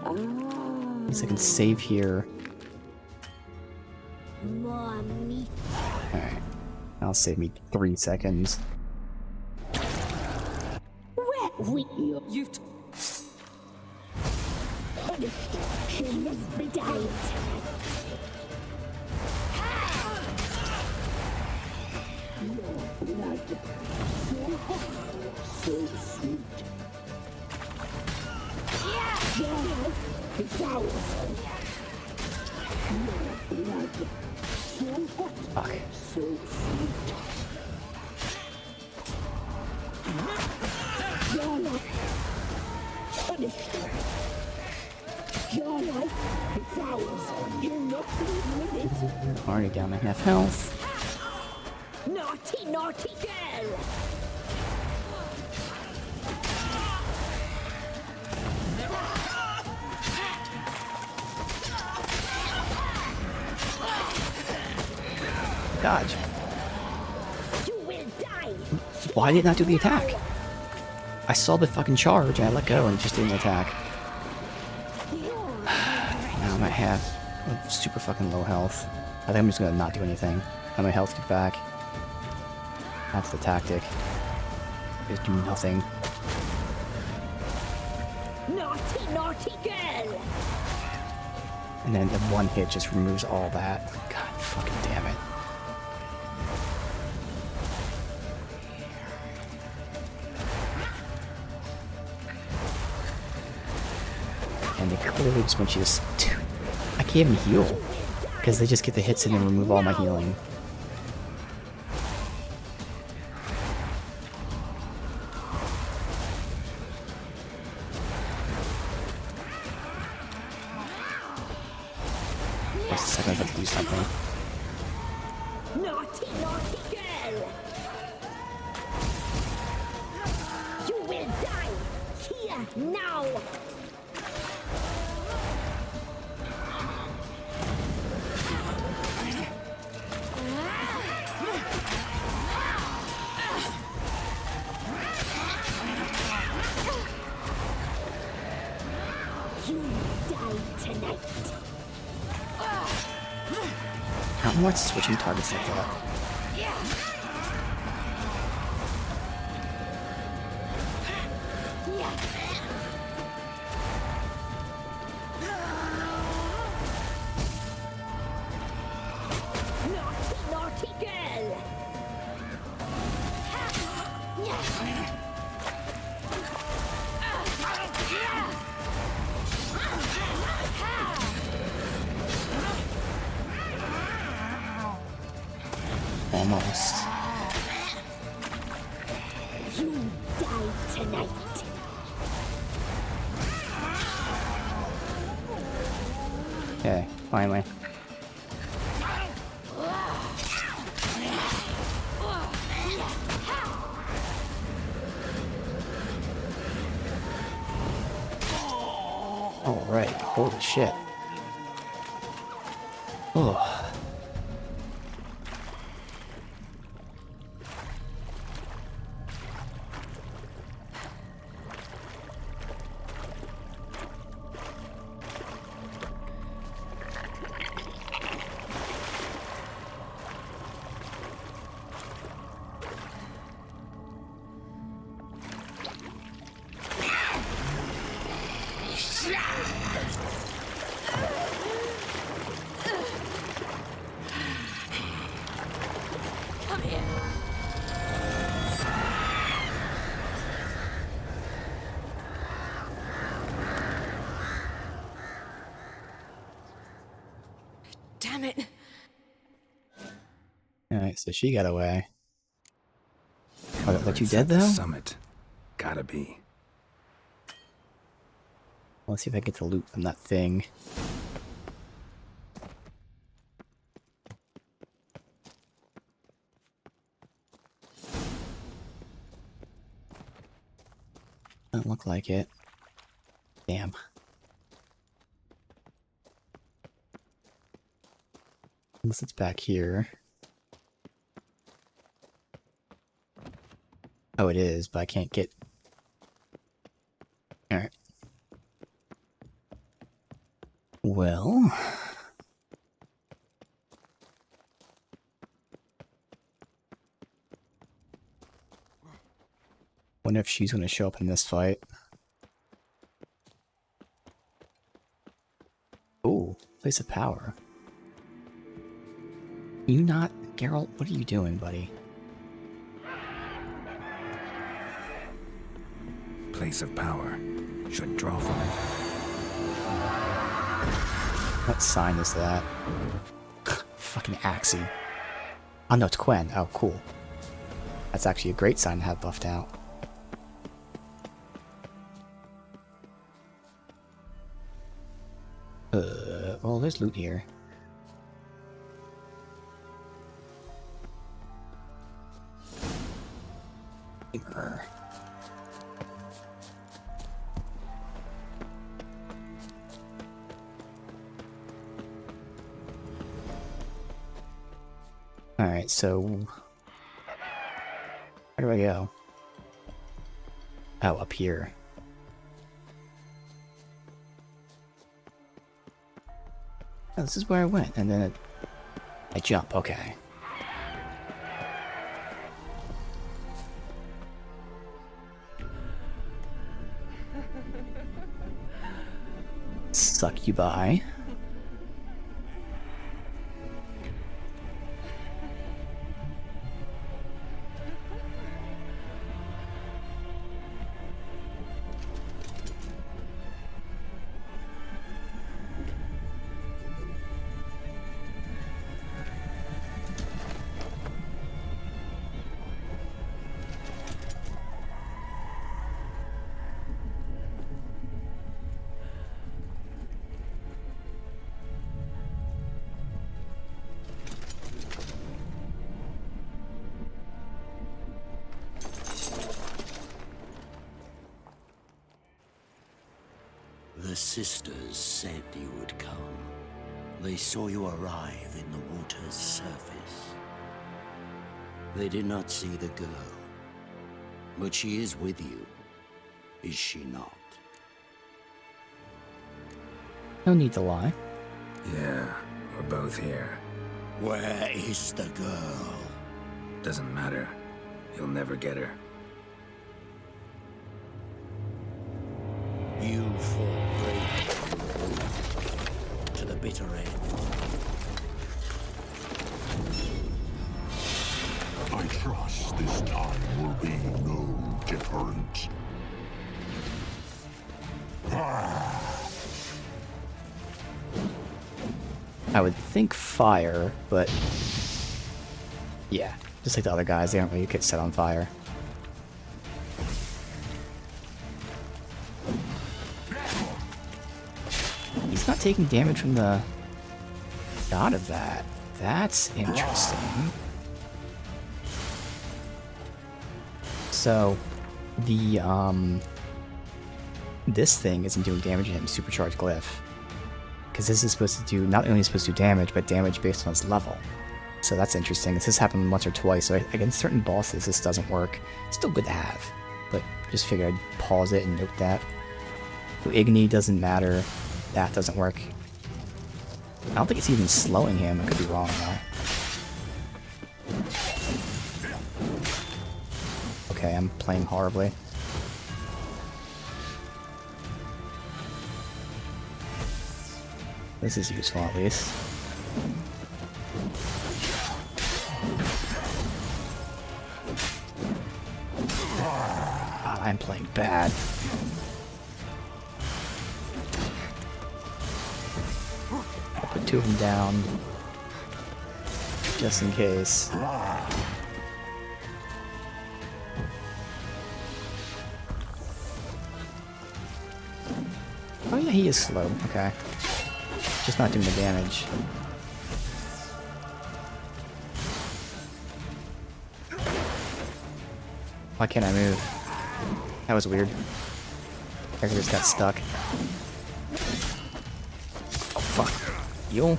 At least I can save here. More meat. Alright. That'll save me 3 seconds. Where will you? You've punished. She must be died. Your blood, so hot, so sweet. Your life is ours. Your blood, so hot, so sweet. Your life. finish them. Your life, it's ours. You're not leaving it. Already down to half health. Naughty, naughty girl! Dodge. You will die! Why did it not do the attack? I saw the fucking charge and I let go and it just didn't attack. Now I'm at half. I'm super fucking low health. I think I'm just gonna not do anything. Have my health get back. That's the tactic. Just do nothing. Naughty, naughty girl! And then the one hit just removes all that. God fucking damn it. And they clearly just want you to... Dude, I can't even heal. Because they just get the hits in and remove all my healing. Just a second, I have to do something. Naughty, naughty girl! You will die! Here, now! You die tonight! I don't know why it's switching targets like that. Naughty, naughty girl! Almost. You die tonight! Okay, finally. Alright, holy shit. Oh. Come here. Damn it. Alright, so she got away. Oh, that let you It's dead at the though? Summit. Gotta be. Let's see if I get to loot from that thing. Doesn't look like it. Damn. Unless it's back here. Oh, it is, but I can't get... Alright. Well... Wonder if she's gonna show up in this fight. Ooh, place of power. You not... Geralt, what are you doing, buddy? Place of power. Should draw from it. What sign is that? Fucking Axie. Oh no, it's Quen. Oh, cool. That's actually a great sign to have buffed out. there's loot here. Grr. Alright, so... where do I go? Oh, up here. Oh, this is where I went, and then I jump, okay. Succubi. The sisters said you would come. They saw you arrive in the water's surface. They did not see the girl. But she is with you, is she not? No need to lie. Yeah, we're both here. Where is the girl? Doesn't matter. You'll never get her. You fought bravely to the bitter end. I trust this time will be no different. I would think fire, but... yeah, just like the other guys, they don't really get set on fire. He's not taking damage from the god of that. That's interesting. So, the, this thing isn't doing damage to him, Supercharged Glyph. Because this is supposed to do, not only is it supposed to do damage, but damage based on its level. So that's interesting. This has happened once or twice, so against certain bosses this doesn't work. It's still good to have, but just figured I'd pause it and note that. So Igni doesn't matter. That doesn't work. I don't think it's even slowing him. I could be wrong though. Okay, I'm playing horribly. This is useful at least. I'm playing bad. I'll put two of them down. Just in case. Oh yeah, he is slow. Okay. Just not doing the damage. Why can't I move? That was weird. I just got stuck. Oh fuck. Yo.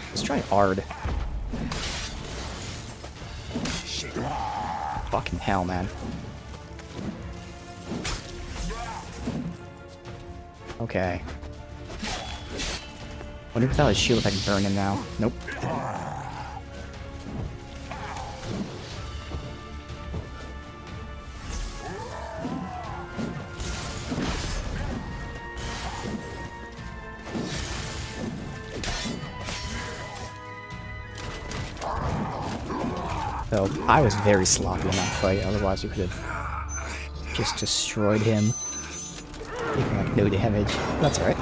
Let's try Ard. Fucking hell, man. Okay. Wonder without his shield if I can burn him now. Nope. So, I was very sloppy in that fight, otherwise we could have just destroyed him. Taking like no damage. That's alright.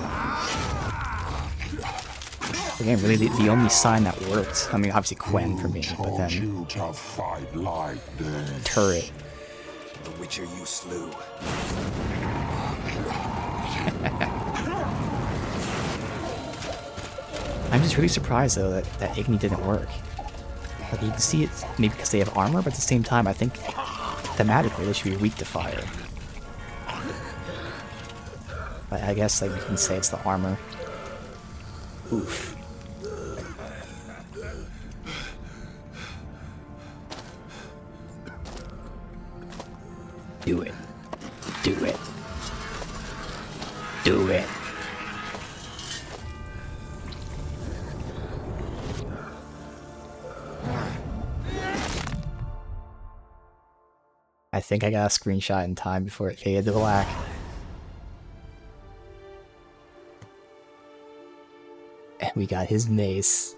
Again, really the only sign that worked. I mean, obviously Quen for me, but then turret. The Witcher you slew. I'm just really surprised though that Igni didn't work. Like you can see it maybe because they have armor, but at the same time I think thematically they should be weak to fire. But I guess like you can say it's the armor. Oof. Do it. Do it. Do it. I think I got a screenshot in time before it faded to black. And we got his mace.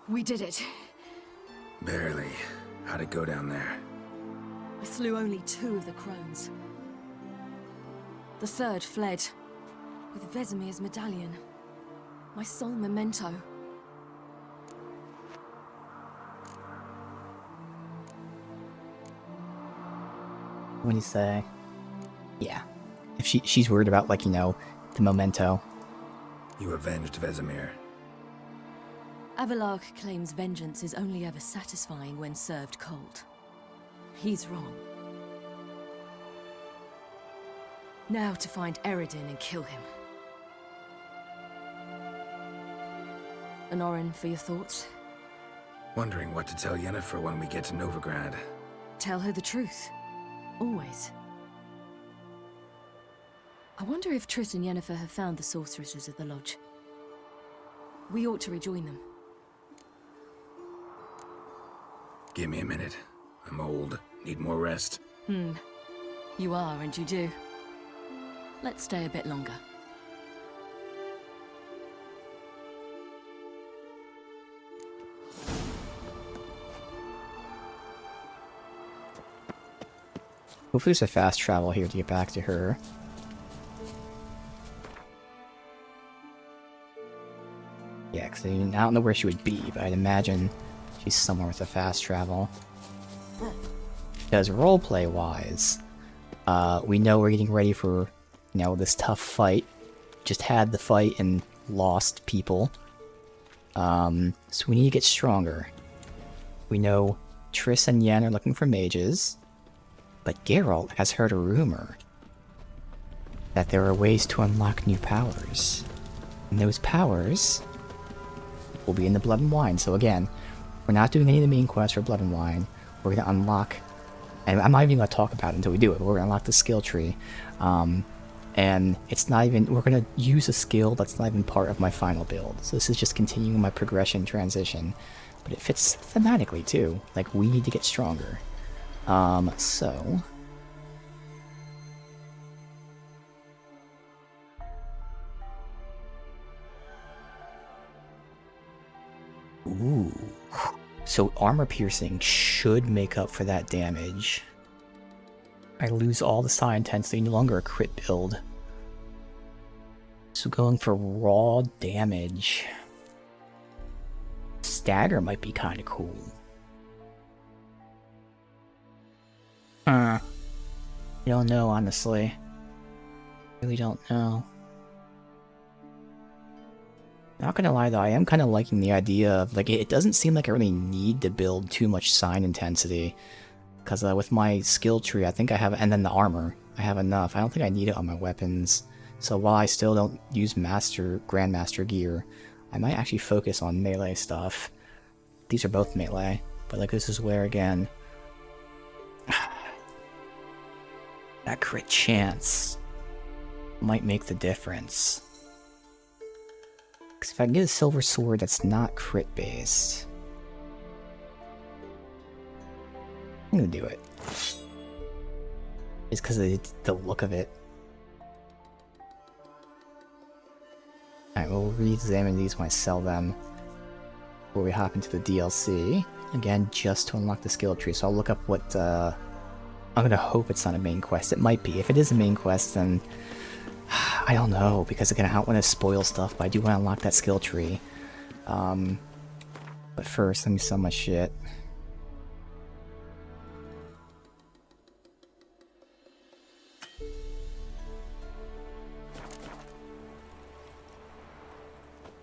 We did it. Barely. How'd it go down there? I slew only 2 of the crones. The third fled, with Vesemir's medallion. My sole memento. What do you say? Yeah. If she's worried about, like, you know, the memento. You avenged Vesemir. Avalark claims vengeance is only ever satisfying when served cold. He's wrong. Now to find Eredin and kill him. Honorin, for your thoughts? Wondering what to tell Yennefer when we get to Novigrad. Tell her the truth. Always. I wonder if Triss and Yennefer have found the sorceresses of the Lodge. We ought to rejoin them. Give me a minute. I'm old. Need more rest. You are, and you do. Let's stay a bit longer. Hopefully there's a fast travel here to get back to her. Yeah, because I don't know where she would be, but I'd imagine she's somewhere with a fast travel. Because roleplay-wise, we know we're getting ready for, you know, this tough fight. Just had the fight and lost people. So we need to get stronger. We know Triss and Yen are looking for mages. But Geralt has heard a rumor that there are ways to unlock new powers. And those powers will be in the Blood and Wine. So again, we're not doing any of the main quests for Blood and Wine. We're going to unlock, and I'm not even going to talk about it until we do it, but we're going to unlock the skill tree. And it's not even, we're going to use a skill that's not even part of my final build. So this is just continuing my progression transition. But it fits thematically too. Like, we need to get stronger. So... Ooh. So armor piercing should make up for that damage. I lose all the psi intensity, no longer a crit build. So going for raw damage. Stagger might be kind of cool. I don't know, honestly. Really don't know. Not gonna lie though, I am kind of liking the idea of, like, it doesn't seem like I really need to build too much sign intensity. Because with my skill tree, I think I have, and then the armor, I have enough. I don't think I need it on my weapons. So while I still don't use Grandmaster gear, I might actually focus on melee stuff. These are both melee, but like this is where, again, that crit chance might make the difference. Because if I can get a silver sword that's not crit based, I'm gonna do it. Just because of the look of it. Alright, we'll re-examine these when I sell them before we hop into the DLC. Again, just to unlock the skill tree. So I'll look up what, I'm gonna hope it's not a main quest. It might be. If it is a main quest, then I don't know, because again, I don't want to spoil stuff, but I do want to unlock that skill tree. But first, let me sell my shit.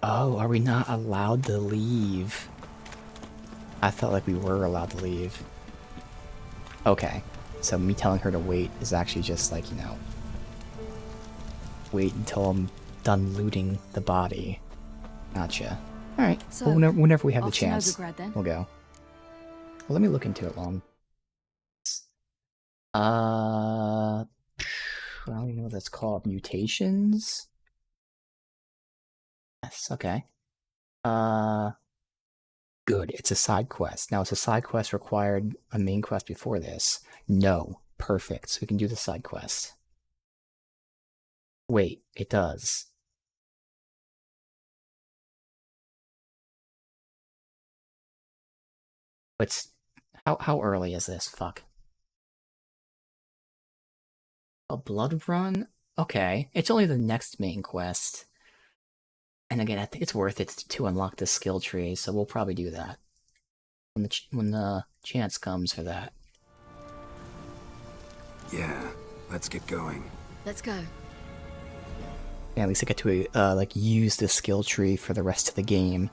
Oh, are we not allowed to leave? I felt like we were allowed to leave. Okay, so me telling her to wait is actually just like, you know, wait until I'm done looting the body. Gotcha. Alright, So, well, whenever we have the off to chance, Novigrad, then? we'll go. Well, let me look into it long. I don't even know what that's called. Mutations? Yes, okay. Good, it's a side quest. Now, is a side quest required a main quest before this? No. Perfect, so we can do the side quest. Wait, it does. But how early is this? Fuck. A blood run? Okay, it's only the next main quest. And again, I think it's worth it to unlock the skill tree, so we'll probably do that when the chance comes for that. Yeah, let's get going. Let's go. Yeah, at least I get to like use the skill tree for the rest of the game,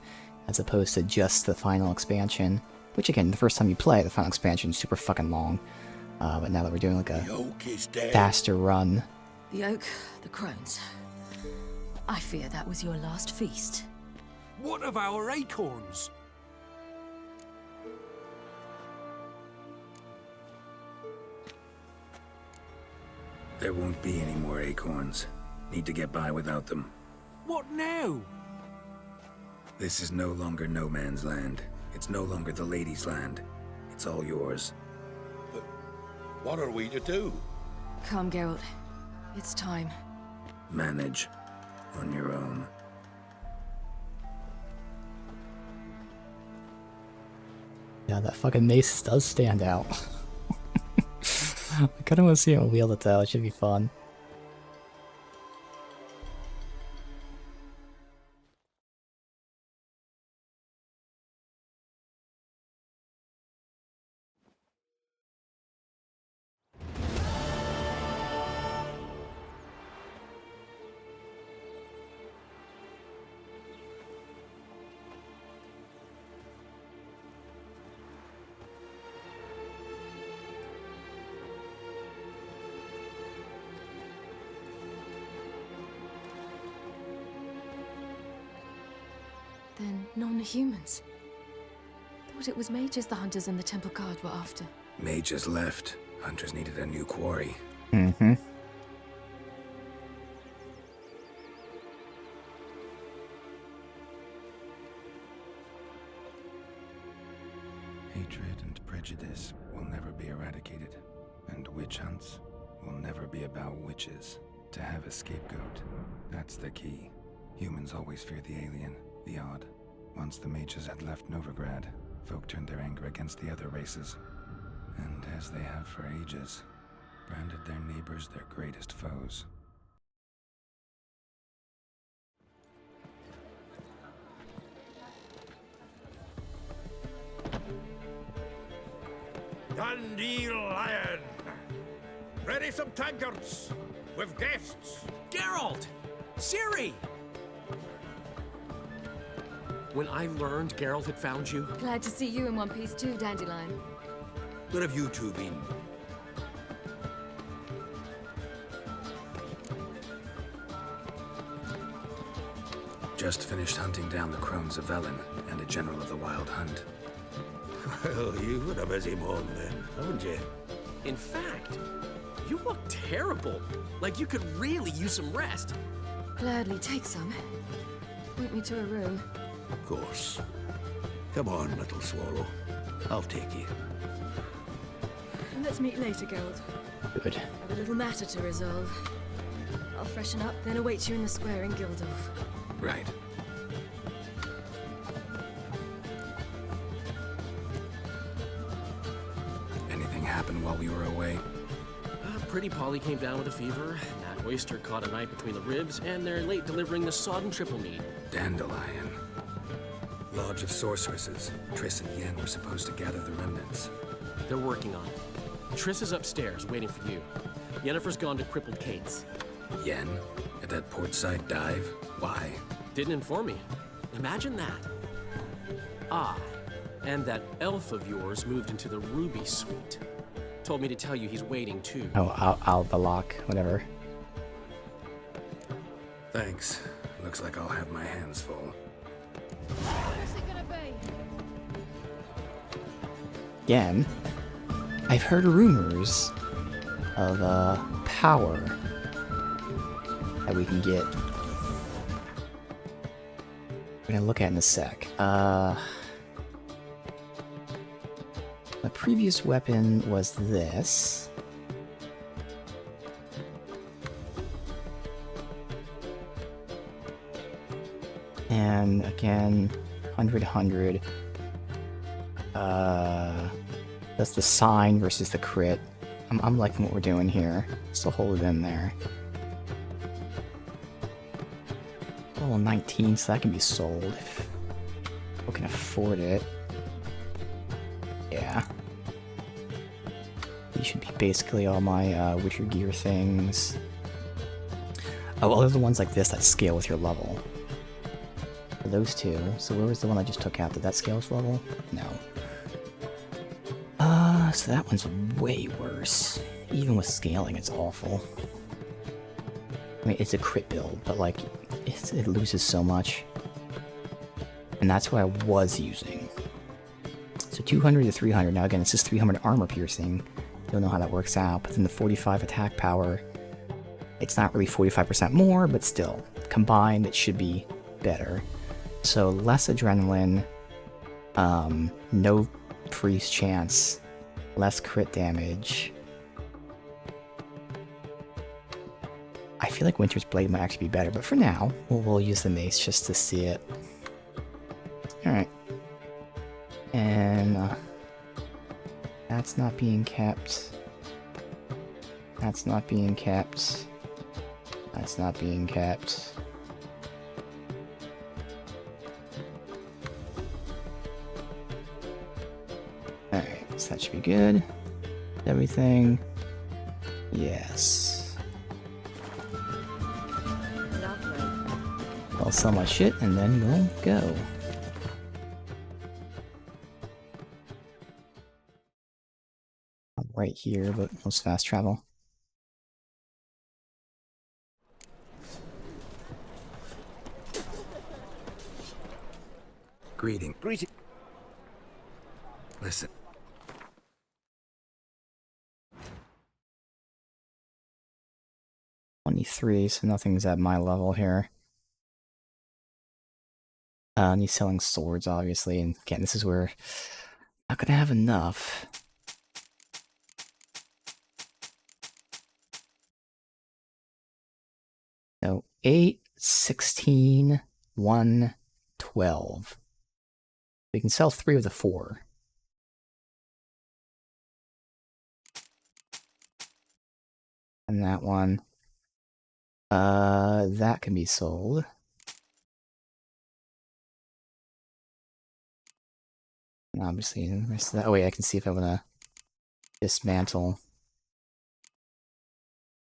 as opposed to just the final expansion. Which again, the first time you play the final expansion is super fucking long. But now that we're doing like a faster run. The oak, the crones. I fear that was your last feast. What of our acorns? There won't be any more acorns. Need to get by without them. What now? This is no longer no man's land. It's no longer the lady's land. It's all yours. But what are we to do? Come, Geralt. It's time. Manage. On your own. Yeah, that fucking mace does stand out. I kinda wanna see him wield it though, it should be fun. Then none are humans. Thought it was mages the hunters and the temple guard were after. Mages left. Hunters needed a new quarry. Mm-hmm. Hatred and prejudice will never be eradicated. And witch hunts will never be about witches. To have a scapegoat, that's the key. Humans always fear the alien. The odd. Once the mages had left Novigrad, folk turned their anger against the other races. And as they have for ages, branded their neighbors their greatest foes. Dandelion! Ready some tankards! With guests! Geralt! Ciri! When I learned Geralt had found you... Glad to see you in one piece too, Dandelion. Where have you two been? Just finished hunting down the crones of Velen and a general of the Wild Hunt. Well, you've had a busy morning then, haven't you? In fact, you look terrible. Like you could really use some rest. Gladly take some. Point me to a room. Of course. Come on, little swallow. I'll take you. Let's meet later, Geralt. Good. Have a little matter to resolve. I'll freshen up, then await you in the square in Gildorf. Right. Anything happen while we were away? Pretty Polly came down with a fever. That oyster caught a knife between the ribs, and they're late delivering the sodden triple meat. Dandelion. Lodge of Sorceresses. Triss and Yen were supposed to gather the remnants. They're working on it. Triss is upstairs, waiting for you. Yennefer's gone to Crippled Kate's. Yen? At that portside dive? Why? Didn't inform me. Imagine that. Ah, and that elf of yours moved into the Ruby Suite. Told me to tell you he's waiting too. Oh, Albalok, whatever. Thanks. Looks like I'll have my hands full. What's it gonna be? Again, I've heard rumors of power that we can get. We're gonna look at in a sec. My previous weapon was this. And again, 100. That's the sign versus the crit. I'm liking what we're doing here. Still hold it in there. Level 19, so that can be sold if we can afford it. Yeah. These should be basically all my Witcher gear things. Oh, other the ones like this that scale with your level. Those two. So where was the one I just took out? Did that scale with level? No. So that one's way worse. Even with scaling, it's awful. I mean, it's a crit build, but like, it loses so much. And that's what I was using. So 200 to 300. Now again, this is 300 armor piercing. Don't know how that works out. But then the 45 attack power. It's not really 45% more, but still. Combined, it should be better. So less adrenaline. No freeze chance. Less crit damage. I feel like Winter's Blade might actually be better, but for now, we'll use the mace just to see it. Alright. And that's not being kept. That's not being kept. That's not being kept. Alright, so that should be good. Everything. Yes. I'll sell my shit and then we'll go. I'm right here, but let's fast travel. Greeting. Listen. $23, so nothing's at my level here. And he's selling swords, obviously, and again, this is where I'm not gonna have enough. So 8, 16, 1, 12. We can sell 3 of the 4. And that one. That can be sold. And obviously, the rest of that. Oh wait, I can see if I want to dismantle.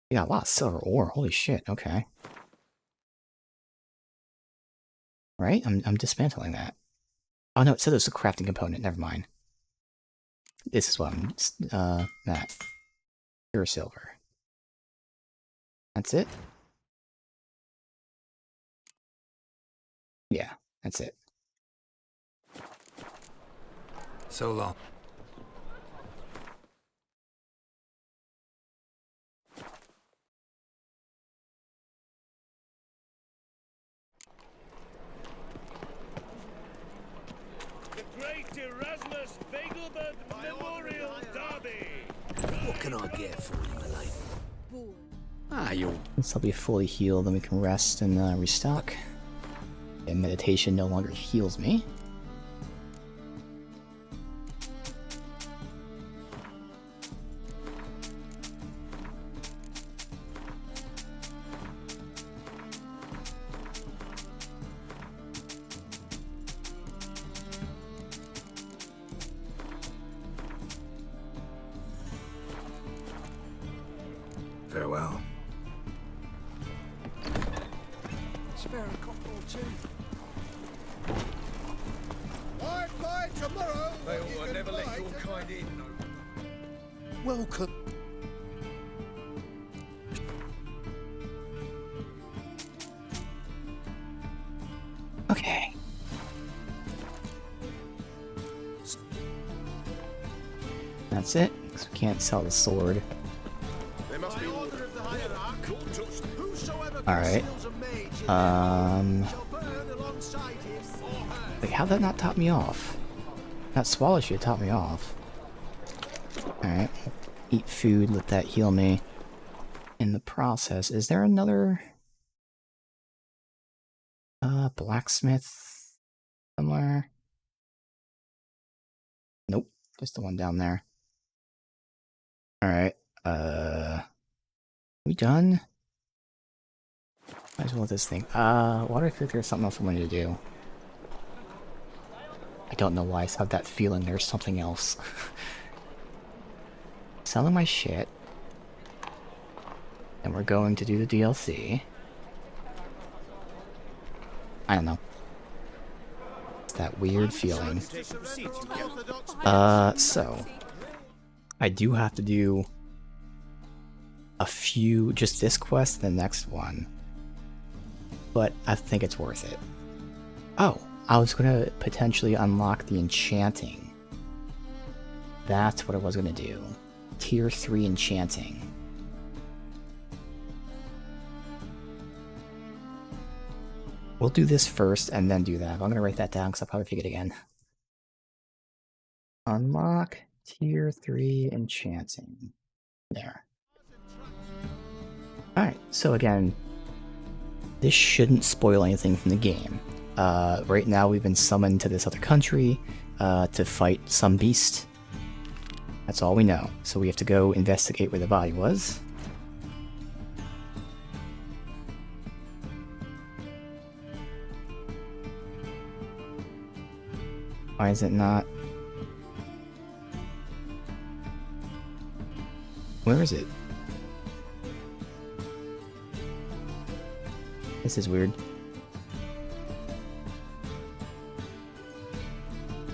Yeah, a lot of silver ore. Holy shit. Okay. Right? I'm dismantling that. Oh no, it said it was a crafting component. Never mind. This is what I'm. That. Pure silver. That's it? Yeah, that's it. So long. The Great Erasmus Vegelbud Memorial Derby! What can I get for you, my lady? Ah, Once I'll be fully healed, then we can rest and restock. And meditation no longer heals me. Farewell. Spare a couple or two. By tomorrow. I never let your kind in. Welcome. Okay. That's it, because we can't sell the sword. There must be order of the hierarch. Whosoever Alright. conceals a mage shall burn alongside him or her. Like, how'd that not top me off? That swallow should have topped me off. Alright. Eat food, let that heal me. In the process, is there another... blacksmith... somewhere? Nope, just the one down there. Alright, we done? Might as well let this thing. Why do I feel like there's something else I wanted to do? I don't know why I just have that feeling there's something else. Selling my shit. And we're going to do the DLC. I don't know. It's that weird feeling. So. I do have to do a few, just this quest and the next one. But I think it's worth it. Oh, I was gonna potentially unlock the enchanting. That's what I was gonna do. Tier 3 enchanting. We'll do this first and then do that. I'm gonna write that down because I'll probably forget again. Unlock Tier 3 enchanting. There. Alright, so again, this shouldn't spoil anything from the game. Right now we've been summoned to this other country to fight some beast. That's all we know. So we have to go investigate where the body was. Why is it not? Where is it? This is weird.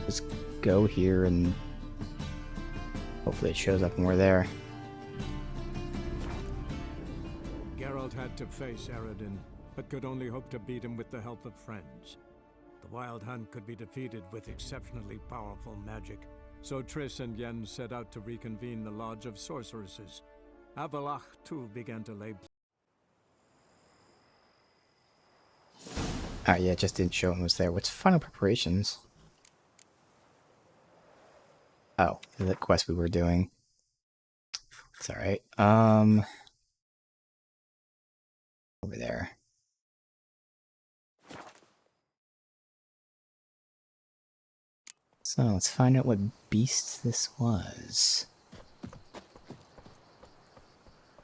Just go here and hopefully it shows up when we're there. Geralt had to face Eredin, but could only hope to beat him with the help of friends. The Wild Hunt could be defeated with exceptionally powerful magic, so Triss and Yen set out to reconvene the Lodge of Sorceresses. Avallac'h too began to lay... Ah, yeah, it just didn't show it was there. What's final preparations? Oh, the quest we were doing. It's alright. Over there. So let's find out what beast this was.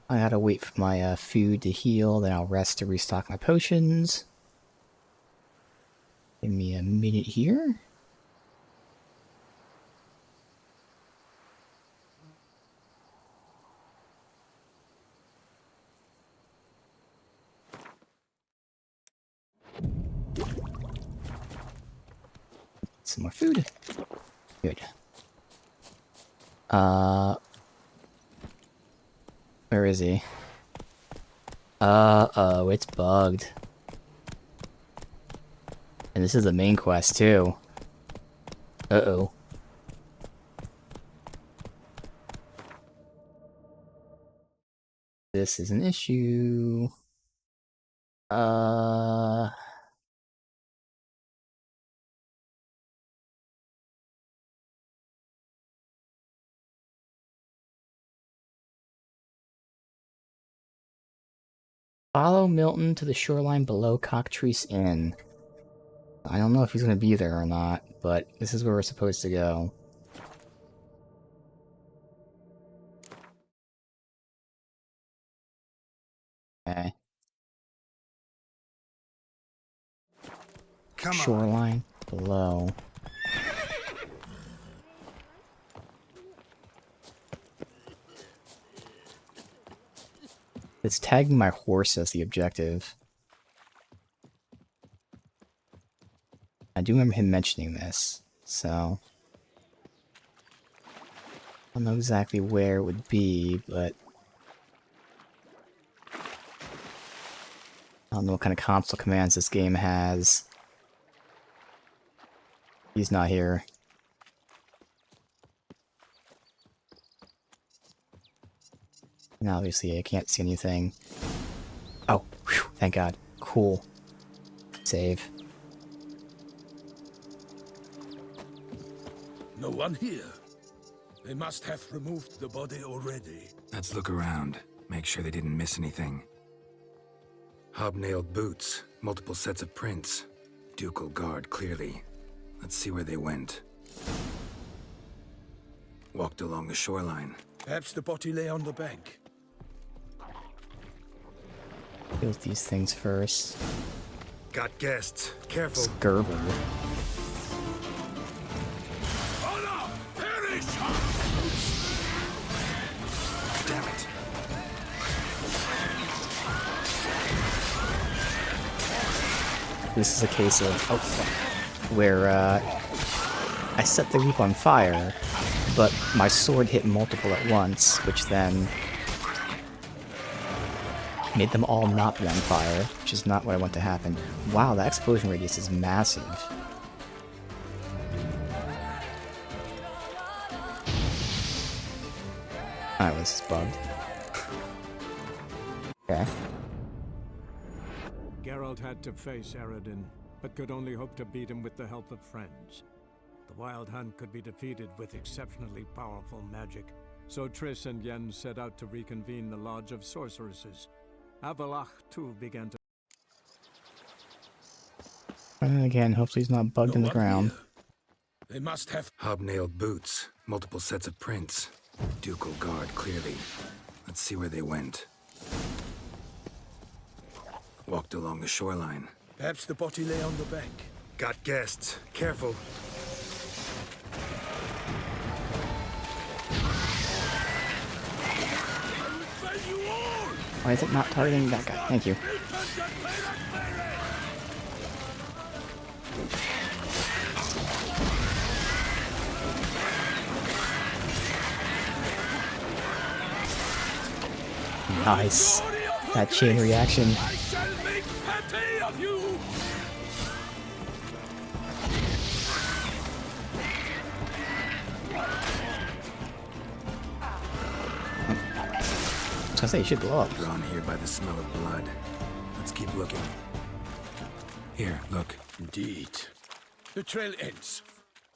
I gotta wait for my food to heal, then I'll rest to restock my potions. Give me a minute here. Some more food. Good. Where is he? Uh-oh, it's bugged. And this is the main quest, too. Uh-oh. This is an issue. Follow Milton to the shoreline below Cockatrice Inn. I don't know if he's going to be there or not, but this is where we're supposed to go. Okay. Come on. Shoreline below. It's tagging my horse as the objective. I do remember him mentioning this, so... I don't know exactly where it would be, but... I don't know what kind of console commands this game has. He's not here. And obviously I can't see anything. Oh, whew, thank God. Cool. Save. No one here. They must have removed the body already. Let's look around. Make sure they didn't miss anything. Hobnailed boots, multiple sets of prints. Ducal guard, clearly. Let's see where they went. Walked along the shoreline. Perhaps the body lay on the bank. Kill these things first. Got guests. Careful. Gerber. Damn it. This is a case of, oh fuck, where I set the group on fire, but my sword hit multiple at once, which then made them all not be on fire, which is not what I want to happen. Wow, that explosion radius is massive. Alright, this is bugged. Okay. Geralt had to face Eredin, but could only hope to beat him with the help of friends. The Wild Hunt could be defeated with exceptionally powerful magic, so Triss and Yen set out to reconvene the Lodge of Sorceresses. Avallac'h too began to... And again, hopefully he's not bugged in the ground. They must have hobnailed boots, multiple sets of prints. Ducal guard, clearly. Let's see where they went. Walked along the shoreline. Perhaps the body lay on the bank. Got guests. Careful. Why is it not targeting that guy? Thank you. Nice. That chain reaction. I shall make patty of you. I was gonna say, you should blow up. Drawn here by the smell of blood. Let's keep looking. Here, look. Indeed. The trail ends.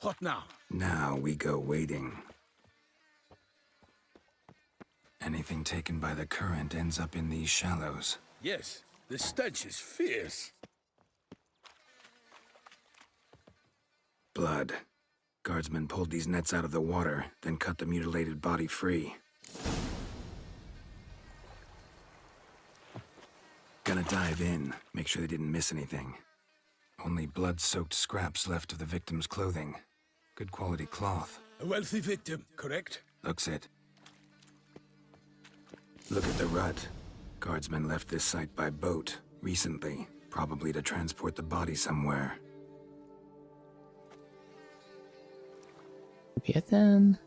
What now? Now we go waiting. Anything taken by the current ends up in these shallows. Yes, the stench is fierce. Blood. Guardsmen pulled these nets out of the water, then cut the mutilated body free. Gonna dive in, make sure they didn't miss anything. Only blood-soaked scraps left of the victim's clothing. Good quality cloth. A wealthy victim, correct? Looks it. Look at the rut. Guardsmen left this site by boat, recently, probably to transport the body somewhere. Yeah, then.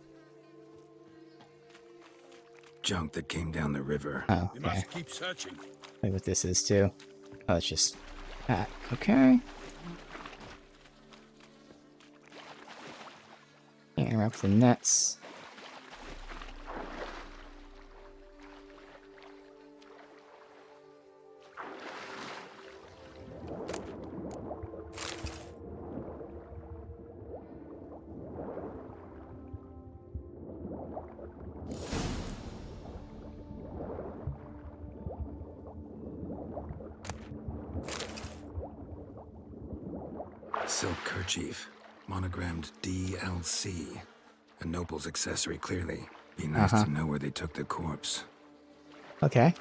Junk that came down the river. Oh, You okay. must keep searching. Wait, what this is too. Oh, it's just that. Okay. Can't interrupt the nets. Silk kerchief, monogrammed DLC. A noble's accessory, clearly. Be nice to know where they took the corpse. Okay.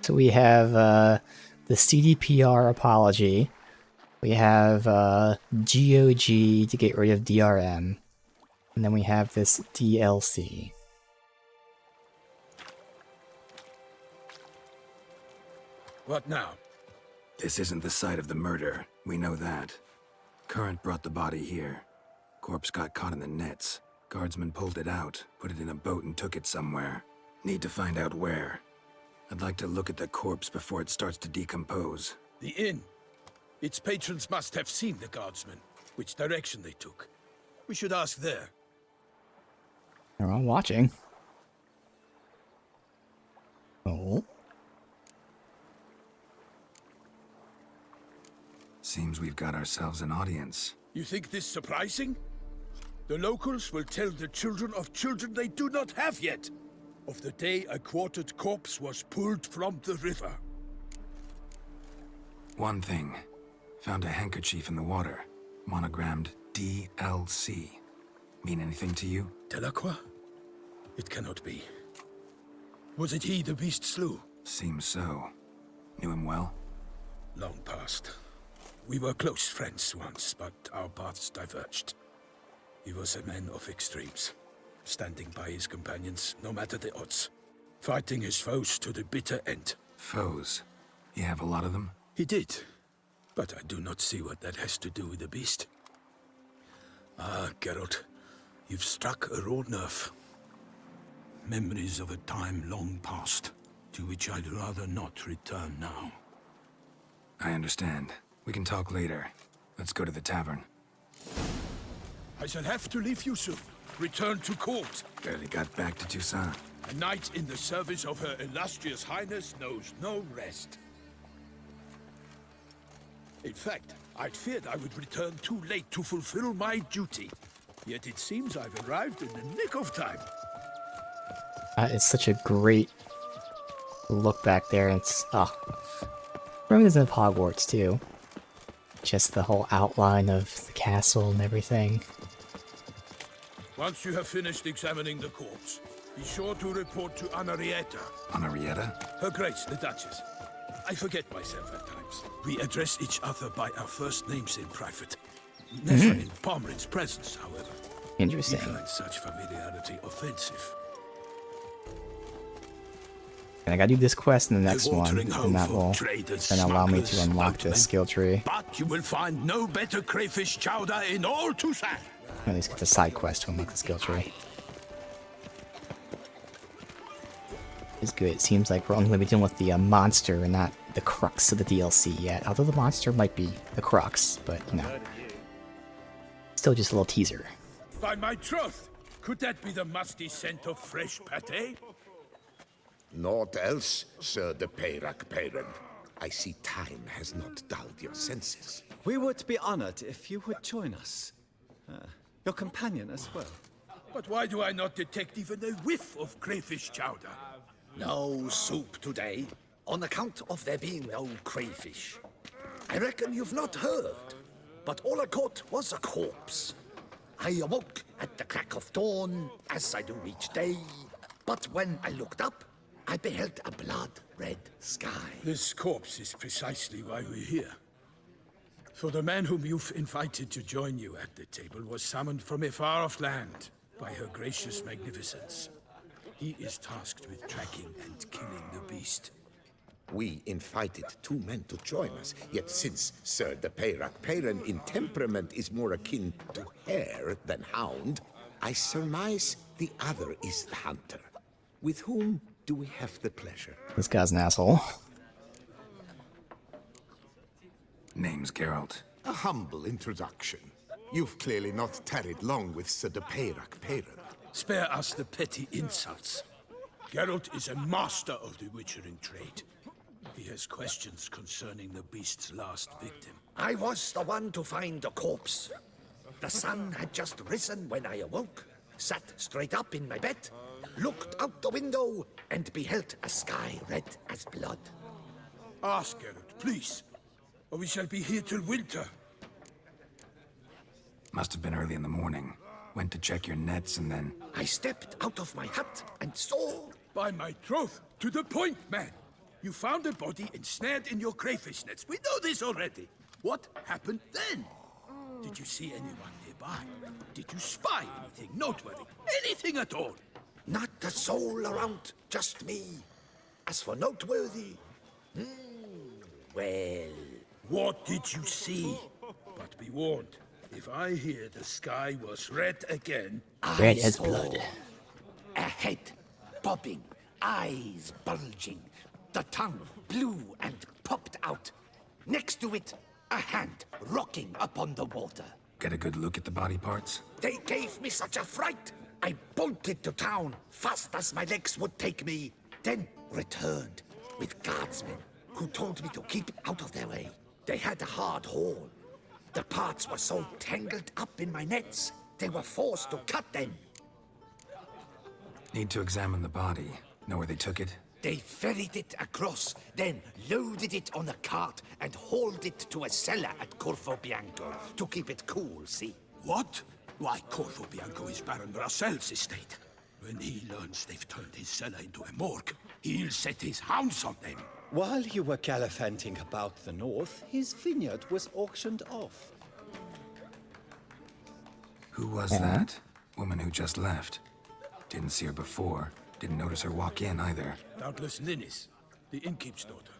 So we have the CDPR apology. We have GOG to get rid of DRM. And then we have this DLC. What now? This isn't the site of the murder. We know that. Current brought the body here. Corpse got caught in the nets. Guardsmen pulled it out, put it in a boat and took it somewhere. Need to find out where. I'd like to look at the corpse before it starts to decompose. The inn. Its patrons must have seen the guardsmen, which direction they took. We should ask there. They're all watching. Oh. Seems we've got ourselves an audience. You think this surprising? The locals will tell the children of children they do not have yet, of the day a quartered corpse was pulled from the river. One thing. Found a handkerchief in the water. Monogrammed DLC. Mean anything to you? Delacroix? It cannot be. Was it he the beast slew? Seems so. Knew him well? Long past. We were close friends once, but our paths diverged. He was a man of extremes, standing by his companions, no matter the odds. Fighting his foes to the bitter end. Foes? You have a lot of them? He did. But I do not see what that has to do with the beast. Ah, Geralt, you've struck a raw nerve. Memories of a time long past, to which I'd rather not return now. I understand. We can talk later. Let's go to the tavern. I shall have to leave you soon. Return to court. Barely got back to Toussaint. A knight in the service of Her Illustrious Highness knows no rest. In fact, I'd feared I would return too late to fulfill my duty. Yet it seems I've arrived in the nick of time. It's such a great look back there. It's reminds me of Hogwarts too. Just the whole outline of the castle and everything. Once you have finished examining the corpse, be sure to report to Anarietta. Anarietta? Her Grace, the Duchess. I forget myself at times. We address each other by our first names in private. Never in Pomerin's presence, however. Interesting. We find such familiarity offensive. And I gotta do this quest in the next one, watering hole and that for will traders, then allow me to smugglers, unlock the boatmen. skill tree. But you will find no better crayfish chowder in all Toussaint. At least get the side quest to unlock the skill tree. It's good. It seems like we're only going to be dealing with the monster and not the crux of the DLC yet. Although the monster might be the crux, but you know. Still just a little teaser. By my troth, could that be the musty scent of fresh pâté? Naught else, Sir de Peyrac Peyran. I see time has not dulled your senses. We would be honored if you would join us. Your companion as well. But why do I not detect even a whiff of crayfish chowder? No soup today, on account of there being no crayfish. I reckon you've not heard, but all I caught was a corpse. I awoke at the crack of dawn, as I do each day, but when I looked up, I beheld a blood-red sky. This corpse is precisely why we're here. For the man whom you've invited to join you at the table was summoned from a far-off land by her gracious magnificence. He is tasked with tracking and killing the beast. We invited two men to join us, yet since Sir de Peyrac Peyran in temperament is more akin to hare than hound, I surmise the other is the hunter. With whom do we have the pleasure? This guy's an asshole. Name's Geralt. A humble introduction. You've clearly not tarried long with Sir de Peyrac Peyran. Spare us the petty insults. Geralt is a master of the witchering trade. He has questions concerning the beast's last victim. I was the one to find the corpse. The sun had just risen when I awoke, sat straight up in my bed, looked out the window, and beheld a sky red as blood. Ask Geralt, please, or we shall be here till winter. Must have been early in the morning. Went to check your nets and then... I stepped out of my hut and saw... By my troth, to the point, man. You found a body ensnared in your crayfish nets. We know this already. What happened then? Did you see anyone nearby? Did you spy anything noteworthy? Anything at all? Not a soul around, just me. As for noteworthy... Well, What did you see? But be warned, if I hear the sky was red again... Red I as saw blood. a head bobbing, eyes bulging, the tongue blue and popped out. Next to it, a hand rocking upon the water. Get a good look at the body parts? They gave me such a fright. I bolted to town fast as my legs would take me, then returned with guardsmen who told me to keep out of their way. They had a hard haul. The parts were so tangled up in my nets, they were forced to cut them. Need to examine the body. Know where they took it? They ferried it across, then loaded it on a cart and hauled it to a cellar at Corvo Bianco to keep it cool, see? What? Why, Corvo Bianco is Baron Rassel's estate. When he learns they've turned his cellar into a morgue, he'll set his hounds on them. While you were gallivanting about the north, his vineyard was auctioned off. Who was that? Woman who just left. Didn't see her before. Didn't notice her walk in either. Doubtless Linnis, the innkeep's daughter.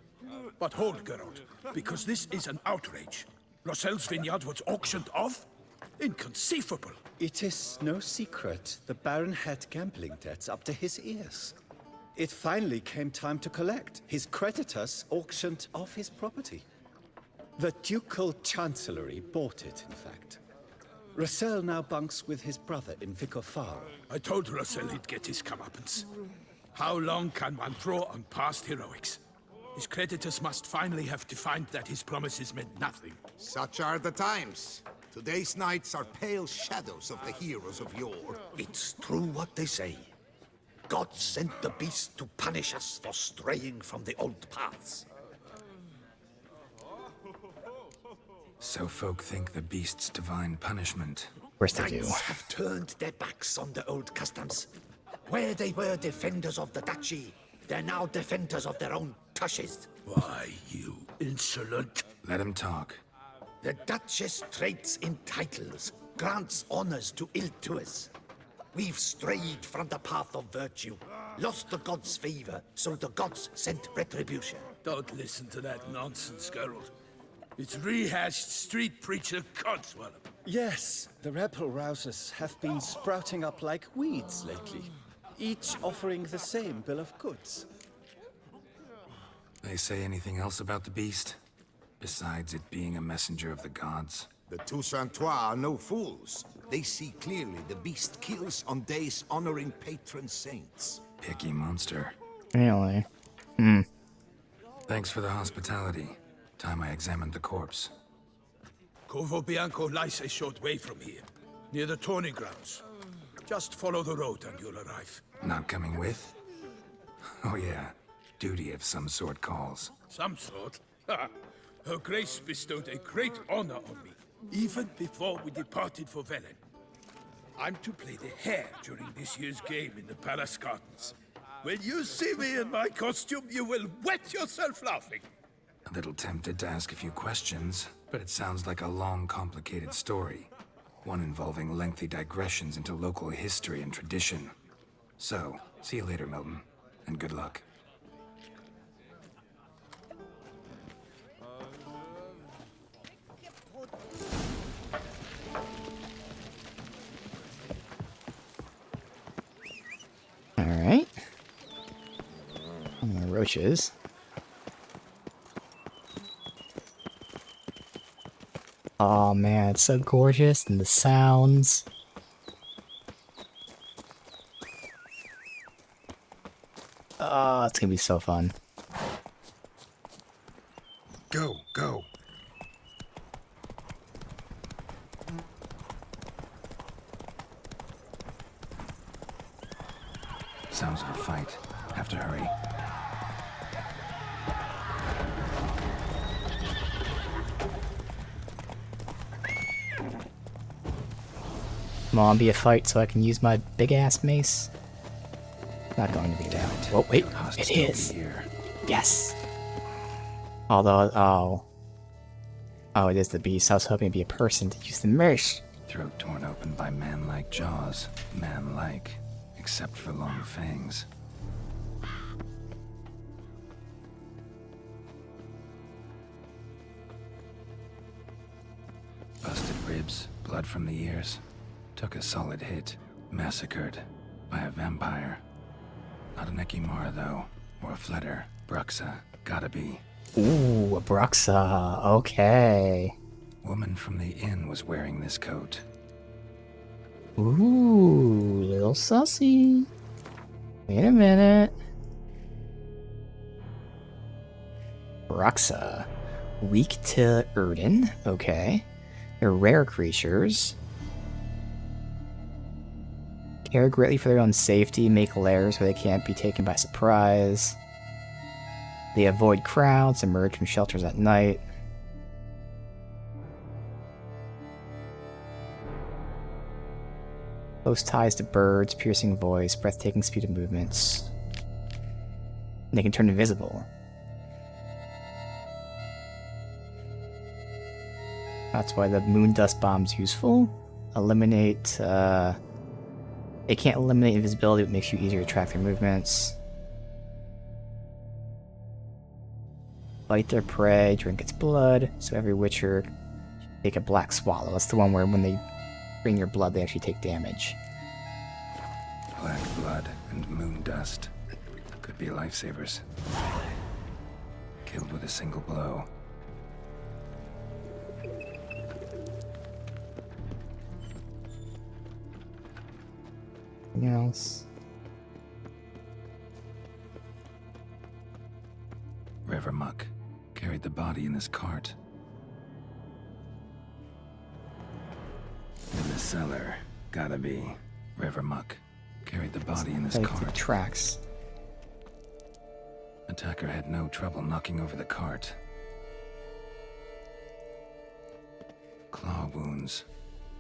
But hold, Geralt, because this is an outrage. Rossel's vineyard was auctioned off? Inconceivable. It is no secret the Baron had gambling debts up to his ears. It finally came time to collect. His creditors auctioned off his property. The Ducal Chancellery bought it, in fact. Rossel now bunks with his brother in Vicofaro. I told Rossel he'd get his comeuppance. How long can one draw on past heroics? His creditors must finally have to find that his promises meant nothing. Such are the times. Today's knights are pale shadows of the heroes of yore. It's true what they say. God sent the beast to punish us for straying from the old paths. So folk think the beast's divine punishment. Of course they do. Knights have turned their backs on the old customs. Where they were defenders of the duchy, they're now defenders of their own tushes. Why, you insolent... Let him talk. The Duchess trades in titles, grants honors to ill-doers. We've strayed from the path of virtue, lost the gods' favor, so the gods sent retribution. Don't listen to that nonsense, Geralt. It's rehashed street preacher codswallop. Yes, the rebel rousers have been sprouting up like weeds lately, each offering the same bill of goods. They say anything else about the beast? Besides it being a messenger of the gods? The Toussaintois are no fools. They see clearly the beast kills on days honoring patron saints. Picky monster. Really? Thanks for the hospitality. Time I examined the corpse. Corvo Bianco lies a short way from here, near the tourney grounds. Just follow the road and you'll arrive. Not coming with? Oh yeah, duty of some sort calls. Some sort? Her Grace bestowed a great honor on me, even before we departed for Velen. I'm to play the hare during this year's game in the palace gardens. When you see me in my costume, you will wet yourself laughing. A little tempted to ask a few questions, but it sounds like a long, complicated story. One involving lengthy digressions into local history and tradition. So, see you later, Milton, and good luck. Alright. Roaches. Oh man, it's so gorgeous, and the sounds. Oh, it's gonna be so fun. Go, go. Sounds of a fight. Have to hurry. Come on, be a fight so I can use my big ass mace. Not going to be that. Oh wait, it is. Yes. Although, oh, it is the beast. I was hoping it'd be a person to use the mace. Throat torn open by man-like jaws. Man-like, except for long fangs. blood from the ears. Took a solid hit. Massacred by a vampire. Not an Ekimara, though. Or a Fletter. Bruxa. Gotta be. Ooh, a Bruxa. Okay. Woman from the inn was wearing this coat. Ooh, little sussy. Wait a minute. Bruxa. Weak to Erdin. Okay. They're rare creatures. Care greatly for their own safety, make lairs where they can't be taken by surprise. They avoid crowds, emerge from shelters at night. Close ties to birds, piercing voice, breathtaking speed of movements. And they can turn invisible. That's why the moon dust bomb's useful. Eliminate, it can't eliminate invisibility, but makes you easier to track their movements. Bite their prey, drink its blood, so every Witcher take a black swallow. That's the one where when they drink your blood, they actually take damage. Black blood and moon dust. Could be lifesavers. Killed with a single blow. Anything else? Revermuck carried the body in this cart. In the cellar. Gotta be. Revermuck carried the body in this cart. Tracks. Attacker had no trouble knocking over the cart. Claw wounds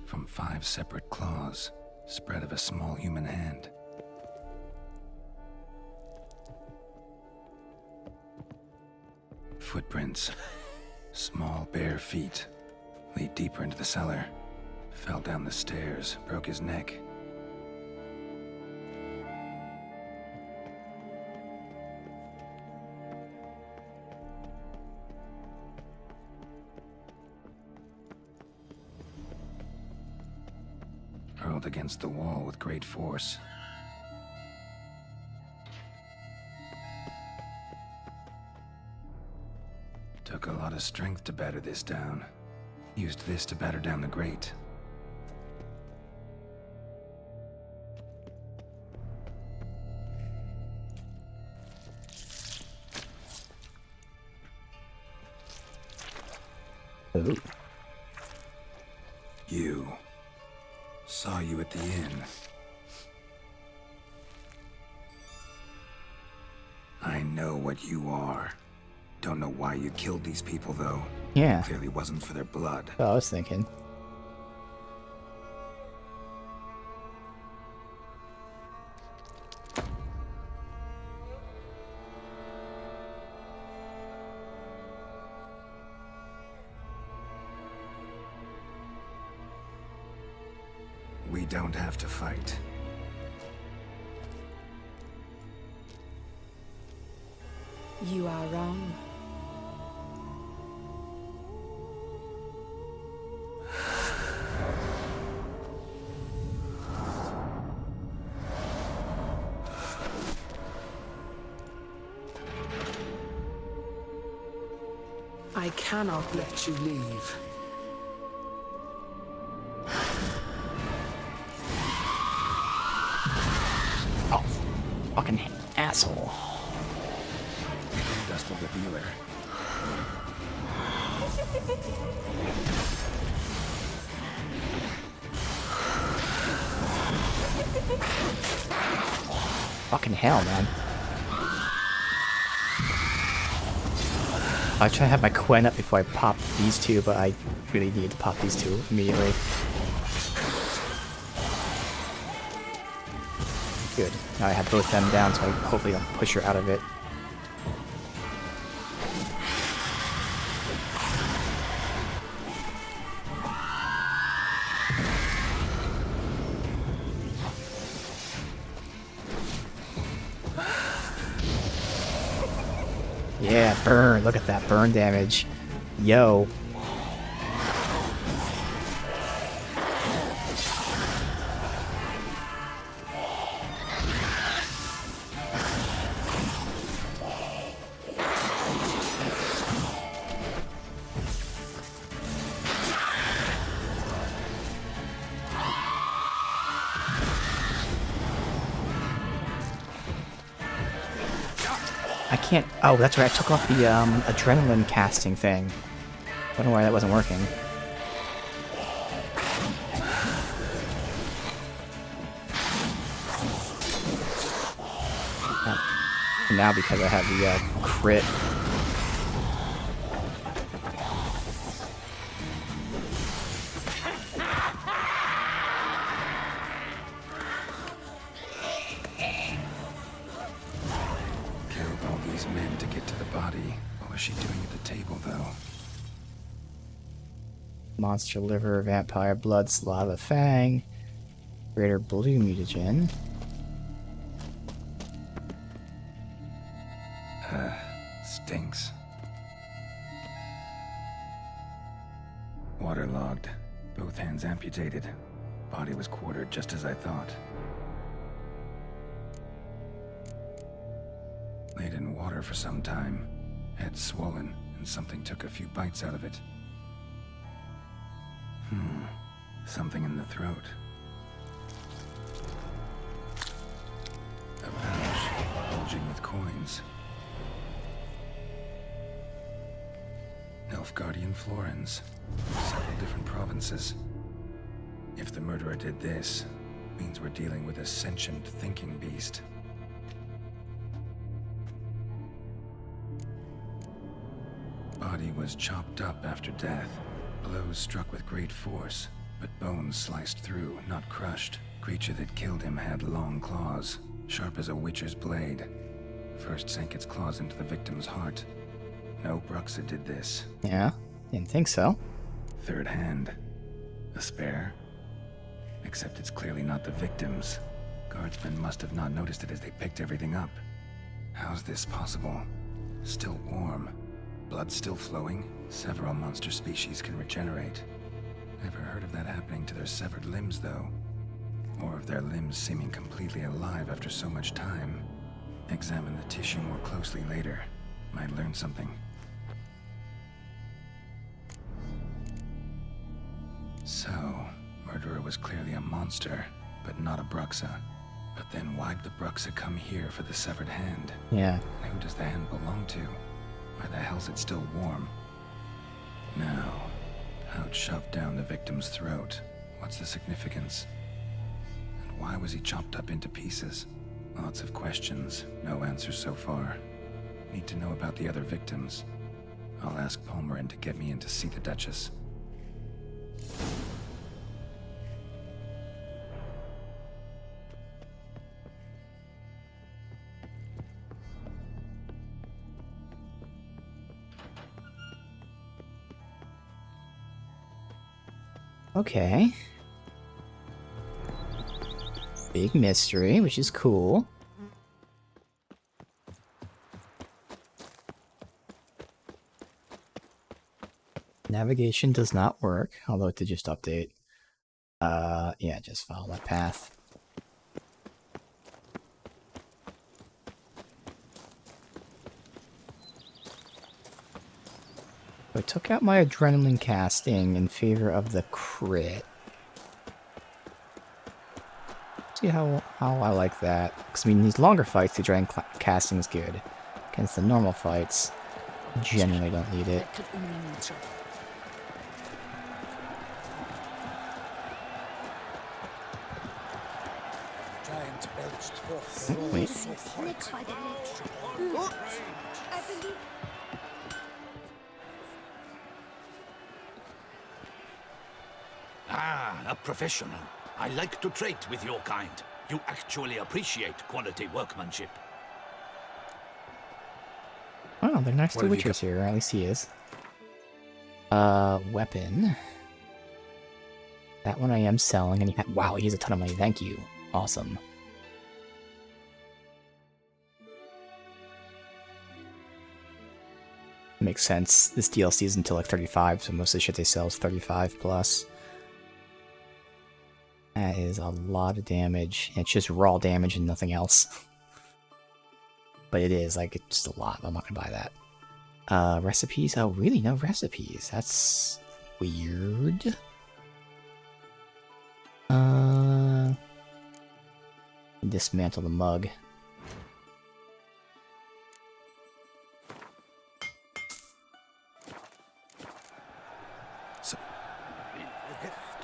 from 5 separate claws, spread of a small human hand. Footprints. Small bare feet. Lead deeper into the cellar. Fell down the stairs, broke his neck. Hurled against the wall with great force. Took a lot of strength to batter this down. Used this to batter down the grate. Ooh. You. Saw you at the inn. I know what you are. Don't know why you killed these people, though. Yeah. Clearly wasn't for their blood. Oh, I was thinking. We don't have to fight. You are wrong. I cannot let you leave. Oh, fucking asshole. Dust of the dealer. Fucking hell, man. I try to have my Quen up before I pop these two, but I really need to pop these two immediately. Good. Now I have both them down, so I hopefully don't push her out of it. Yeah, burn. Look at that burn damage. Yo. I can't... Oh, that's right, I took off the adrenaline casting thing. I don't know why that wasn't working. Now because I have the crit. Killed all these men to get to the body. What was she doing at the table, though? Monster liver, vampire blood, Slava fang, greater blue mutagen. Stinks. Waterlogged. Both hands amputated. Body was quartered just as I thought. Laid in water for some time. Head swollen, and something took a few bites out of it. Something in the throat. A pouch, bulging with coins. Nilfgaardian florins. Several different provinces. If the murderer did this, means we're dealing with a sentient thinking beast. Body was chopped up after death. Blows struck with great force, but bones sliced through, not crushed. Creature that killed him had long claws, sharp as a witcher's blade. First sank its claws into the victim's heart. No Bruxa did this. Yeah, didn't think so. Third hand. A spare? Except it's clearly not the victim's. Guardsmen must have not noticed it as they picked everything up. How's this possible? Still warm. Blood still flowing? Several monster species can regenerate. Never heard of that happening to their severed limbs, though. Or of their limbs seeming completely alive after so much time. Examine the tissue more closely later. Might learn something. So, murderer was clearly a monster, but not a Bruxa. But then why'd the Bruxa come here for the severed hand? Yeah. And who does the hand belong to? Why the hell's it still warm? Now, pouch shoved down the victim's throat. What's the significance? And why was he chopped up into pieces? Lots of questions, no answers so far. Need to know about the other victims. I'll ask Palmerin to get me in to see the Duchess. Okay. Big mystery, which is cool. Navigation does not work, although it did just update. Yeah, just follow that path. I took out my adrenaline casting in favor of the crit. See how I like that. Because, I mean, these longer fights, the adrenaline casting is good. Against the normal fights, generally don't need it. Wait. Ah, a professional. I like to trade with your kind. You actually appreciate quality workmanship. Oh, they're next What to have you Witchers here, or at least he is. Weapon. That one I am selling, and wow, he has a ton of money, thank you. Awesome. Makes sense. This DLC is until like 35, so most of the shit they sell is 35 plus. That is a lot of damage. It's just raw damage and nothing else. But it is, like, it's just a lot. I'm not gonna buy that. Recipes? Oh, really? No recipes. That's weird. Dismantle the mug.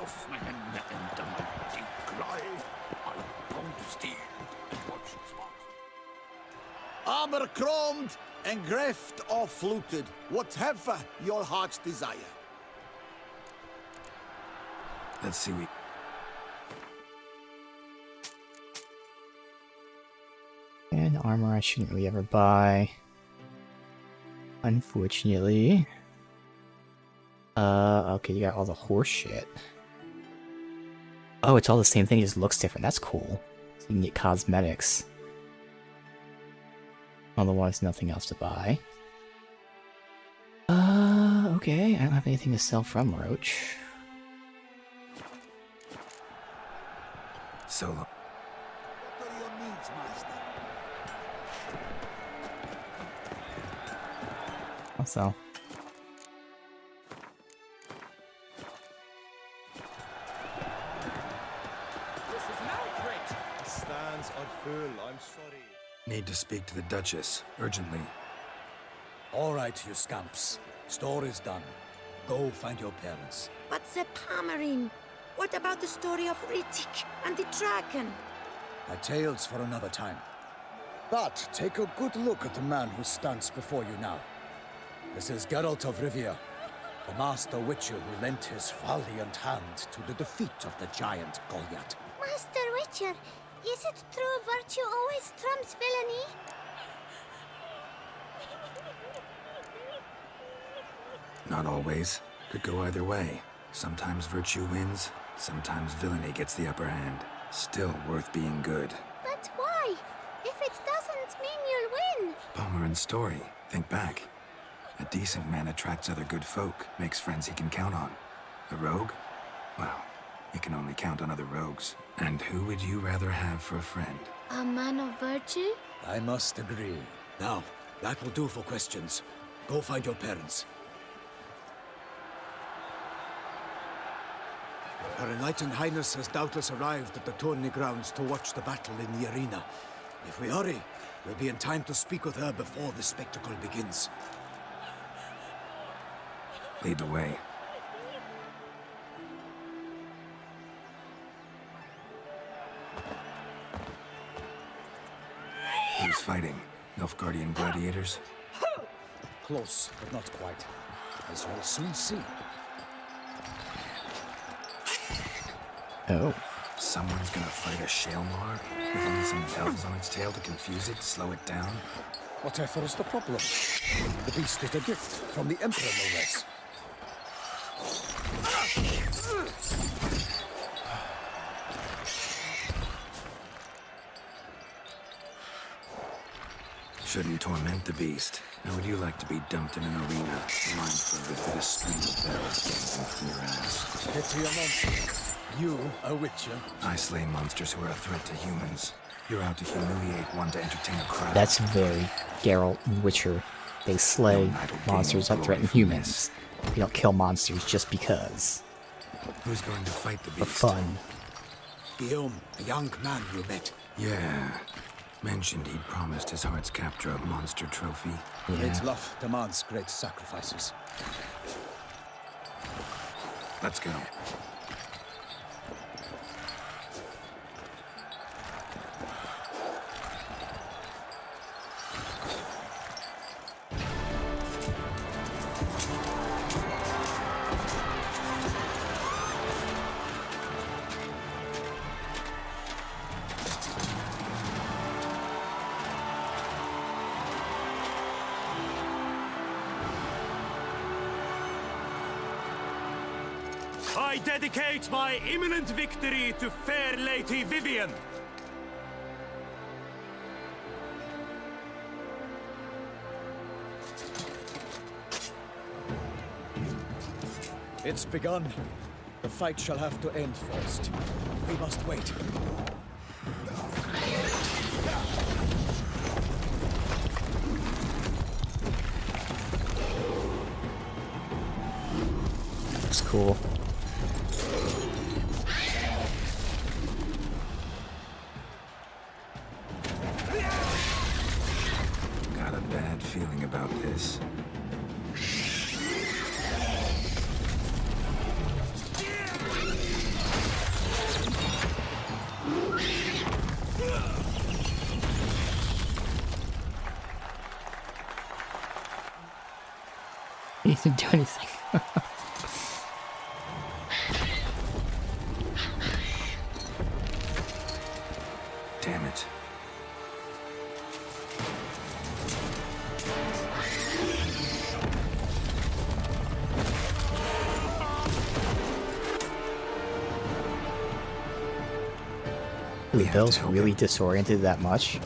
Wolfman and the mighty cry. I'm going to steal and watch the spot. Armor chromed and greft or fluted, whatever your heart's desire. Let's see we... And armor I shouldn't really ever buy. Unfortunately. Okay, you got all the horse shit. Oh, it's all the same thing, it just looks different. That's cool. So you can get cosmetics. Otherwise, nothing else to buy. Okay, I don't have anything to sell from Roach. Solo. What are your needs, master? I'll sell. This is Malbridge. The stands are full. I'm sorry. Need to speak to the Duchess, urgently. All right, you scamps. Store is done. Go find your parents. But the Pomerine, what about the story of Rittik and the dragon? A tale's for another time. But take a good look at the man who stands before you now. This is Geralt of Rivia, the master witcher who lent his valiant hand to the defeat of the giant Goliath. Master Witcher, is it true virtue always trumps villainy? Not always. Could go either way. Sometimes virtue wins, sometimes villainy gets the upper hand. Still worth being good. But why? If it doesn't mean you'll win. Palmer story. Think back. A decent man attracts other good folk, makes friends he can count on. A rogue? Well, he can only count on other rogues. And who would you rather have for a friend? A man of virtue? I must agree. Now, that will do for questions. Go find your parents. Her Enlightened Highness has doubtless arrived at the tourney grounds to watch the battle in the arena. If we hurry, we'll be in time to speak with her before the spectacle begins. Lead the way. Who's fighting? Nilfgaardian gladiators? Close, but not quite. As you'll soon see. Oh. Someone's gonna fight a Shaelmar? With only some bells on its tail to confuse it, slow it down? Whatever is the problem? The beast is a gift from the Emperor, no less. Shouldn't torment the beast. How would you like to be dumped in an arena, blindfolded with a string of bells dangling from your ass? Pity a monster. You, a witcher? I slay monsters who are a threat to humans. You're out to humiliate one to entertain a crowd. That's very Geralt and Witcher. They slay monsters that threaten humans. They don't kill monsters just because. Who's going to fight the beast? For fun. Guillaume, a young man you met. Yeah. Mentioned he'd promised his heart's capture a monster trophy. Great love demands great sacrifices. Let's go. I dedicate my imminent victory to fair Lady Vivian. It's begun. The fight shall have to end first. We must wait. Looks cool. Got a bad feeling about this. He didn't do anything. Damn it. Wait, Bill's really disoriented that much?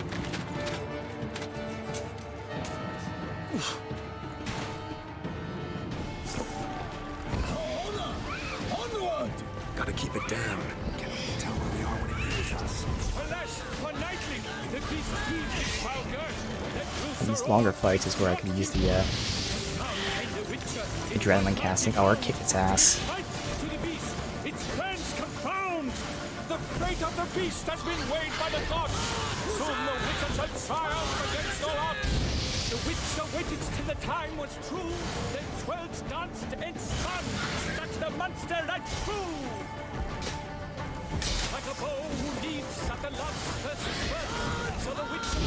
Gotta keep it down. Can't really tell where we are when it hears us. In these longer fights is where I can use the adrenaline casting. Oh, or kick its ass. Its plans confound! The fate of the beast has been weighed by the gods! Soon the Witcher shall triumph against all odds! The Witcher waited till the time was true, then dwelt, danced, and spun, that the monster right through! Like a bow who leaps at the love's first birth, so the Witcher,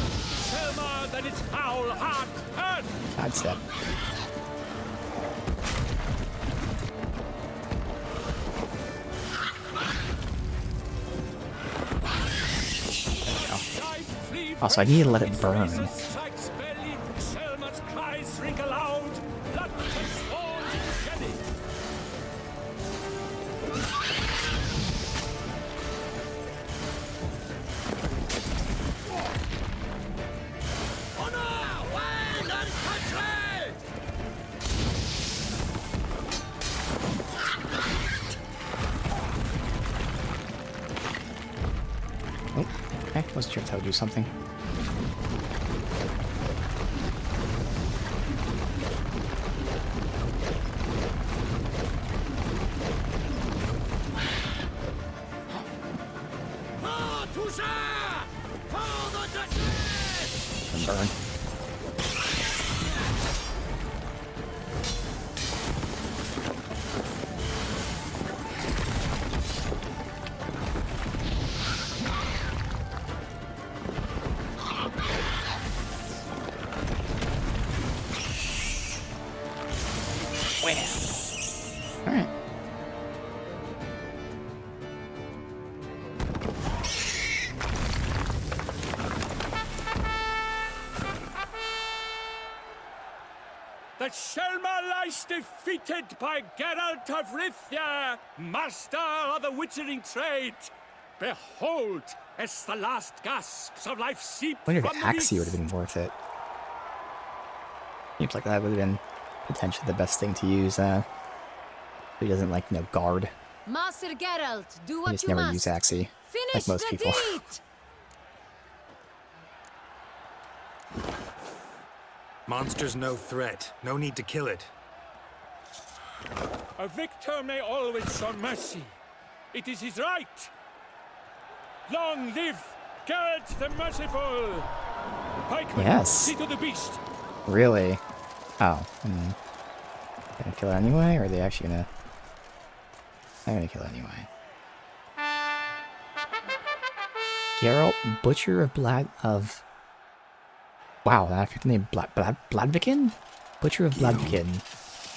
Selma, then its howl hard turned! Sidestep. Also, I need to let it burn. Oh, okay, wasn't sure if that would do something. Burn. Alright. The Selma lies defeated by Geralt of Rivia, master of the witchering trade. Behold, as the last gasps of life seep I wonder from if the Axie would have been worth it. Seems like that would have been potentially the best thing to use. He doesn't like, you know, guard. Master Geralt, do I what just you never must. use Axie, Finish like most the people. deed! Monster's no threat. No need to kill it. A victor may always show mercy. It is his right. Long live Geralt the Merciful! Pikeman, Yes. see to the beast. Really? Oh. Gonna kill it anyway, or are they actually gonna... I'm gonna kill it anyway. Geralt, Butcher of Wow, that after the name Bladviken? Butcher of Bladviken.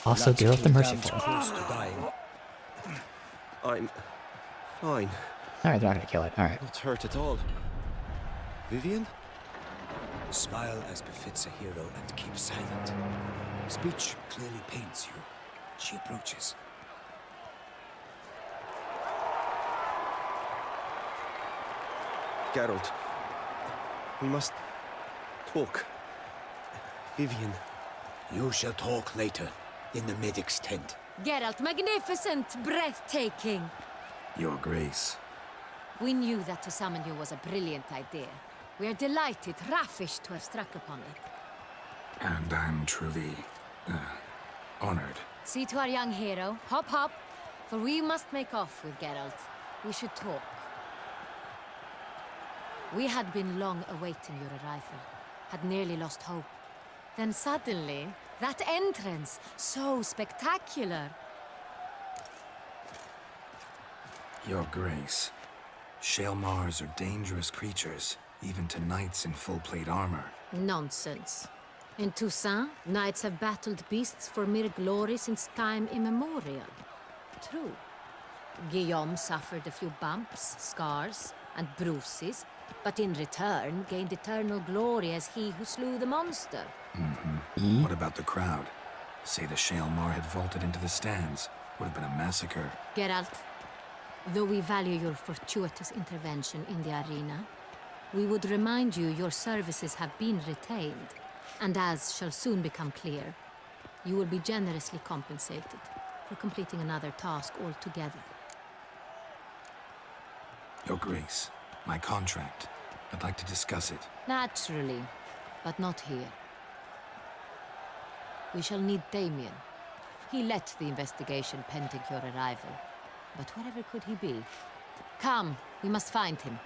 Also Geralt the Merciful. I'm fine. Alright, they're not gonna kill it. Alright. Not hurt at all. Vivian? Smile as befits a hero and keep silent. Speech clearly pains you. She approaches. Geralt, we must talk. Vivian. You shall talk later, in the medic's tent. Geralt, magnificent, breathtaking. Your Grace. We knew that to summon you was a brilliant idea. We are delighted, ravished to have struck upon it. And I'm truly, honored. See to our young hero. Hop, hop. For we must make off with Geralt. We should talk. We had been long awaiting your arrival. Had nearly lost hope. Then suddenly, that entrance, so spectacular. Your Grace. Shaelmars are dangerous creatures, even to knights in full plate armor. Nonsense. In Toussaint, knights have battled beasts for mere glory since time immemorial. True. Guillaume suffered a few bumps, scars, and bruises, but in return gained eternal glory as he who slew the monster. What about the crowd? Say the Shaelmar had vaulted into the stands. Would have been a massacre. Geralt, though we value your fortuitous intervention in the arena, we would remind you your services have been retained, and as shall soon become clear, you will be generously compensated for completing another task altogether. Your Grace, my contract. I'd like to discuss it. Naturally, but not here. We shall need Damien. He led the investigation pending your arrival. But wherever could he be? Come, we must find him.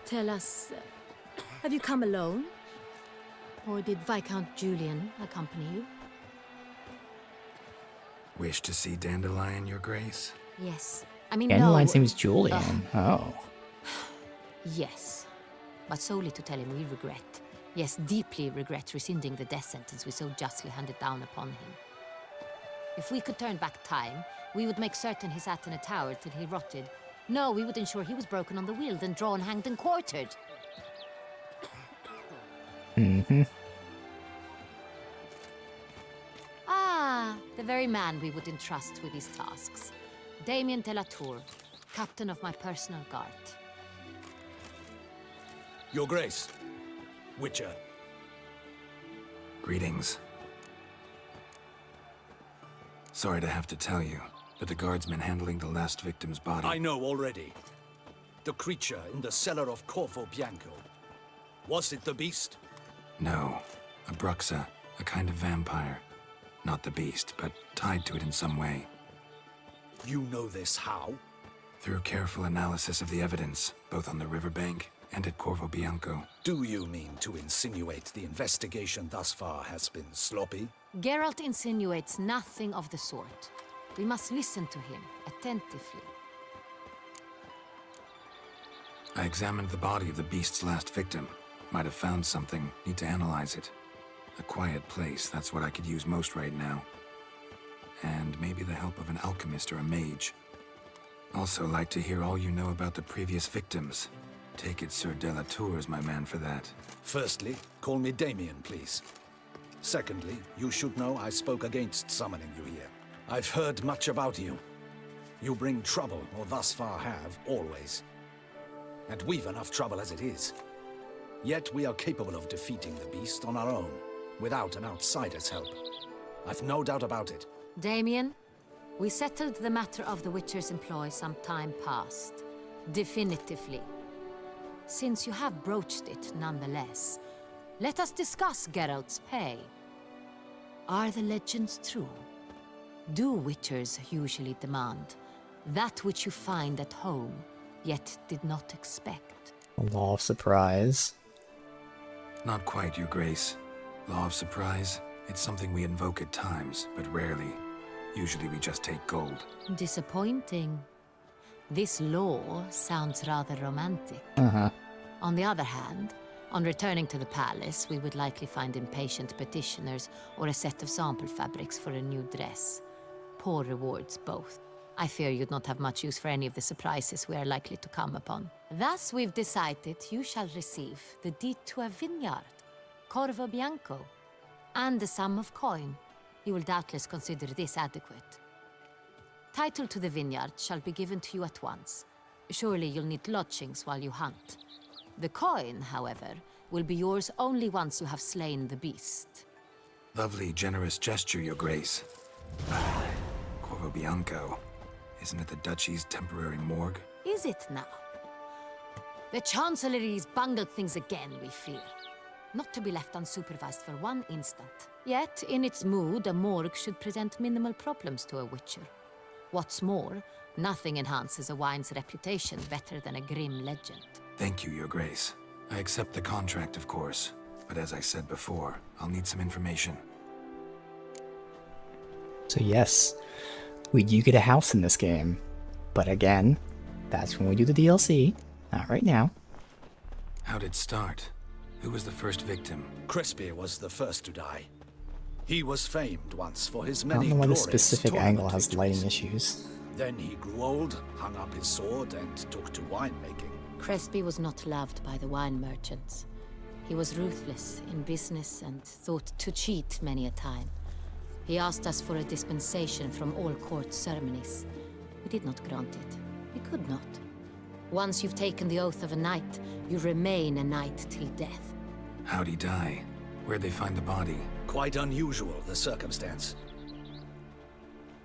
Tell us, have you come alone? Or did Viscount Julian accompany you? Wish to see Dandelion, Your Grace? Yes. I mean, Dandelion's no. name is Julian. Oh. Yes. But solely to tell him we regret. Yes, deeply regret rescinding the death sentence we so justly handed down upon him. If we could turn back time, we would make certain he sat in a tower till he rotted. No, we would ensure he was broken on the wheel, then drawn, hanged, and quartered. Ah, the very man we would entrust with these tasks. Damien de la Tour, captain of my personal guard. Your Grace, Witcher. Greetings. Sorry to have to tell you, but the guardsman handling the last victim's body... I know already. The creature in the cellar of Corvo Bianco. Was it the beast? No. A Bruxa, a kind of vampire. Not the beast, but tied to it in some way. You know this how? Through careful analysis of the evidence, both on the riverbank and at Corvo Bianco. Do you mean to insinuate the investigation thus far has been sloppy? Geralt insinuates nothing of the sort. We must listen to him attentively. I examined the body of the beast's last victim. Might have found something. Need to analyze it. A quiet place, that's what I could use most right now. And maybe the help of an alchemist or a mage. Also like to hear all you know about the previous victims. Take it Sir de la Tour is my man for that. Firstly, call me Damien, please. Secondly, you should know I spoke against summoning you here. I've heard much about you. You bring trouble, or thus far have, always. And we've enough trouble as it is. Yet we are capable of defeating the beast on our own, without an outsider's help. I've no doubt about it. Damien, we settled the matter of the Witcher's employ some time past. Definitively. Since you have broached it nonetheless, let us discuss Geralt's pay. Are the legends true? Do Witchers usually demand that which you find at home, yet did not expect? Law of surprise. Not quite, Your Grace. Law of surprise, it's something we invoke at times, but rarely. Usually we just take gold. Disappointing. This law sounds rather romantic. On the other hand, on returning to the palace, we would likely find impatient petitioners or a set of sample fabrics for a new dress. Poor rewards both. I fear you'd not have much use for any of the surprises we are likely to come upon. Thus we've decided you shall receive the deed to a vineyard, Corvo Bianco, and the sum of coin. You will doubtless consider this adequate. Title to the vineyard shall be given to you at once. Surely you'll need lodgings while you hunt. The coin, however, will be yours only once you have slain the beast. Lovely, generous gesture, Your Grace. Corvo Bianco. Isn't it the Duchy's temporary morgue? Is it now? The Chancellery's bungled things again, we fear. Not to be left unsupervised for one instant. Yet, in its mood, a morgue should present minimal problems to a Witcher. What's more, nothing enhances a wine's reputation better than a grim legend. Thank you, Your Grace. I accept the contract, of course. But as I said before, I'll need some information. So yes, we do get a house in this game. But again, that's when we do the DLC. Not right now. How'd it start? Who was the first victim? Crespi was the first to die. He was famed once for his I many don't know why this glorious specific tournament angle has victories. lighting issues. Then he grew old, hung up his sword, and took to winemaking. Crespi was not loved by the wine merchants. He was ruthless in business and thought to cheat many a time. He asked us for a dispensation from all court ceremonies. We did not grant it. We could not. Once you've taken the oath of a knight, you remain a knight till death. How'd he die? Where'd they find the body? Quite unusual, the circumstance.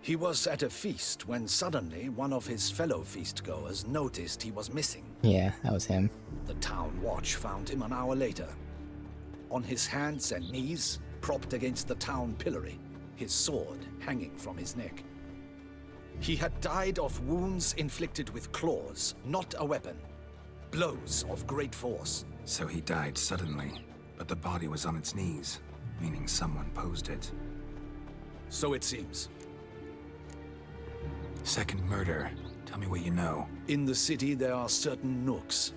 He was at a feast when suddenly one of his fellow feastgoers noticed he was missing. Yeah, that was him. The town watch found him an hour later. On his hands and knees, propped against the town pillory, his sword hanging from his neck. He had died of wounds inflicted with claws, not a weapon. Blows of great force. So he died suddenly, but the body was on its knees, meaning someone posed it. So it seems. Second murder. Tell me what you know. In the city there are certain nooks.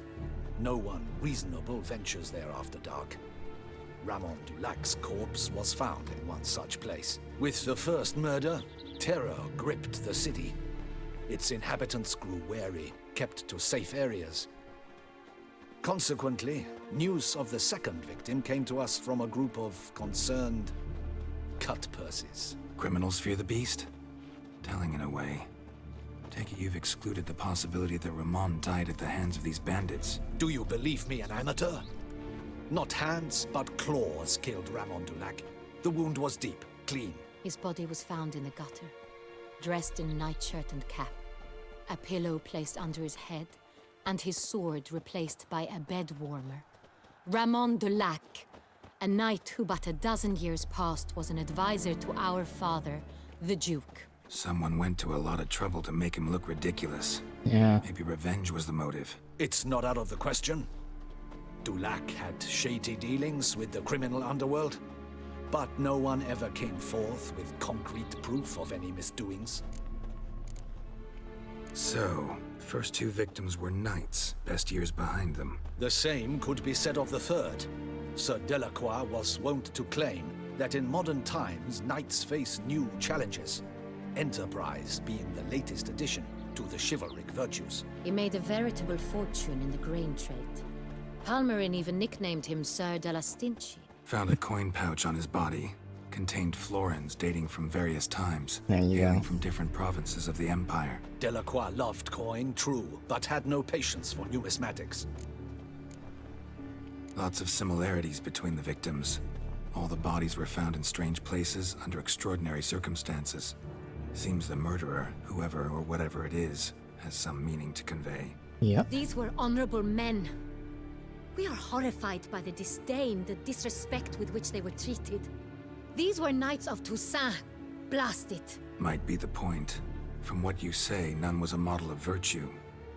No one reasonable ventures there after dark. Ramon Dulac's corpse was found in one such place. With the first murder, terror gripped the city. Its inhabitants grew wary, kept to safe areas. Consequently, news of the second victim came to us from a group of concerned cut-purses. Criminals fear the beast? Telling in a way. Take it you've excluded the possibility that Ramon died at the hands of these bandits. Do you believe me an amateur? Not hands, but claws killed Ramon Dulac. The wound was deep, clean. His body was found in the gutter, dressed in nightshirt and cap, a pillow placed under his head, and his sword replaced by a bed warmer. Ramon Dulac, a knight who but a dozen years past was an advisor to our father, the Duke. Someone went to a lot of trouble to make him look ridiculous. Yeah. Maybe revenge was the motive. It's not out of the question. Dulac had shady dealings with the criminal underworld, but no one ever came forth with concrete proof of any misdoings. So, first two victims were knights, best years behind them. The same could be said of the third. Sir Delacroix was wont to claim that in modern times, knights face new challenges. Enterprise being the latest addition to the chivalric virtues. He made a veritable fortune in the grain trade. Palmerin even nicknamed him Sir de la Stinchi. Found a coin pouch on his body. Contained florins dating from various times. There you hailing go. from different provinces of the Empire. Delacroix loved coin, true, but had no patience for numismatics. Lots of similarities between the victims. All the bodies were found in strange places under extraordinary circumstances. Seems the murderer, whoever or whatever it is, has some meaning to convey. Yep. These were honorable men. We are horrified by the disdain, the disrespect with which they were treated. These were knights of Toussaint. Blast it. Might be the point. From what you say, none was a model of virtue.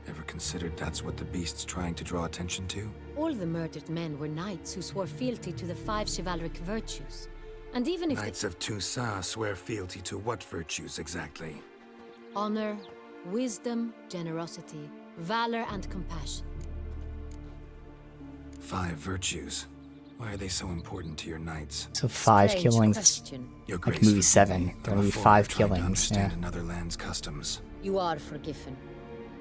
Ever considered that's what the beast's trying to draw attention to? All the murdered men were knights who swore fealty to the 5 chivalric virtues. And even if Knights of Toussaint swear fealty to what virtues exactly? honor, wisdom, generosity, valor, and compassion. 5 virtues. Why are they so important to your knights? So 5 Strange killings. question. Your Like grace movie forgive 7. me, There I'm will a be foreigner 5 trying to killings. understand Yeah. another land's customs. You are forgiven.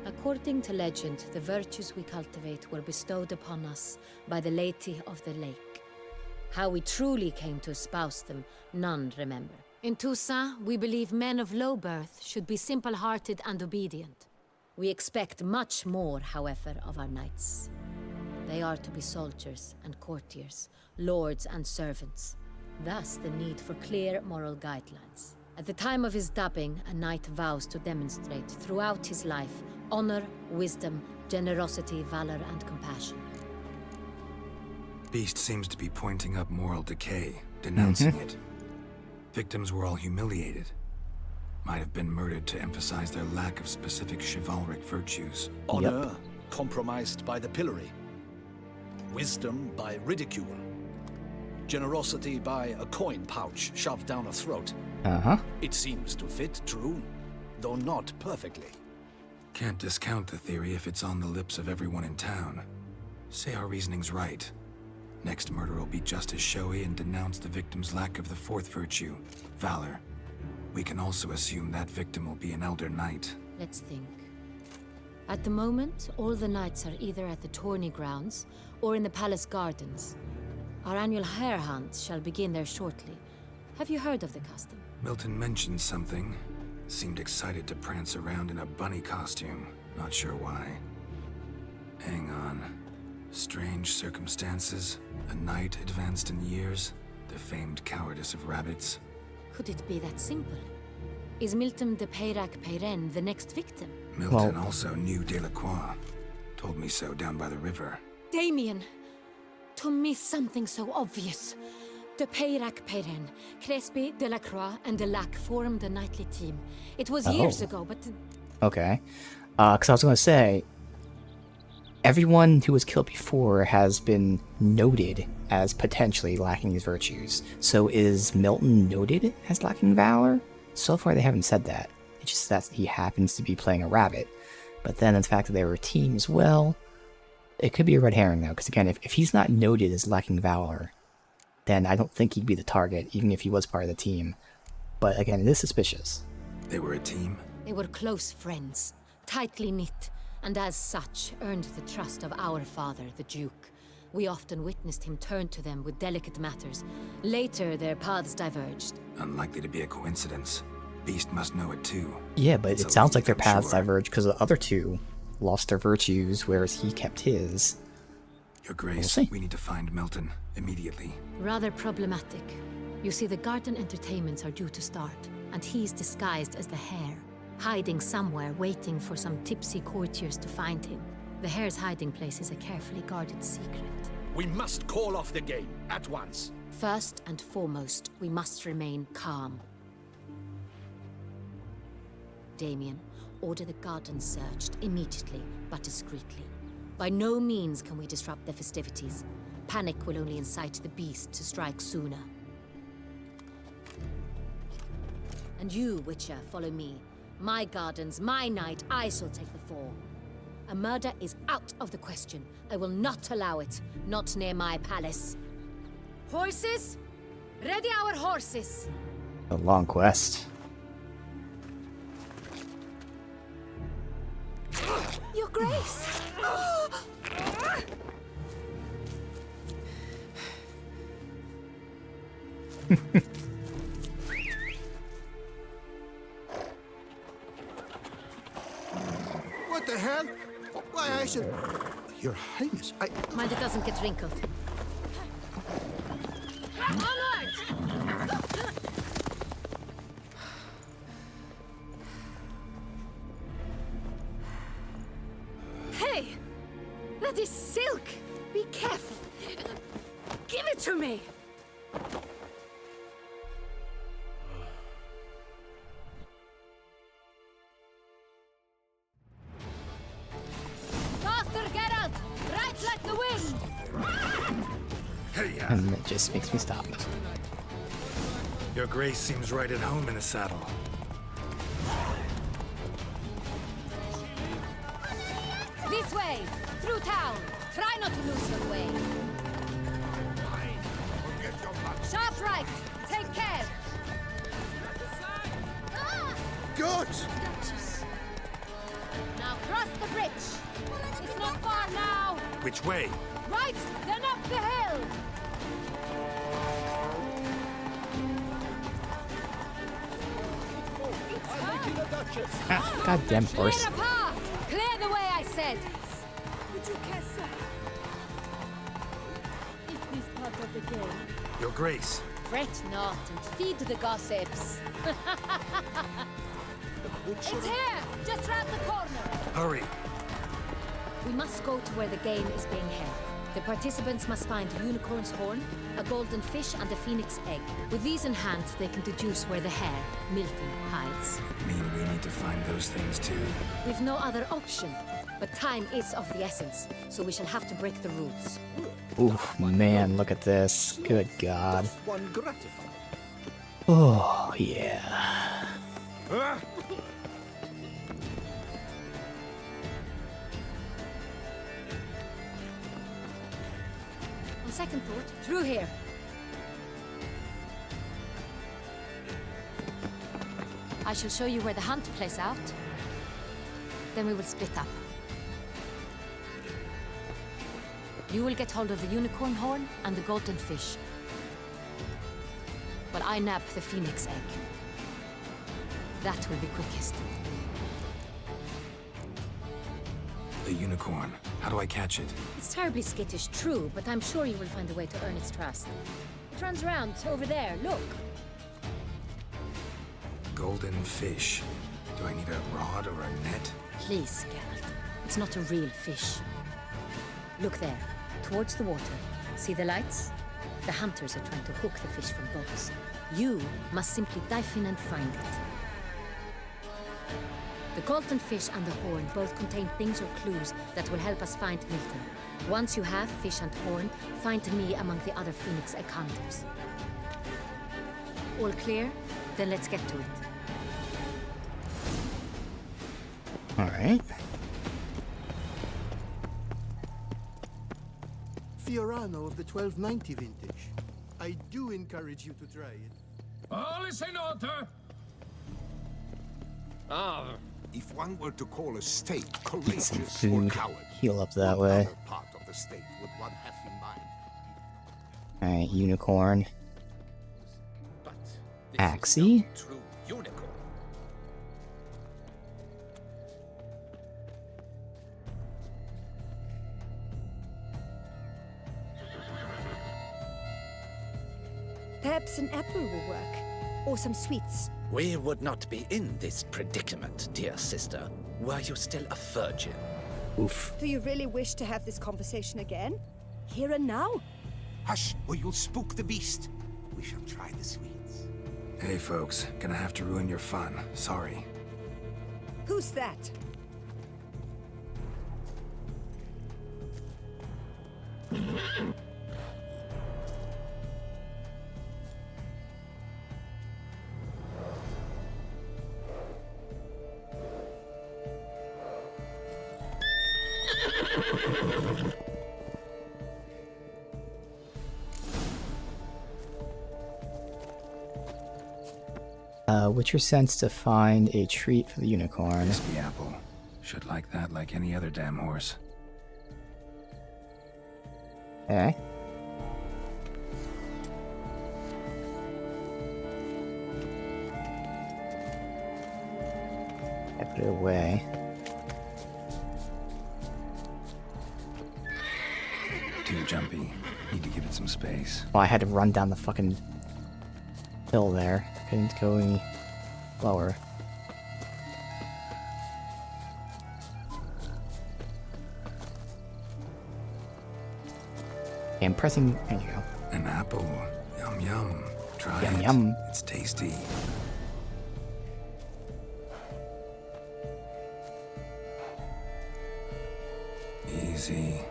According to legend, the virtues we cultivate were bestowed upon us by the Lady of the Lake. How we truly came to espouse them, none remember. In Toussaint, we believe men of low birth should be simple-hearted and obedient. We expect much more, however, of our knights. They are to be soldiers and courtiers, lords and servants. Thus, the need for clear moral guidelines. At the time of his dubbing, a knight vows to demonstrate throughout his life honor, wisdom, generosity, valor, and compassion. Beast seems to be pointing up moral decay, denouncing it. Victims were all humiliated. Might have been murdered to emphasize their lack of specific chivalric virtues. Honor compromised by the pillory. Wisdom by ridicule. Generosity by a coin pouch shoved down a throat. Uh-huh. It seems to fit, true, though not perfectly. Can't discount the theory if it's on the lips of everyone in town. Say our reasoning's right. Next murder will be just as showy and denounce the victim's lack of the fourth virtue, valor. We can also assume that victim will be an elder knight. Let's think. At the moment, all the knights are either at the tourney grounds or in the palace gardens. Our annual hare hunt shall begin there shortly. Have you heard of the custom? Milton mentioned something. Seemed excited to prance around in a bunny costume. Not sure why. Hang on. Strange circumstances. A knight advanced in years. The famed cowardice of rabbits. Could it be that simple? Is Milton de Peyrac Peyren the next victim? Milton also knew Delacroix. Told me so down by the river. Damien! To miss something so obvious. De Peyrac Peyren, Crespi, Delacroix, and Delac formed a knightly team. It was years ago, but... Okay. Because I was going to say, everyone who was killed before has been noted as potentially lacking these virtues. So is Milton noted as lacking valor? So far they haven't said that. It's just that he happens to be playing a rabbit. But then the fact that they were a team as well, it could be a red herring though, because again, if he's not noted as lacking valor, then I don't think he'd be the target, even if he was part of the team. But again, it is suspicious. They were a team? They were close friends, tightly knit, and as such, earned the trust of our father, the Duke. We often witnessed him turn to them with delicate matters. Later, their paths diverged. Unlikely to be a coincidence. Beast must know it too. Yeah, but It's it a sounds like lead, their I'm paths sure. diverged because the other two lost their virtues, whereas he kept his. Your Grace, we need to find Milton immediately. Rather problematic. You see, the garden entertainments are due to start, and he's disguised as the hare, hiding somewhere, waiting for some tipsy courtiers to find him. The hare's hiding place is a carefully guarded secret. We must call off the game, at once. First and foremost, we must remain calm. Damien, order the garden searched immediately, but discreetly. By no means can we disrupt the festivities. Panic will only incite the beast to strike sooner. And you, Witcher, follow me. My gardens, my night, I shall take the fall. A murder is out of the question. I will not allow it. Not near my palace. Horses? Ready our horses! A long quest. Your Grace! What the hell? Why, I should... Your Highness, I... Mind it doesn't get wrinkled. Onward! Hey! That is silk! Be careful! Give it to me! Faster, Geralt! Right like the wind! And it just makes me stop. Your Grace seems right at home in the saddle. This way! Through town! Try not to lose your way! Sharp right! Take care! Good! Now cross the bridge! It's not far now! Which way? Right, then up the hill! Goddamn horse. Clear a path! Clear the way, I said! Is this part of the game? Your Grace. Fret not and feed the gossips. It's here! Just round the corner! Hurry. We must go to where the game is being held. The participants must find a unicorn's horn, a golden fish, and a phoenix egg. With these in hand, they can deduce where the hare, Milton, hides. Mean we need to find those things too? We've no other option. But time is of the essence, so we shall have to break the rules. Oof, man, look at this. Good God. One gratified. Oh, yeah. On second thought, through here. I shall show you where the hunt plays out. Then we will split up. You will get hold of the unicorn horn and the golden fish. But I nab the phoenix egg. That will be quickest. The unicorn. How do I catch it? It's terribly skittish, true, but I'm sure you will find a way to earn its trust. It runs around over there, look. Golden fish. Do I need a rod or a net? Please, Geralt. It's not a real fish. Look there, towards the water. See the lights? The hunters are trying to hook the fish from boats. You must simply dive in and find it. The golden fish and the horn both contain things or clues that will help us find Milton. Once you have fish and horn, find me among the other Phoenix Egg hunters. All clear? Then let's get to it. Alright. Fiorano of the 1290 vintage. I do encourage you to try it. All is in order. Ah. If one were to call a state courageous or Food. coward, Heal up that way. what other part of the state would one have in mind? Alright, unicorn. But Axie? true unicorn. Perhaps an apple will work. Or some sweets. We would not be in this predicament, dear sister, were you still a virgin. Oof. Do you really wish to have this conversation again? Here and now? Hush, or you'll spook the beast. We shall try the sweets. Hey folks, gonna have to ruin your fun. Sorry. Who's that? Witcher sends to find a treat for the unicorn. Crispy apple. Should like that like any other damn horse. Okay. I put it away. Too jumpy. Need to give it some space. Well, I had to run down the fucking hill there. Couldn't go any lower. Okay, I'm pressing. There you go. An apple. Yum yum. Try Yum it. yum. It's tasty. Easy.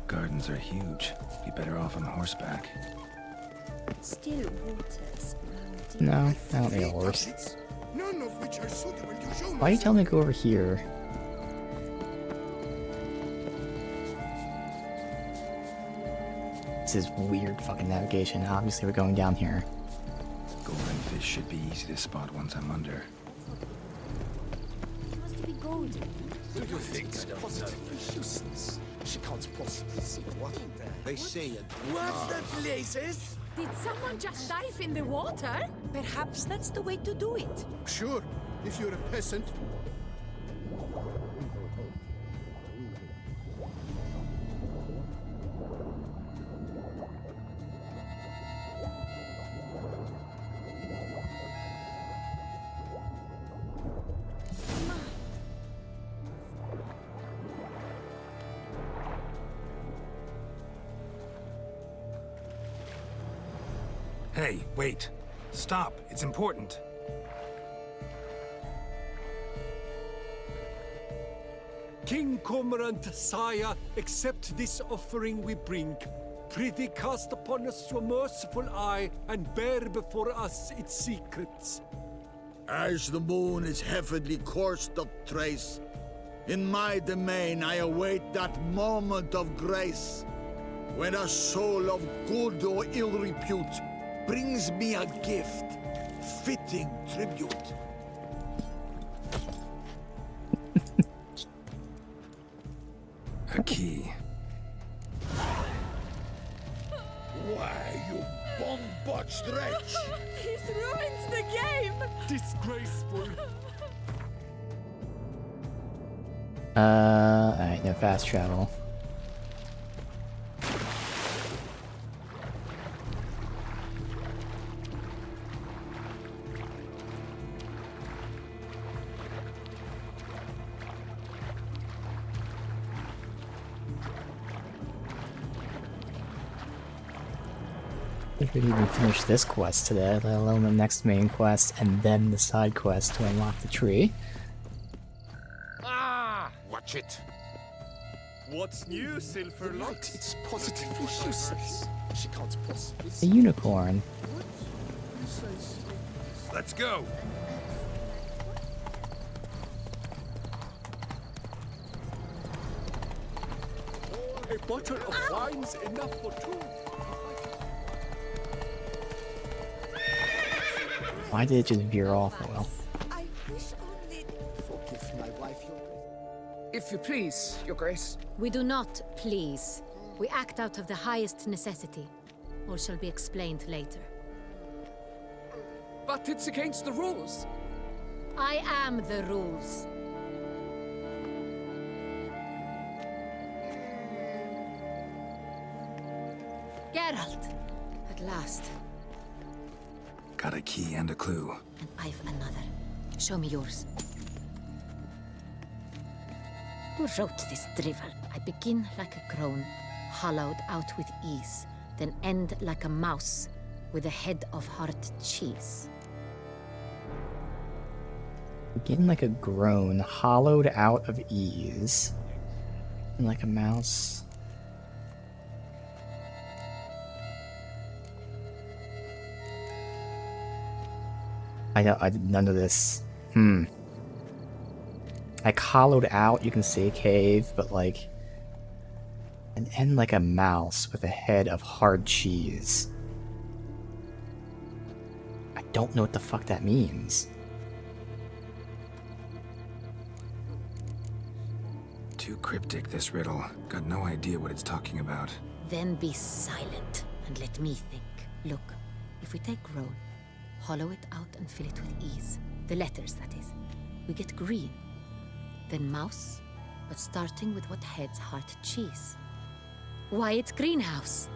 Gardens are huge. Be better off on horseback. Still waters. No, I don't need a horse. None of which are suitable to show Why are you telling me to go over here? This is weird fucking navigation. Obviously, we're going down here. Golden fish should be easy to spot once I'm under. It was to be golden. Do you think it's positively useless? She can't possibly see what They say it. What the places? Did someone just dive in the water? Perhaps that's the way to do it. Sure, if you're a peasant. Hey, wait. Stop. It's important. King Cormorant, sire, accept this offering we bring. Prithee cast upon us your merciful eye, and bear before us its secrets. As the moon is heavily coursed of trace, in my domain I await that moment of grace, when a soul of good or ill repute brings me a gift, fitting tribute. A key. Why, you bomb-botched wretch! He's ruined the game! Disgraceful! Alright, no fast travel. I think we didn't even finish this quest today, let alone the next main quest and then the side quest to unlock the tree. Watch it. What's new, Silverlocks? It's positively useless. She can't possibly. A unicorn. Let's go. A bottle of wine's enough for two. Why did it just veer off? Oh well. I wish only. Forgive my wife, Your Grace. If you please, Your Grace. We do not please. We act out of the highest necessity. All shall be explained later. But it's against the rules. I am the rules. Geralt! At last. Got a key and a clue. And I've another. Show me yours. Who wrote this drivel? I begin like a crone, hollowed out with ease, then end like a mouse, with a head of hard cheese. Begin like a groan, hollowed out of ease. And like a mouse. I did none of this. Like hollowed out, you can say cave, but like an end like a mouse with a head of hard cheese. I don't know what the fuck that means. Too cryptic, this riddle. Got no idea what it's talking about. Then be silent and let me think. Look, if we take groan, hollow it out and fill it with ease. The letters, that is. We get green. Then mouse, but starting with what heads heart cheese. Why, it's greenhouse.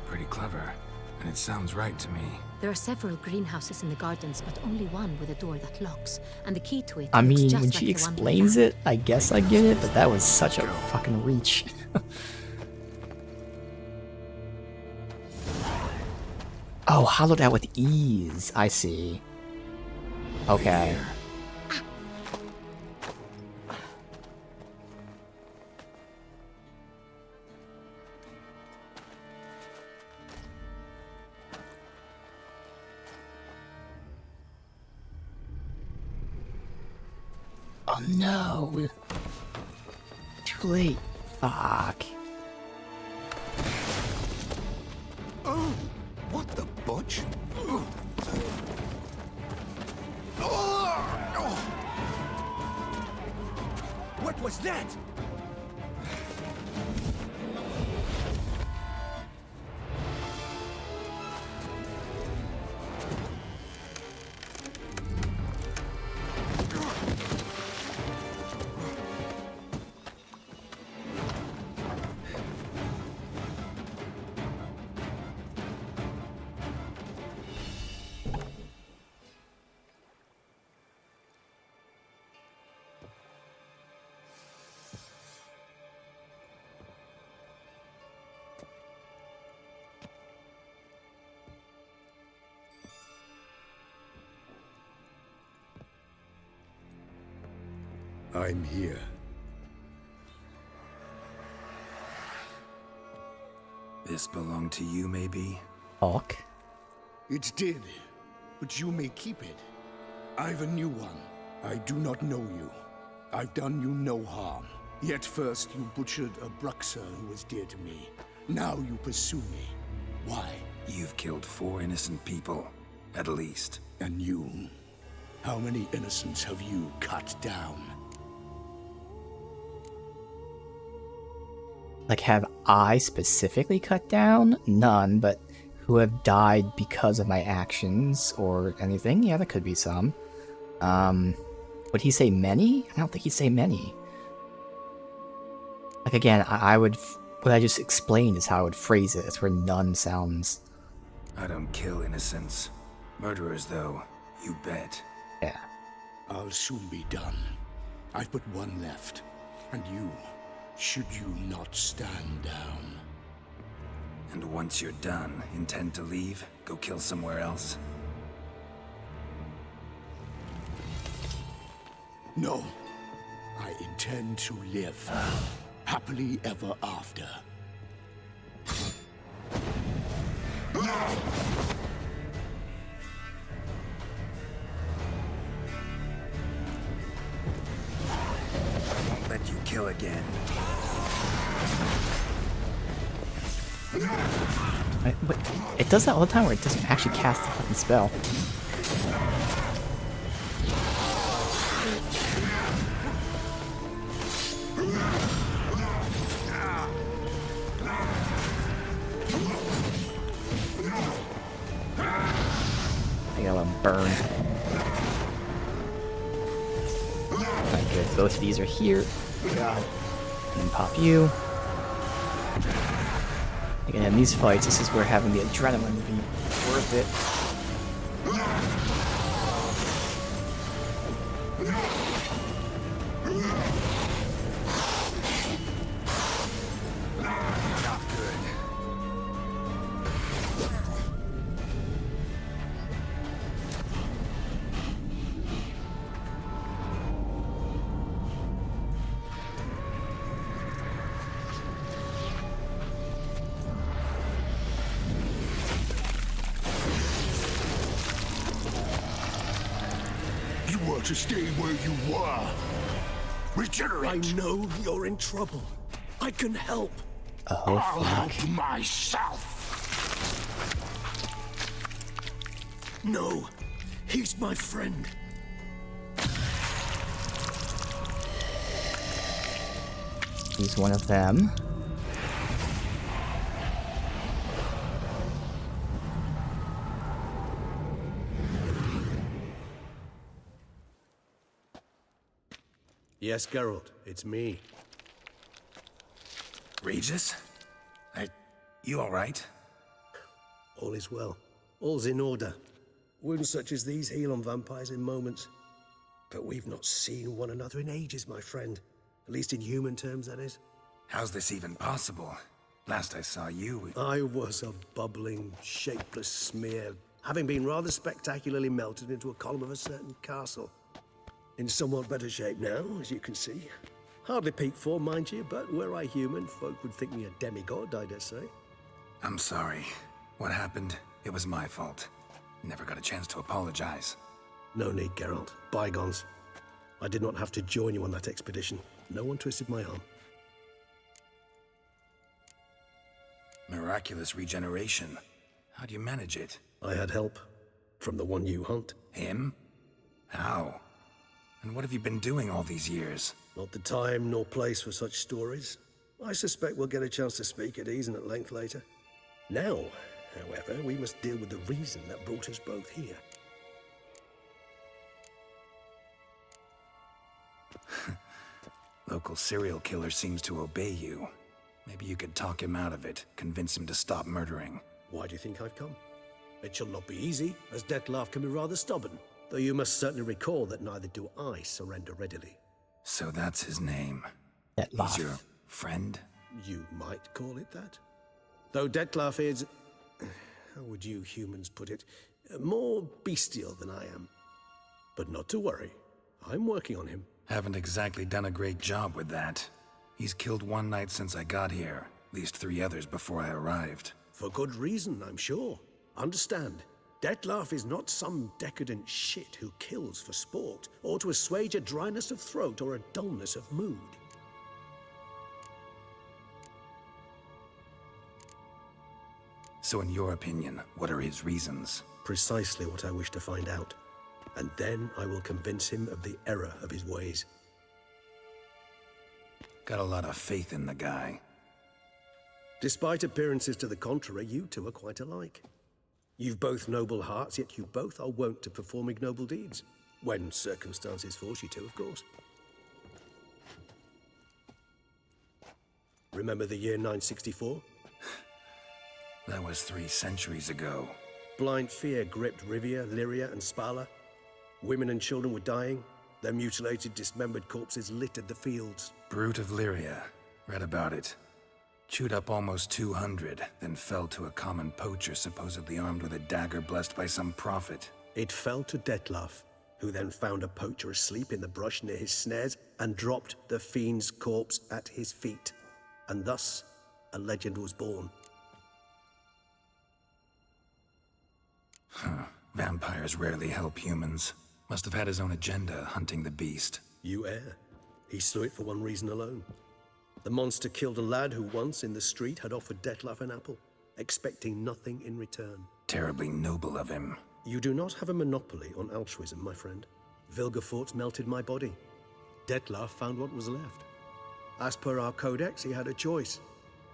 Pretty clever. And it sounds right to me. There are several greenhouses in the gardens, but only one with a door that locks. And the key to it I looks mean, just when like she the one we explains found. it, I guess I get it, but that was such a fucking reach. Oh, hollowed out with ease. I see. Okay. Oh no. Too late. Fuck. Oh, what the butch? What was that? I'm here. This belonged to you, maybe? Hawk? It did, but you may keep it. I've a new one. I do not know you. I've done you no harm. Yet first you butchered a Bruxer who was dear to me. Now you pursue me. Why? You've killed 4 innocent people, at least. And you? How many innocents have you cut down? Like, have I specifically cut down? None, but who have died because of my actions or anything? Yeah, there could be some. Would he say many? I don't think he'd say many. Like, again, I would... What I just explained is how I would phrase it. It's where none sounds... I don't kill innocents. Murderers, though, you bet. Yeah. I'll soon be done. I've but one left. And you, should you not stand down. And once you're done, intend to leave? Go kill somewhere else? No. I intend to live. Happily ever after. Won't let you kill again. But it does that all the time where it doesn't actually cast the fucking spell. I gotta let him burn. Alright, good. Both of these are here. God. And then pop you. Again, in these fights, this is where having the adrenaline would be worth it. Not good. You were to stay where you were. Regenerate. I know you're in trouble. I can help. Oh, I'll fuck. help myself. No, he's my friend. He's one of them. Yes, Geralt, it's me. Regis? You alright? All is well. All's in order. Wounds such as these heal on vampires in moments. But we've not seen one another in ages, my friend. At least in human terms, that is. How's this even possible? Last I saw you... I was a bubbling, shapeless smear, having been rather spectacularly melted into a column of a certain castle. In somewhat better shape now, as you can see. Hardly peak form, mind you, but were I human, folk would think me a demigod, I dare say. I'm sorry. What happened? It was my fault. Never got a chance to apologize. No need, Geralt. Bygones. I did not have to join you on that expedition. No one twisted my arm. Miraculous regeneration. How do you manage it? I had help. From the one you hunt. Him? How? And what have you been doing all these years? Not the time nor place for such stories. I suspect we'll get a chance to speak at ease and at length later. Now, however, we must deal with the reason that brought us both here. Local serial killer seems to obey you. Maybe you could talk him out of it, convince him to stop murdering. Why do you think I've come? It shall not be easy, as Dettlaff can be rather stubborn. Though you must certainly recall that neither do I surrender readily. So that's his name. Dettlaff. He's your friend? You might call it that. Though Dettlaff is... how would you humans put it? More bestial than I am. But not to worry. I'm working on him. Haven't exactly done a great job with that. He's killed one knight since I got here, at least 3 others before I arrived. For good reason, I'm sure. Understand, Dettlaff is not some decadent shit who kills for sport, or to assuage a dryness of throat or a dullness of mood. So in your opinion, what are his reasons? Precisely what I wish to find out. And then I will convince him of the error of his ways. Got a lot of faith in the guy. Despite appearances to the contrary, you two are quite alike. You've both noble hearts, yet you both are wont to perform ignoble deeds. When circumstances force you to, of course. Remember the year 964? That was 3 centuries ago. Blind fear gripped Rivia, Lyria, and Spala. Women and children were dying. Their mutilated, dismembered corpses littered the fields. Brute of Lyria. Read about it. Chewed up almost 200, then fell to a common poacher supposedly armed with a dagger blessed by some prophet. It fell to Dettlaff, who then found a poacher asleep in the brush near his snares and dropped the fiend's corpse at his feet. And thus, a legend was born. Huh. Vampires rarely help humans. Must have had his own agenda, hunting the beast. You err. He slew it for one reason alone. The monster killed a lad who once, in the street, had offered Dettlaff an apple, expecting nothing in return. Terribly noble of him. You do not have a monopoly on altruism, my friend. Vilgefortz melted my body. Dettlaff found what was left. As per our codex, he had a choice.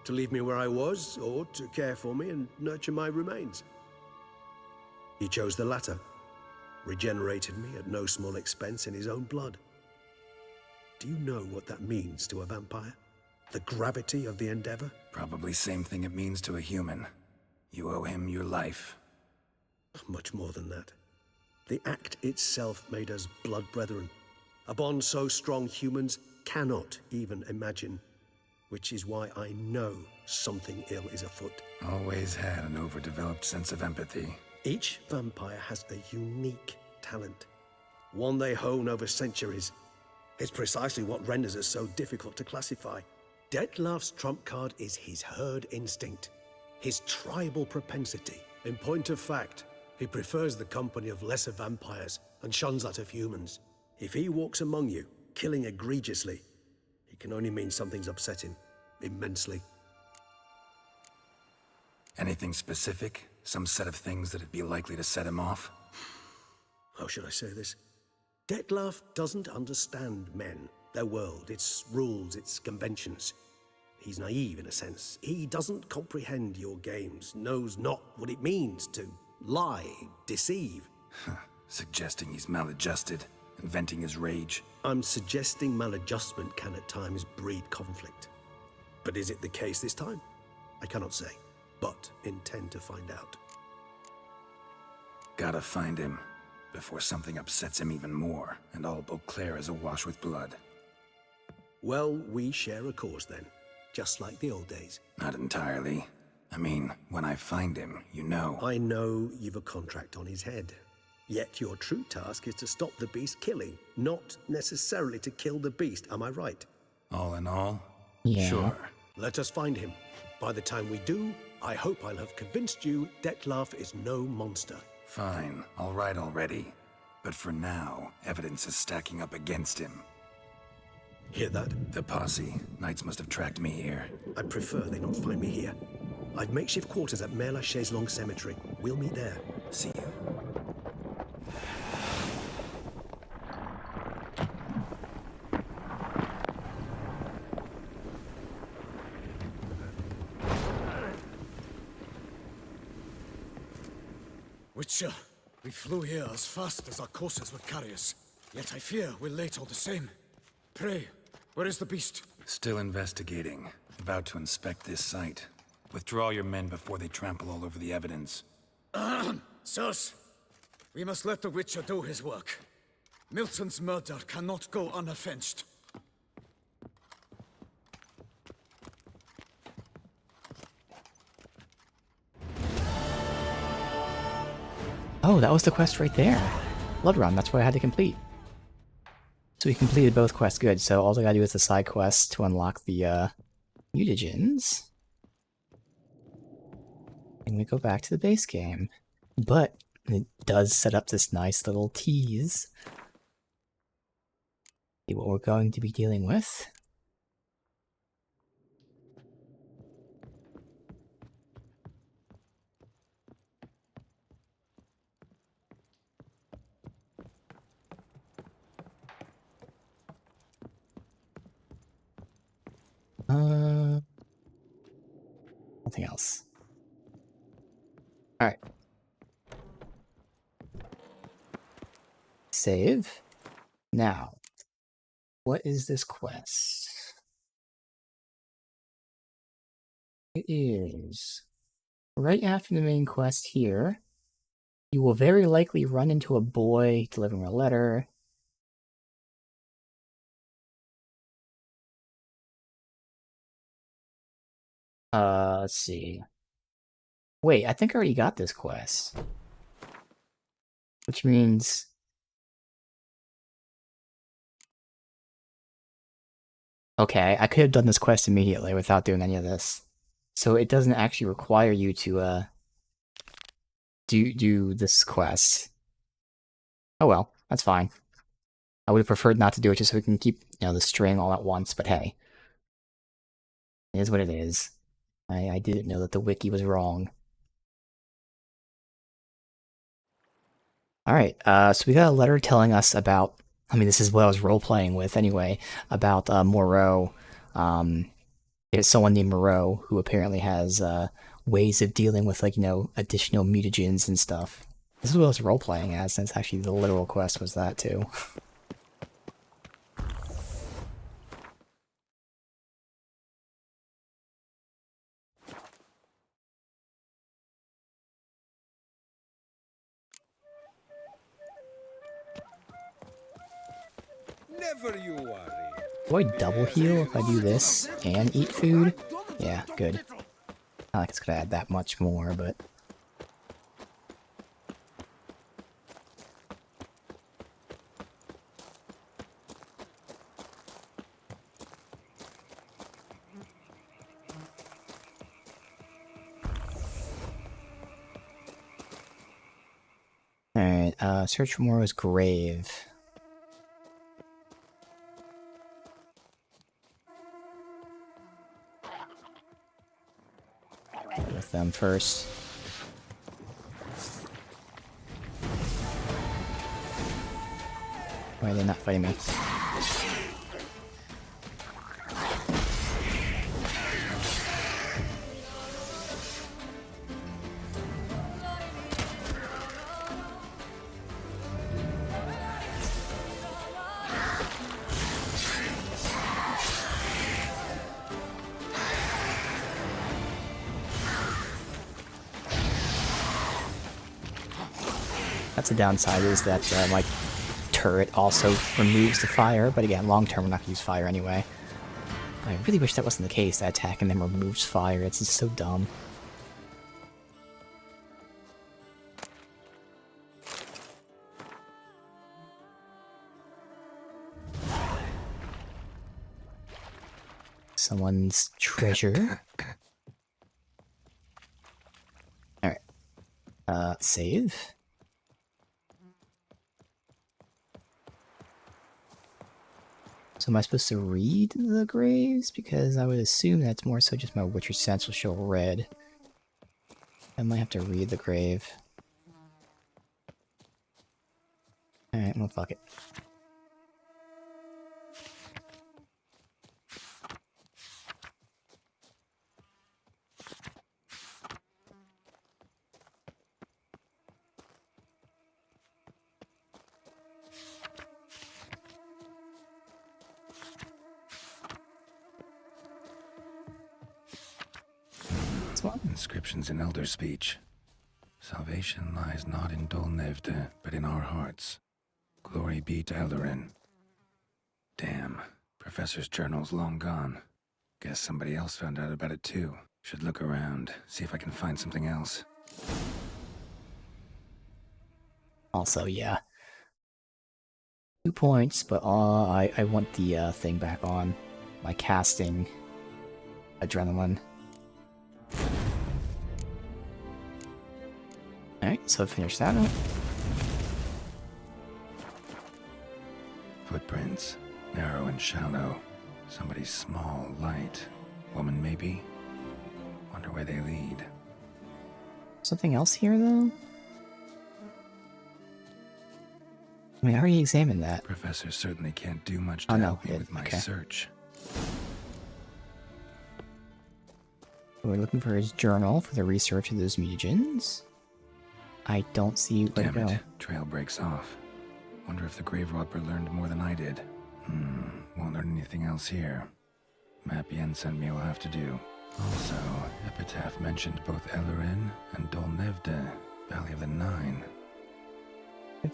To leave me where I was, or to care for me and nurture my remains. He chose the latter. Regenerated me at no small expense in his own blood. Do you know what that means to a vampire? The gravity of the endeavor? Probably same thing it means to a human. You owe him your life. Much more than that. The act itself made us blood brethren. A bond so strong humans cannot even imagine. Which is why I know something ill is afoot. Always had an overdeveloped sense of empathy. Each vampire has a unique talent. One they hone over centuries. It's precisely what renders us so difficult to classify. Dettlaff's trump card is his herd instinct, his tribal propensity. In point of fact, he prefers the company of lesser vampires and shuns that of humans. If he walks among you, killing egregiously, it can only mean something's upset him, immensely. Anything specific? Some set of things that'd be likely to set him off? How should I say this? Dettlaff doesn't understand men, their world, its rules, its conventions. He's naive in a sense. He doesn't comprehend your games, knows not what it means to lie, deceive. Suggesting he's maladjusted, and venting his rage. I'm suggesting maladjustment can at times breed conflict. But is it the case this time? I cannot say, but intend to find out. Gotta find him, before something upsets him even more, and all Beauclair is awash with blood. Well, we share a cause then, just like the old days. Not entirely. I mean, when I find him, you know. I know you've a contract on his head. Yet your true task is to stop the beast killing, not necessarily to kill the beast, am I right? All in all? Yeah. Sure. Let us find him. By the time we do, I hope I'll have convinced you Dettlaff is no monster. Fine, all right already. But for now, evidence is stacking up against him. Hear that? The posse. Knights must have tracked me here. I prefer they not find me here. I've makeshift quarters at Mère Lachaise Long Cemetery. We'll meet there. See you. Witcher, we flew here as fast as our courses would carry us. Yet I fear we're late all the same. Pray, where is the beast? Still investigating. About to inspect this site. Withdraw your men before they trample all over the evidence. Sirs, we must let the Witcher do his work. Milton's murder cannot go unavenged. Oh, that was the quest right there. Blood Run, that's what I had to complete. So we completed both quests. Good. So all I gotta do is the side quest to unlock the mutagens. And we go back to the base game. But it does set up this nice little tease. See what we're going to be dealing with. Nothing else. Alright. Save. Now, what is this quest? It is right after the main quest here. You will very likely run into a boy delivering a letter. Let's see. Wait, I think I already got this quest. Which means... Okay, I could have done this quest immediately without doing any of this. So it doesn't actually require you to, do this quest. Oh well, that's fine. I would have preferred not to do it just so we can keep, the string all at once, but hey. It is what it is. I didn't know that the wiki was wrong. Alright, so we got a letter telling us about, this is what I was role-playing with anyway, about Moreau. There's someone named Moreau who apparently has ways of dealing with, additional mutagens and stuff. This is what I was role-playing as, since actually the literal quest was that too. Never you worry. Do I double heal if I do this and eat food? Yeah, good. Not like it's gonna add that much more, but... Alright, search for Moreau's grave. With them first. Why are they not fighting me? That's the downside, is that my turret also removes the fire, but again, long term we're not going to use fire anyway. I really wish that wasn't the case, that attacking them removes fire, it's just so dumb. Someone's treasure. Alright. Save. So am I supposed to read the graves? Because I would assume that's more so just my Witcher sense will show red. I might have to read the grave. Alright, well fuck it. Inscriptions in Elder speech. Salvation lies not in Dolnevde, but in our hearts. Glory be to Eldarin. Damn, Professor's journal's long gone. Guess somebody else found out about it too. Should look around, see if I can find something else. Also, yeah. 2 points, but I want the thing back on. My casting adrenaline. Alright, so finish that up. Footprints, narrow and shallow. Somebody small, light. Woman, maybe? Wonder where they lead. Something else here, though? I mean, I already examined that. Professor certainly can't do much to help me with my search. We're looking for his journal for the research of those mutagens. I don't see where to go. Damn it, trail breaks off. Wonder if the Grave Robber learned more than I did. Won't learn anything else here. Map Yen sent me will have to do. Also, Epitaph mentioned both Ellerin and Dolnevde, Valley of the Nine.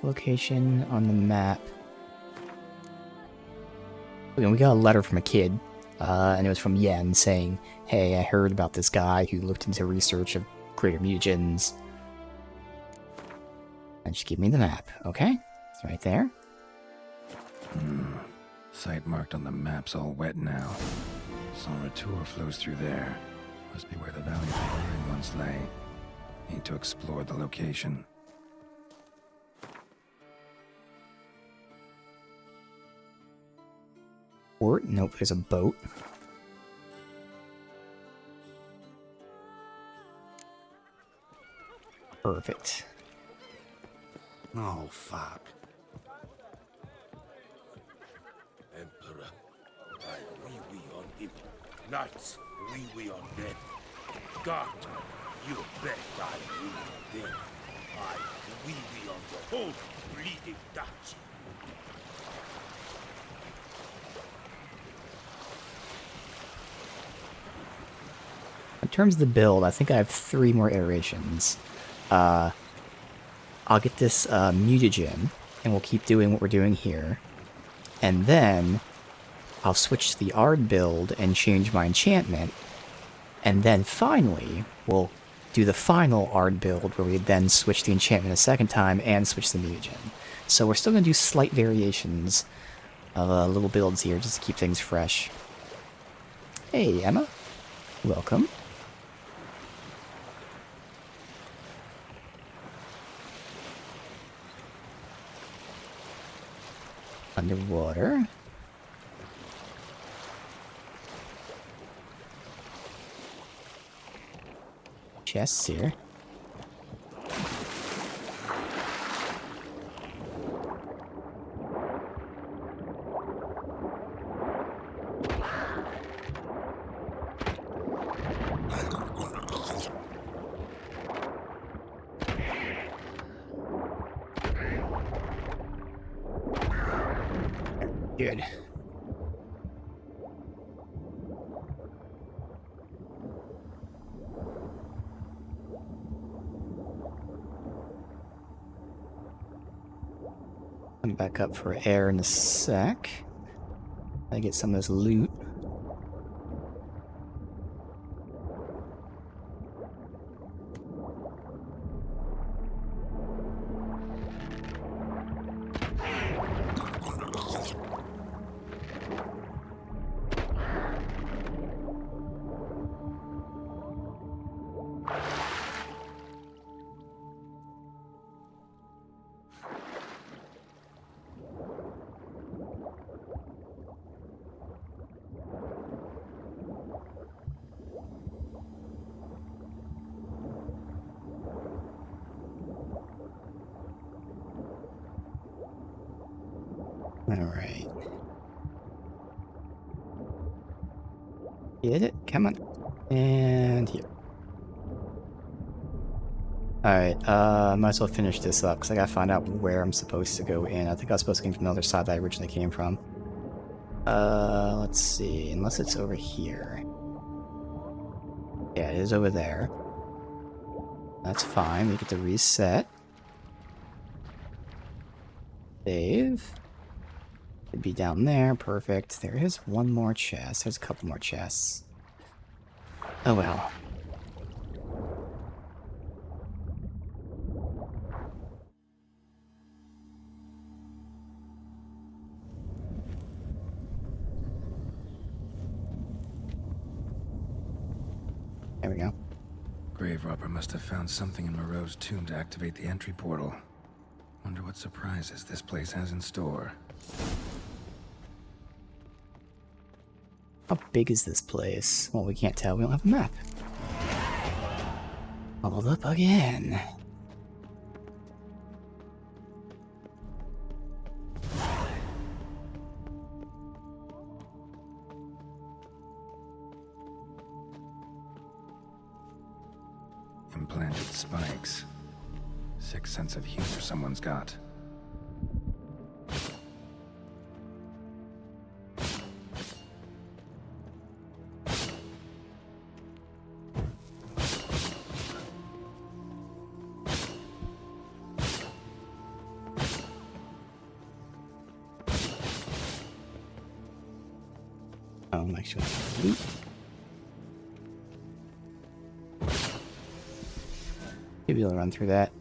Location on the map. We got a letter from a kid, and it was from Yen saying, "Hey, I heard about this guy who looked into research of greater mutagens." And she gave me the map. Okay, it's right there. Site marked on the map's all wet now. San Retour flows through there. Must be where the Valley of the Nine once lay. Need to explore the location. Port? Nope, there's a boat. Perfect. Oh, fuck. Emperor, I wee on him. Knights, wee on them. God, you bet I wee on them. I wee on the whole bleeding Dutch. In terms of the build, I think I have 3 more iterations. I'll get this mutagen, and we'll keep doing what we're doing here. And then I'll switch to the Ard build and change my enchantment. And then finally, we'll do the final Ard build where we then switch the enchantment a second time and switch the mutagen. So we're still going to do slight variations of little builds here just to keep things fresh. Hey, Emma. Welcome. Underwater. Chests here. Good. Come back up for air in a sec. I get some of this loot. Alright. Get it? Come on. And here. Alright, might as well finish this up, because I gotta find out where I'm supposed to go in. I think I was supposed to come from the other side that I originally came from. Let's see. Unless it's over here. Yeah, it is over there. That's fine. We get to reset. Save. It'd be down there. Perfect. There is one more chest. There's a couple more chests. Oh well. There we go. Grave Robber must have found something in Moreau's tomb to activate the entry portal. Wonder what surprises this place has in store. How big is this place? Well, we can't tell. We don't have a map. Leveled up again. Implanted spikes. Sixth sense of humor someone's got. Oh, I'm actually loot. Maybe we'll run through that.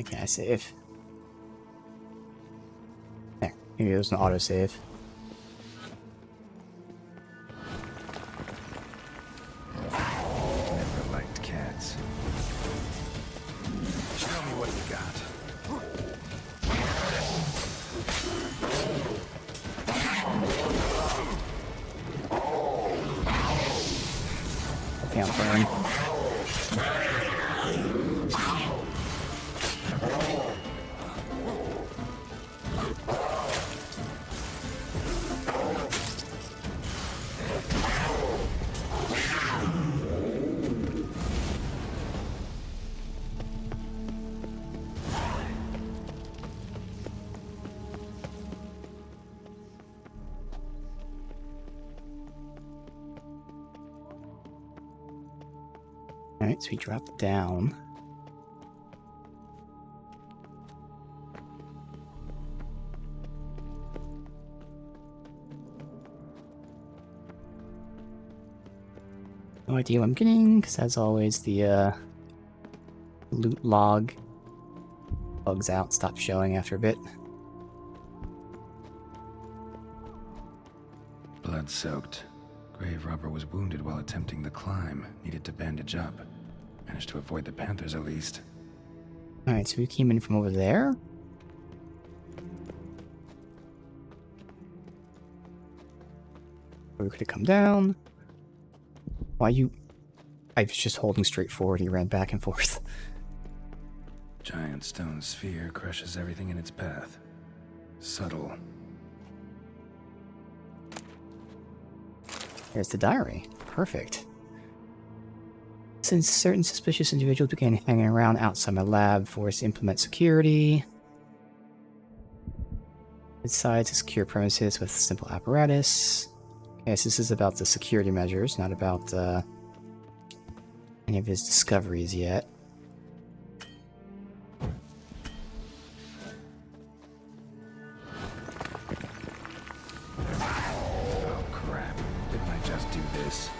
Can I save? There, maybe there's an autosave. Never liked cats. Show me what you got. Can't burn. Alright, so we drop down. No idea what I'm getting, because as always, the loot log bugs out, stops showing after a bit. Blood-soaked. Grave Robber was wounded while attempting the climb. Needed to bandage up. Managed to avoid the Panthers at least. Alright, so we came in from over there. Or we could have come down. Why you... I was just holding straight forward, he ran back and forth. Giant stone sphere crushes everything in its path. Subtle. There's the diary. Perfect. Since certain suspicious individuals began hanging around outside my lab, forced to implement security. Besides, to secure premises with simple apparatus. Okay, so this is about the security measures, not about any of his discoveries yet. Oh crap. Didn't I just do this?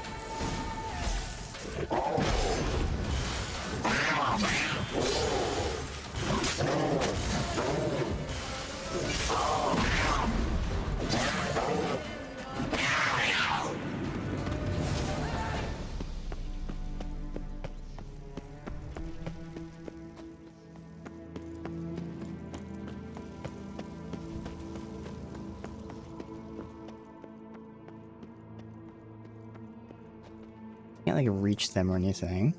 Can't like reach them or anything.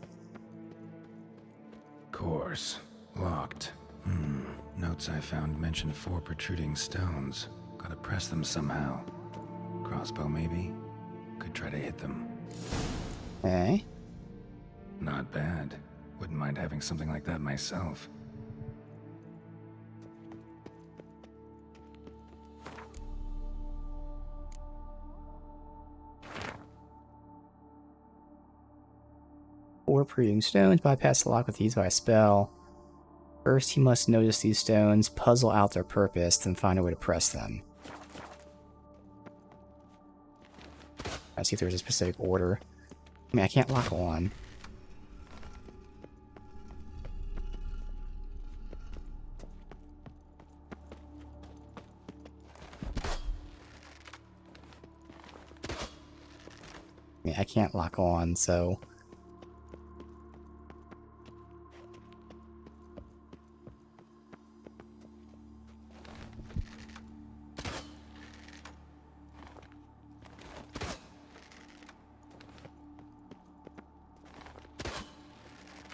Course. Locked. Notes I found mention 4 protruding stones. Gotta press them somehow. Crossbow maybe? Could try to hit them. Okay. Not bad. Wouldn't mind having something like that myself. Four protruding stones. Bypass the lock with these by a spell. First, he must notice these stones, puzzle out their purpose, then find a way to press them. I see if there's a specific order. I mean, I can't lock on. I mean, I can't lock on, so...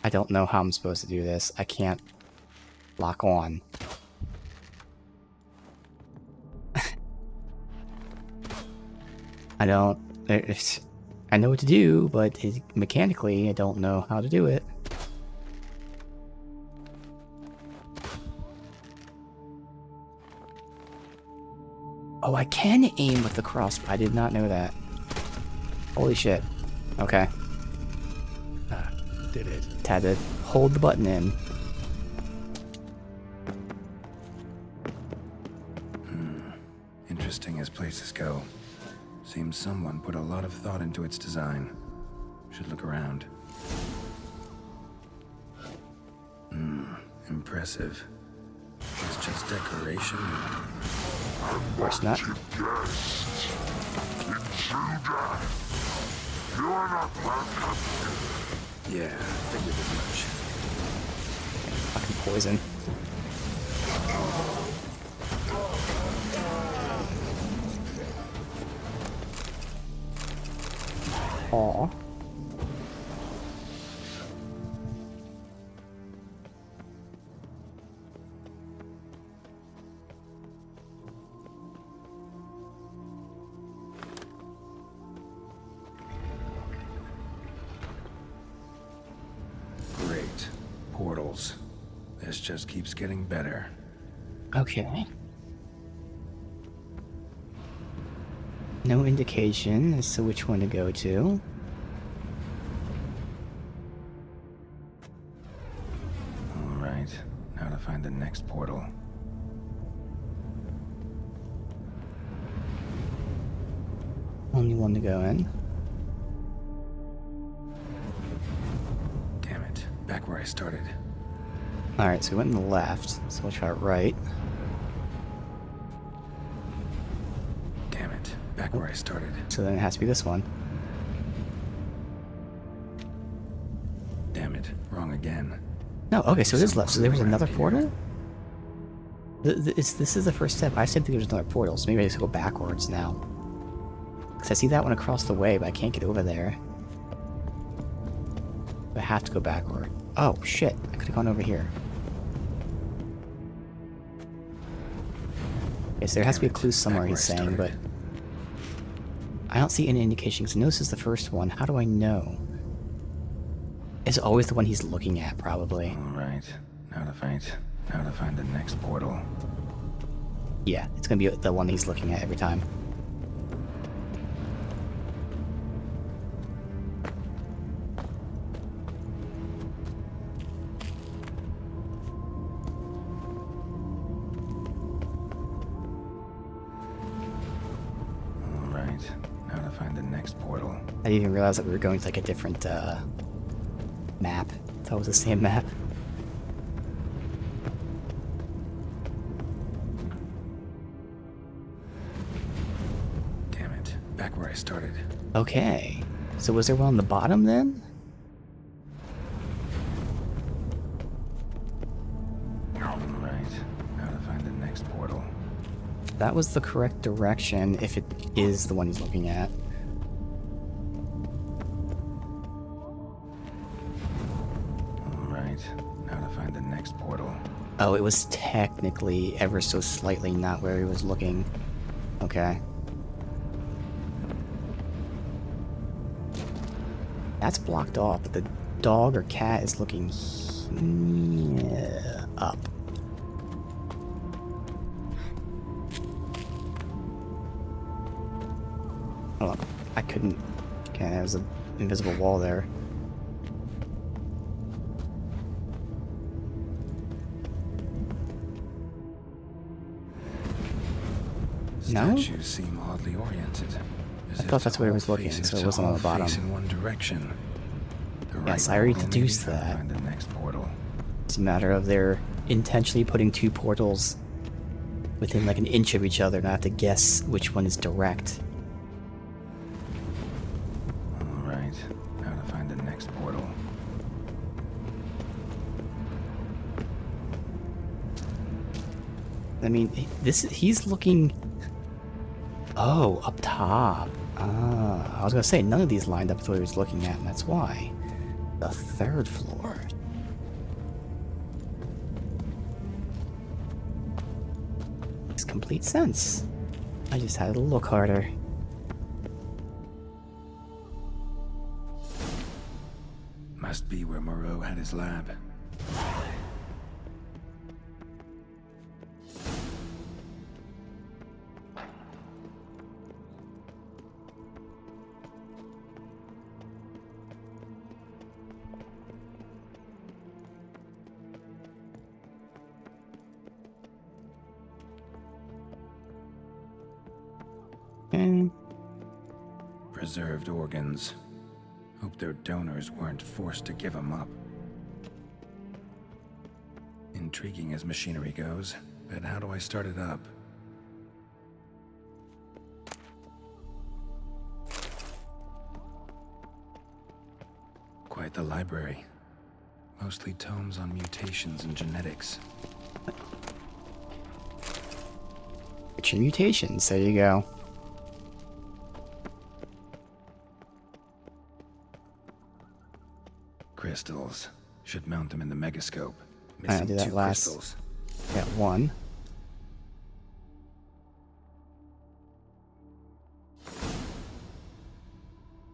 I don't know how I'm supposed to do this. I can't lock on. I don't... I know what to do, but mechanically, I don't know how to do it. Oh, I can aim with the crossbow. I did not know that. Holy shit. Okay. Did it. Had to hold the button in. Interesting as places go. Seems someone put a lot of thought into its design. Should look around. Impressive. It's just decoration. Of course not. Yeah, figured as much. Fucking poison. Aw. Great. Portals. This just keeps getting better. Okay. No indication as to which one to go to. Alright, now to find the next portal. Only one to go in. Damn it, back where I started. Alright, so we went in the left, so we'll try right. Damn it, back where I started. So then it has to be this one. Damn it, wrong again. No, okay, so it is left. So there was another portal? This is the first step. I said there was another portal, so maybe I just go backwards now. Because I see that one across the way, but I can't get over there. I have to go backward. Oh, shit. I could have gone over here. Okay, so there has to be a clue somewhere, he's saying, but... I don't see any indication, because I know this is the first one. How do I know? It's always the one he's looking at, probably. Alright, now to find the next portal. Yeah, it's gonna be the one he's looking at every time. Alright, now to find the next portal. I didn't even realize that we were going to like a different map. I thought it was the same map. Damn it, back where I started. Okay. So was there one on the bottom then? Alright, now to find the next portal. That was the correct direction if it is the one he's looking at. Alright, now to find the next portal. Oh, it was technically ever so slightly not where he was looking. Okay. That's blocked off, but the dog or cat is looking up. Hold on. I couldn't. Okay, there was an invisible wall there. No? Statues seem oddly oriented, I thought that's where it was looking, so it wasn't on the bottom. In one direction. Yes, I already deduced that. Find the next portal. It's a matter of they're intentionally putting two portals within like an inch of each other, and I have to guess which one is direct. Alright, now to find the next portal. I mean, he's looking... Oh, up top. Ah, I was gonna say, none of these lined up with what he was looking at, and that's why. The third floor. Makes complete sense. I just had to look harder. Must be where Moreau had his lab. Preserved organs. Hope their donors weren't forced to give them up. Intriguing as machinery goes, but how do I start it up? Quite the library. Mostly tomes on mutations and genetics. Get your mutations, there you go. Crystals. Should mount them in the megascope. I Missing did that 2 last. crystals. Got one.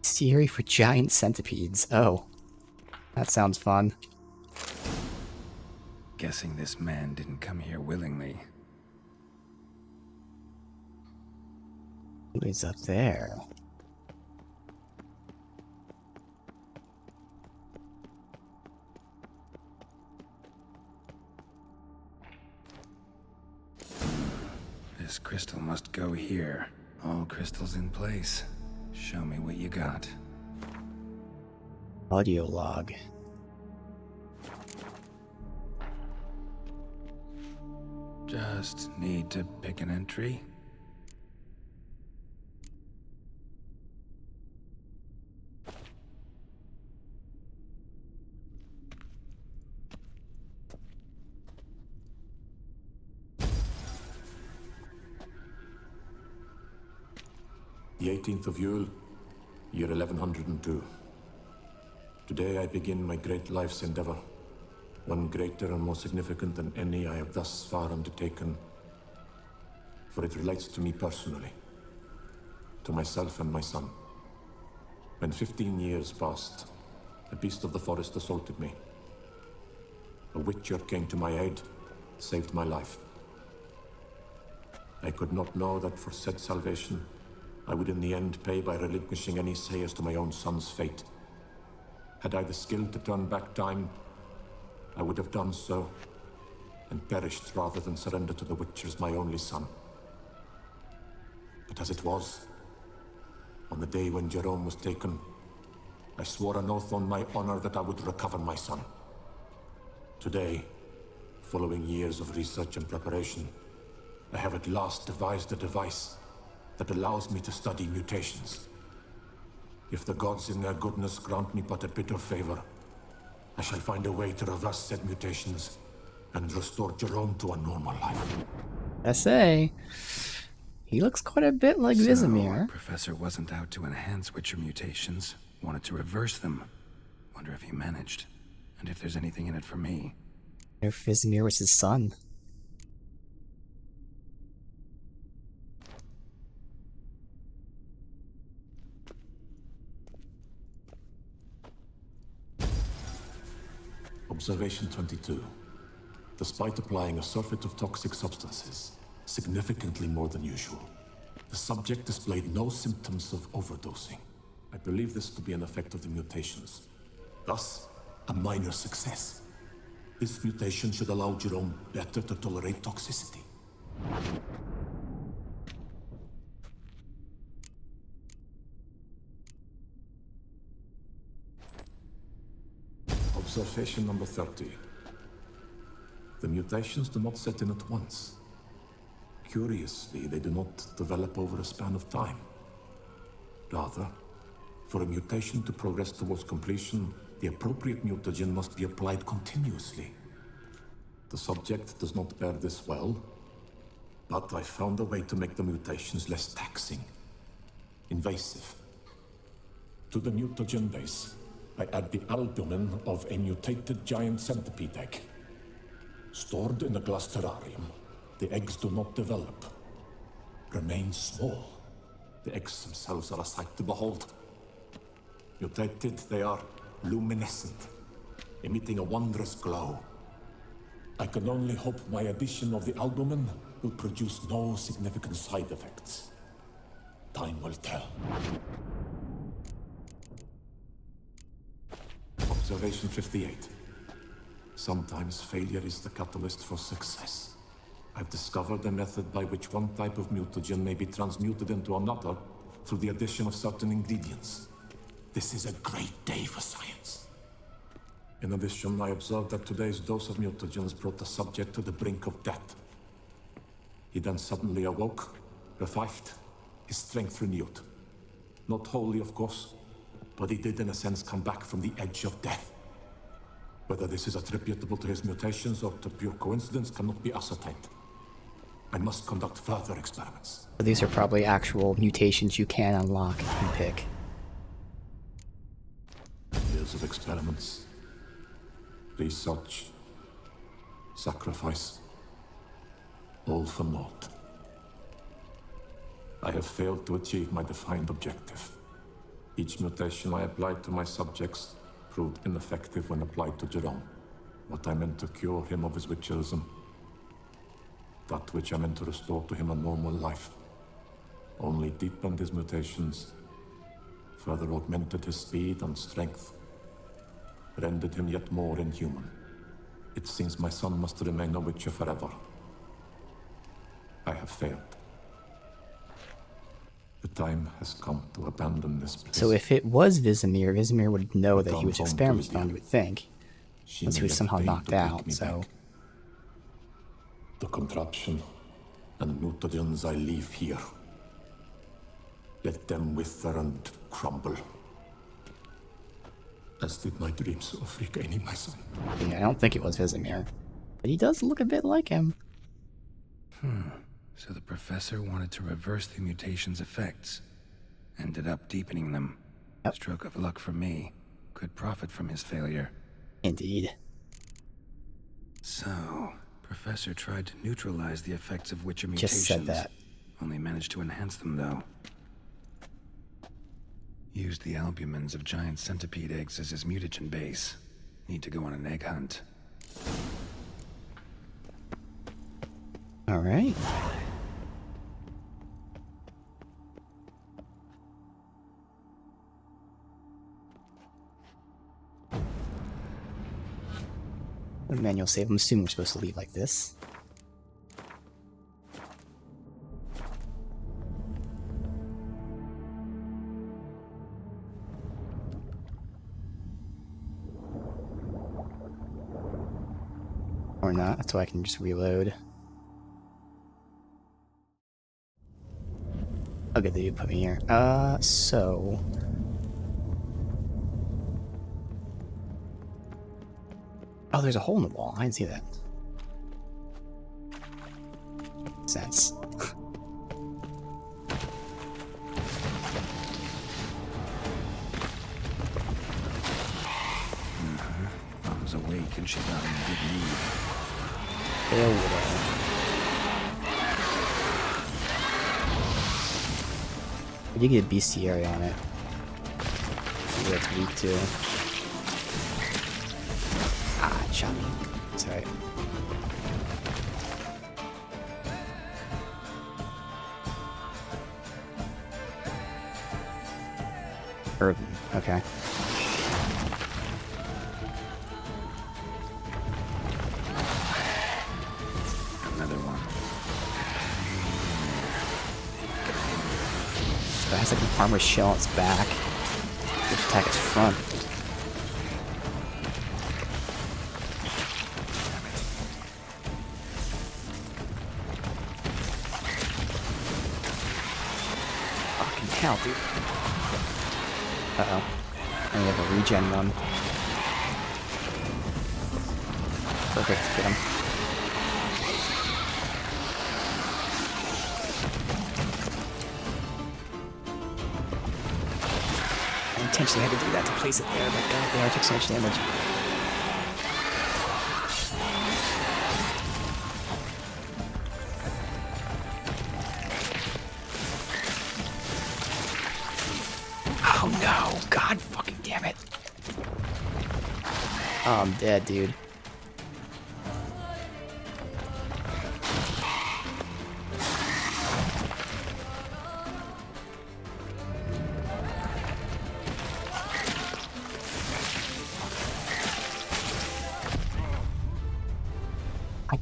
Theory for giant centipedes. Oh. That sounds fun. Guessing this man didn't come here willingly. Who is up there? This crystal must go here. All crystals in place. Show me what you got. Audio log. Just need to pick an entry. The 18th of Yule, year 1102. Today I begin my great life's endeavor, one greater and more significant than any I have thus far undertaken, for it relates to me personally, to myself and my son. When 15 years passed, a beast of the forest assaulted me. A witcher came to my aid, saved my life. I could not know that for said salvation, I would in the end pay by relinquishing any say as to my own son's fate. Had I the skill to turn back time, I would have done so, and perished rather than surrender to the Witchers my only son. But as it was, on the day when Jerome was taken, I swore an oath on my honor that I would recover my son. Today, following years of research and preparation, I have at last devised a device that allows me to study mutations. If the gods in their goodness grant me but a bit of favor, I shall find a way to reverse said mutations and restore Jerome to a normal life. I say, he looks quite a bit like Vizimir. Professor wasn't out to enhance Witcher mutations, wanted to reverse them. Wonder if he managed, and if there's anything in it for me. If Vizimir was his son. Observation 22. Despite applying a surfeit of toxic substances, significantly more than usual, the subject displayed no symptoms of overdosing. I believe this to be an effect of the mutations. Thus, a minor success. This mutation should allow Jerome better to tolerate toxicity. Observation number 30. The mutations do not set in at once. Curiously, they do not develop over a span of time. Rather, for a mutation to progress towards completion, the appropriate mutagen must be applied continuously. The subject does not bear this well, but I found a way to make the mutations less taxing, invasive. To the mutagen base, I add the albumin of a mutated giant centipede egg. Stored in a glass terrarium, the eggs do not develop, remain small. The eggs themselves are a sight to behold. Mutated, they are luminescent, emitting a wondrous glow. I can only hope my addition of the albumin will produce no significant side effects. Time will tell. Observation 58. Sometimes failure is the catalyst for success. I've discovered a method by which one type of mutagen may be transmuted into another through the addition of certain ingredients. This is a great day for science. In addition, I observed that today's dose of mutagens brought the subject to the brink of death. He then suddenly awoke, revived, his strength renewed. Not wholly, of course, but he did in a sense come back from the edge of death. Whether this is attributable to his mutations or to pure coincidence cannot be ascertained. I must conduct further experiments. These are probably actual mutations you can unlock and pick. Years of experiments, research, sacrifice, all for naught. I have failed to achieve my defined objective. Each mutation I applied to my subjects proved ineffective when applied to Jerome. What I meant to cure him of his witcherism, that which I meant to restore to him a normal life, only deepened his mutations, further augmented his speed and strength, rendered him yet more inhuman. It seems my son must remain a witcher forever. I have failed. The time has come to abandon this place. So if it was Vizimir, Vizimir would know that he was experimenting on, you would think. Since he was somehow knocked out, so... The contraption and mutagens I leave here. Let them wither and crumble. As did my dreams of regaining my son. Yeah, I don't think it was Vizimir. But he does look a bit like him. So the professor wanted to reverse the mutation's effects. Ended up deepening them. Yep. Stroke of luck for me. Could profit from his failure. Indeed. So, Professor tried to neutralize the effects of Witcher mutations. Just said that. Only managed to enhance them, though. Used the albumins of giant centipede eggs as his mutagen base. Need to go on an egg hunt. Alright. The manual save. I'm assuming we're supposed to leave like this. Or not, that's why I can just reload. Okay, they do put me here. So... Oh, there's a hole in the wall. I didn't see that. Makes sense. Mom's awake and she's not in a good mood. Hell yeah. I did get a bestiary on it. See what it's weak to. Ah, it shot me. It's alright. Urban, okay. Another one. It has like an armor shell on its back. Which attack its front. hell, dude? Uh-oh. I have a regen one. Perfect, get him. I intentionally had to do that to place it there, but goddamn, I took so much damage. Oh no! God fucking damn it! Oh, I'm dead, dude.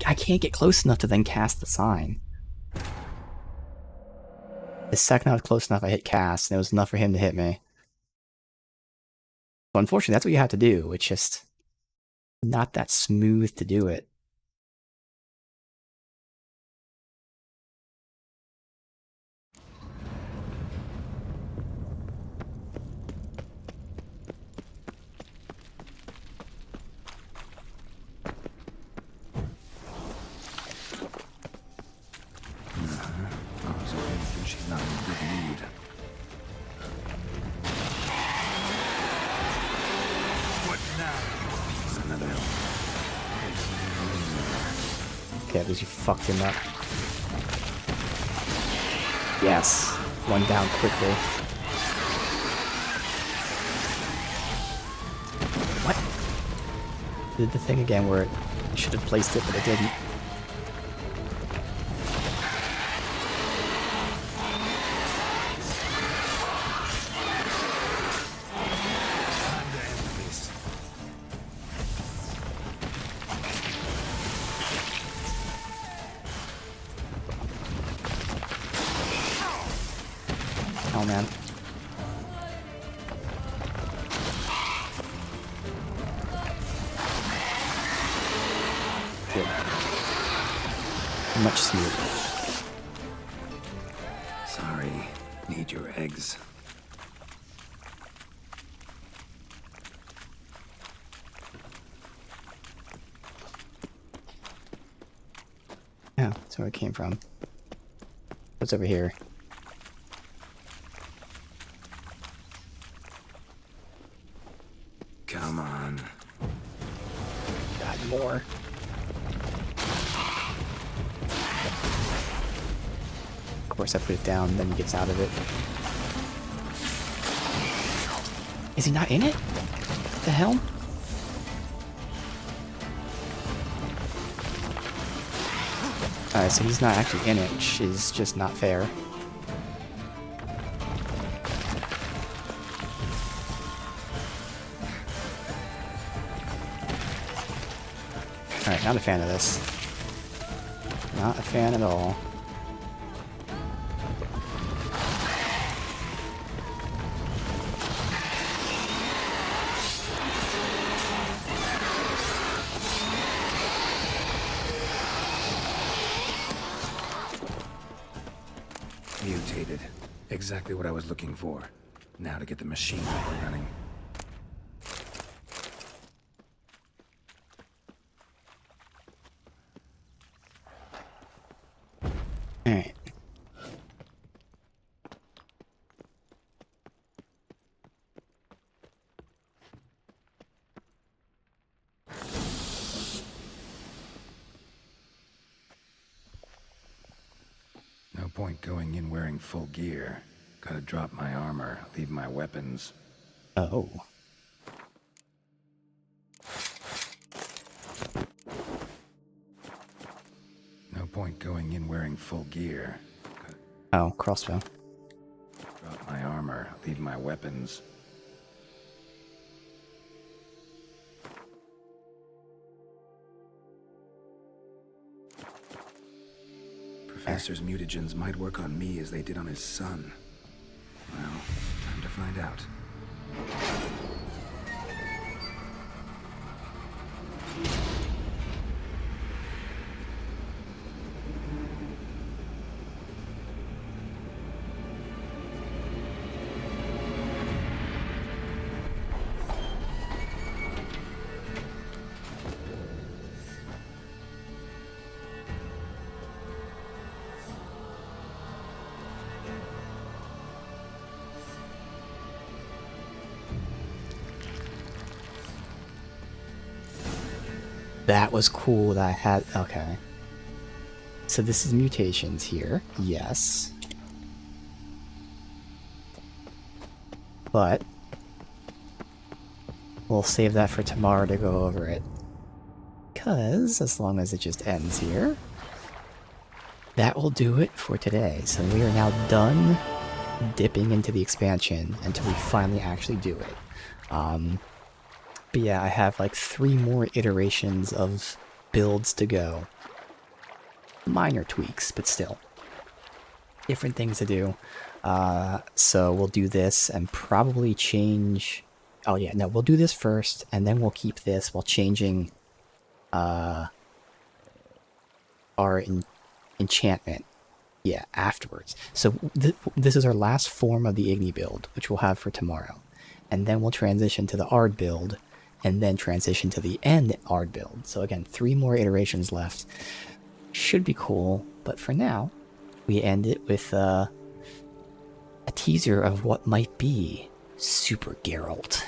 I can't get close enough to then cast the sign. The second I was close enough, I hit cast, and it was enough for him to hit me. So unfortunately, that's what you have to do. It's just not that smooth to do it. She's not in a good mood. What now? Another. Okay, at least you fucked him up. Yes. One down quickly. What? Did the thing again where it should have placed it, but it didn't. Oh man. Good. Much smoother. Sorry. Need your eggs. Yeah, that's where it came from. What's over here? Come on. God, more. Of course, I put it down, then he gets out of it. Is he not in it? What the hell? Alright, so he's not actually in it, which is just not fair. Alright, not a fan of this. Not a fan at all. Mutated. Exactly what I was looking for. Now to get the machine up and running. Alright. No point going in wearing full gear. Gotta drop my armor, leave my weapons. Oh. No point going in wearing full gear. Oh, crossbow. Drop my armor, leave my weapons. Professor's mutagens might work on me as they did on his son. Well, time to find out. That was cool that I had... Okay. So this is mutations here. Yes. But we'll save that for tomorrow to go over it. Because, as long as it just ends here, that will do it for today. So we are now done dipping into the expansion until we finally actually do it. But yeah, I have like 3 more iterations of builds to go. Minor tweaks, but still. Different things to do. So we'll do this and probably change... Oh yeah, no, we'll do this first, and then we'll keep this while changing our enchantment. Yeah, afterwards. So this is our last form of the Igni build, which we'll have for tomorrow. And then we'll transition to the Ard build, and then transition to the end Ard build. So again, 3 more iterations left. Should be cool, but for now, we end it with a teaser of what might be Super Geralt.